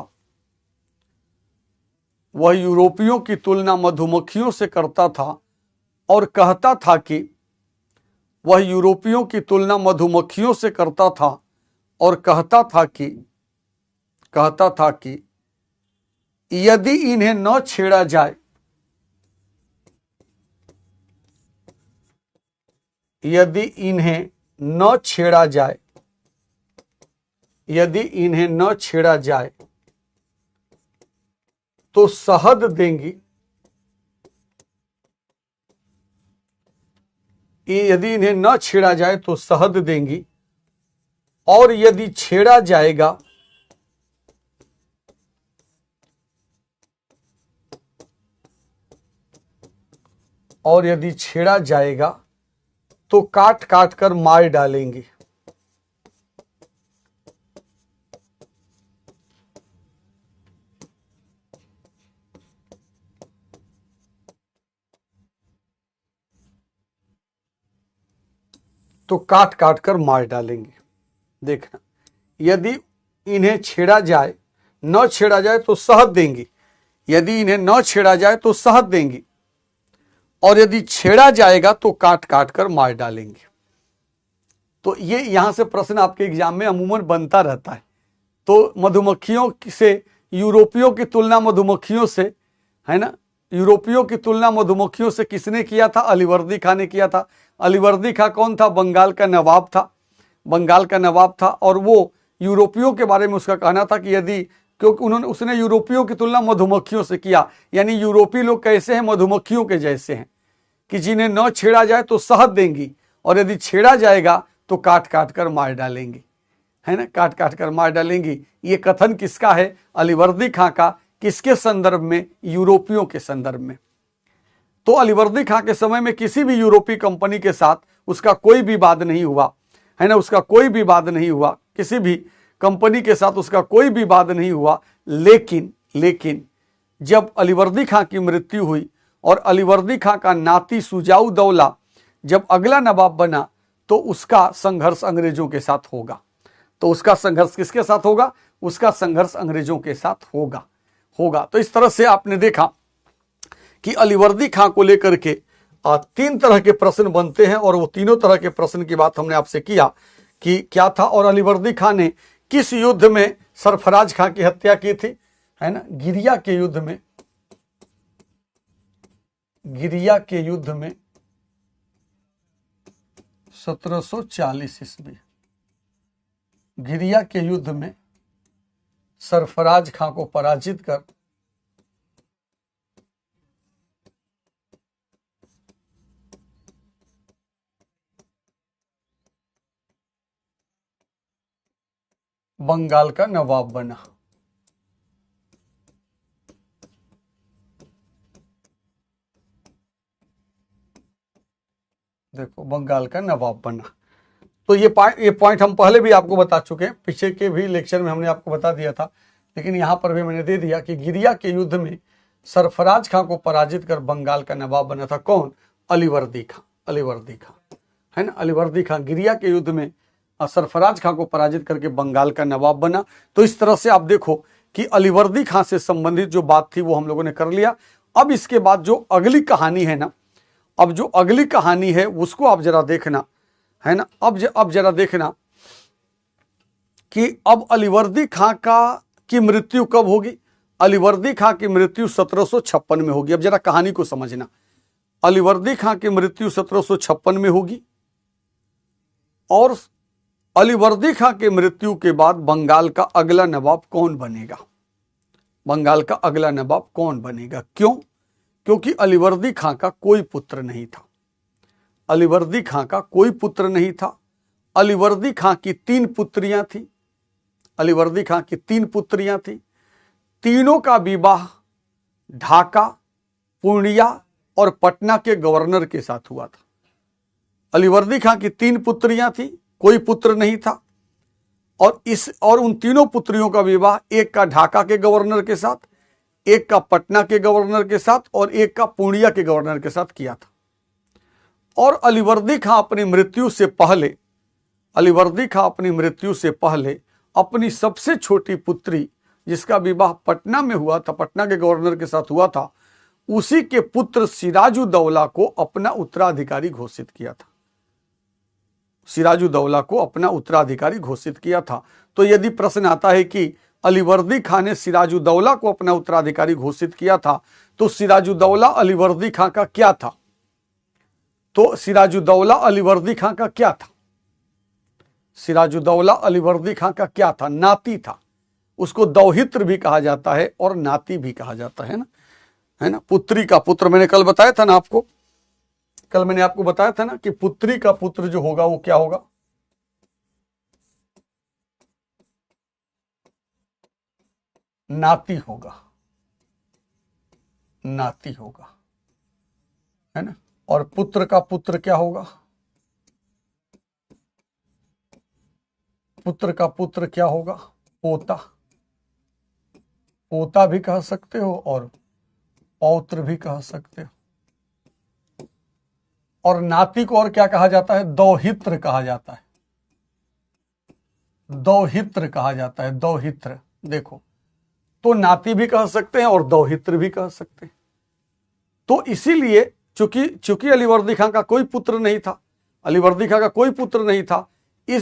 वह यूरोपियों की तुलना मधुमक्खियों से करता था और कहता था कि वह यूरोपियों की तुलना मधुमक्खियों से करता था और कहता था कि यदि इन्हें न छेड़ा जाए, यदि इन्हें न छेड़ा जाए, यदि इन्हें न छेड़ा जाए तो शहद देंगी, यदि इन्हें न छेड़ा जाए तो शहद देंगी, और यदि छेड़ा जाएगा तो काट काट कर मार डालेंगे। तो काट काट कर मार डालेंगे। देखना, यदि इन्हें छेड़ा जाए, न छेड़ा जाए तो शहद देंगी, यदि इन्हें न छेड़ा जाए तो शहद देंगी, और यदि छेड़ा जाएगा तो काट काट कर मार डालेंगे। तो ये यहां से प्रश्न आपके एग्जाम में अमूमन बनता रहता है। तो मधुमक्खियों से, यूरोपियों की तुलना मधुमक्खियों से, है ना, यूरोपियों की तुलना मधुमक्खियों से किसने किया था? अलीवर्दी खां ने किया था। अलीवर्दी खां कौन था? बंगाल का नवाब था, बंगाल का नवाब था। और वो यूरोपियों के बारे में उसका कहना था कि यदि, क्योंकि उसने यूरोपियों की तुलना मधुमक्खियों से किया, यानी यूरोपीय लोग कैसे हैं? मधुमक्खियों के जैसे हैं, कि जिन्हें न छेड़ा जाए तो शहद देंगी, और यदि छेड़ा जाएगा तो काट काट कर मार डालेंगी, है ना, काट काट कर मार डालेंगी। ये कथन किसका है? अलीवर्दी खां का। किसके संदर्भ में? यूरोपियों के संदर्भ में। तो अलीवर्दी खां के समय में किसी भी यूरोपीय कंपनी के साथ उसका कोई विवाद नहीं हुआ, है ना, उसका कोई विवाद नहीं हुआ, किसी भी कंपनी के साथ उसका कोई विवाद नहीं हुआ। लेकिन जब अलीवर्दी खां की मृत्यु हुई और अलीवर्दी खां का नाती शुजाउद दौला जब अगला नवाब बना, तो उसका संघर्ष अंग्रेजों के साथ होगा। तो उसका संघर्ष किसके साथ होगा? उसका संघर्ष अंग्रेजों के साथ होगा। तो इस तरह से आपने देखा कि अलीवर्दी खां को लेकर के 3 तरह के प्रश्न बनते हैं, और वो तीनों तरह के प्रश्न की बात हमने आपसे किया कि क्या था, और अलीवर्दी खां ने किस युद्ध में सरफराज खां की हत्या की थी, है ना, गिरिया के युद्ध में, गिरिया के युद्ध में 1740 ईस्वी, गिरिया के युद्ध में सरफराज खां को पराजित कर बंगाल का नवाब बना। देखो, बंगाल का नवाब बना। तो ये पॉइंट हम पहले भी आपको बता चुके हैं, पीछे के भी लेक्चर में हमने आपको बता दिया था, लेकिन यहां पर भी मैंने दे दिया कि गिरिया के युद्ध में सरफराज खां को पराजित कर बंगाल का नवाब बना था। कौन? अलीवर्दी खां, है ना, अलीवर्दी खां गिरिया के युद्ध में सरफराज खां को पराजित करके बंगाल का नवाब बना। तो इस तरह से आप देखो कि अलीवर्दी खां से संबंधित जो बात थी वो हम लोगों ने कर लिया। अब इसके बाद जो अगली कहानी है ना, अब जो अगली कहानी है उसको आप जरा देखना, है ना। अब जरा देखना कि अब अलीवर्दी खां की मृत्यु कब होगी। अलीवर्दी खां की मृत्यु 1756 में होगी। अब जरा कहानी को समझना, अलीवर्दी खां की मृत्यु 1756 में होगी, और अलीवर्दी खां की मृत्यु के बाद बंगाल का अगला नवाब कौन बनेगा? बंगाल का अगला नवाब कौन बनेगा? क्यों? क्योंकि अलीवर्दी खां का कोई पुत्र नहीं था। अलीवर्दी खां का कोई पुत्र नहीं था। अलीवर्दी खां की 3 पुत्रियां थी। अलीवर्दी खां की 3 पुत्रियां थी। तीनों का विवाह ढाका, पूर्णिया और पटना के गवर्नर के साथ हुआ था। अलीवर्दी खां की 3 पुत्रियां थी, कोई पुत्र नहीं था, और उन तीनों पुत्रियों का विवाह एक का ढाका के गवर्नर के साथ, एक का पटना के गवर्नर के साथ, और एक का पूर्णिया के गवर्नर के साथ किया था। और अलीवर्दी खां अपनी मृत्यु से पहले अलीवर्दी खां अपनी मृत्यु से पहले अपनी सबसे छोटी पुत्री, जिसका विवाह पटना में हुआ था, पटना के गवर्नर के साथ हुआ था, उसी के पुत्र सिराजुद्दौला को अपना उत्तराधिकारी घोषित किया था। सिराजुद्दौला को अपना उत्तराधिकारी घोषित किया था। तो यदि प्रश्न आता है कि अलीवर्दी खां ने सिराजुद्दौला को अपना उत्तराधिकारी घोषित किया था, तो सिराजुद्दौला अलीवर्दी खां का क्या था? तो सिराजुद्दौला अलीवर्दी खां का क्या था? सिराजुद्दौला अलीवर्दी खां का क्या था? नाती था। उसको दौहित्र भी कहा जाता है और नाती भी कहा जाता है ना, है ना। पुत्री का पुत्र, मैंने कल बताया था ना आपको, कल मैंने आपको बताया था ना कि पुत्री का पुत्र जो होगा वो क्या होगा? नाती होगा, नाती होगा, है ना। और पुत्र का पुत्र क्या होगा? पुत्र का पुत्र क्या होगा? पोता। पोता भी कह सकते हो और पौत्र भी कह सकते हो। और नाती को और क्या कहा जाता है? दौहित्र कहा जाता है, दौहित्र कहा जाता है, दौहित्र। देखो, तो नाती भी कह सकते हैं और दौहित्र भी कह सकते हैं। तो इसीलिए चूंकि अलीवर्दी खां का कोई पुत्र नहीं था, अलीवर्दी खां का कोई पुत्र नहीं था,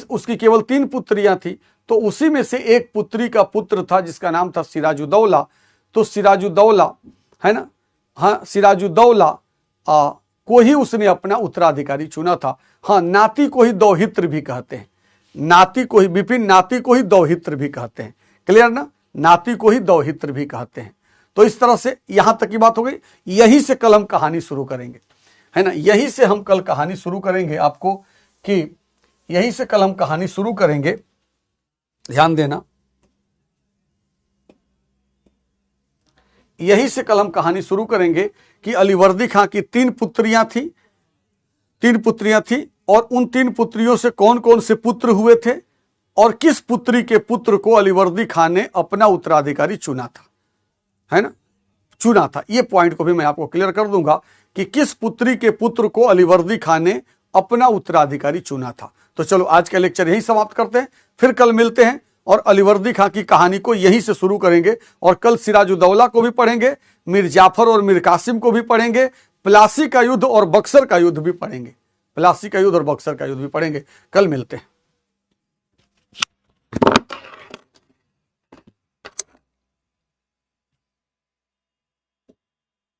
उसकी केवल 3 पुत्रियां थी, तो उसी में से एक पुत्री का पुत्र था जिसका नाम था सिराजुद्दौला। तो सिराजुद्दौला, है ना, हाँ, सिराजुद्दौला को ही उसने अपना उत्तराधिकारी चुना था। हाँ, नाती को ही दौहित्र भी कहते हैं, नाती को ही, विपिन नाती को ही दौहित्र भी कहते हैं। क्लियर ना? नाती को ही दौहित्र भी कहते हैं। तो इस तरह से यहां तक की बात हो गई। यहीं से कल हम कहानी शुरू करेंगे, है ना। यहीं से हम कल कहानी शुरू करेंगे, आपको कि यहीं से कल हम कहानी शुरू करेंगे। ध्यान देना, यहीं से कल हम कहानी शुरू करेंगे कि अलीवर्दी खां की 3 पुत्रियां थी, 3 पुत्रियां थी, और उन 3 पुत्रियों से कौन कौन से पुत्र हुए थे, और किस पुत्री के पुत्र को अलीवर्दी खां ने अपना उत्तराधिकारी चुना था, है ना, चुना था। ये पॉइंट को भी मैं आपको क्लियर कर दूंगा कि किस पुत्री के पुत्र को अलीवर्दी खां ने अपना उत्तराधिकारी चुना था। तो चलो आज का लेक्चर यही समाप्त करते हैं, फिर कल मिलते हैं और अलीवर्दी खां की कहानी को यहीं से शुरू करेंगे। और कल सिराजुद्दौला को भी पढ़ेंगे, मीर जाफर और मीर कासिम को भी पढ़ेंगे, प्लासी का युद्ध और बक्सर का युद्ध भी पढ़ेंगे, प्लासी का युद्ध और बक्सर का युद्ध भी पढ़ेंगे। कल मिलते हैं।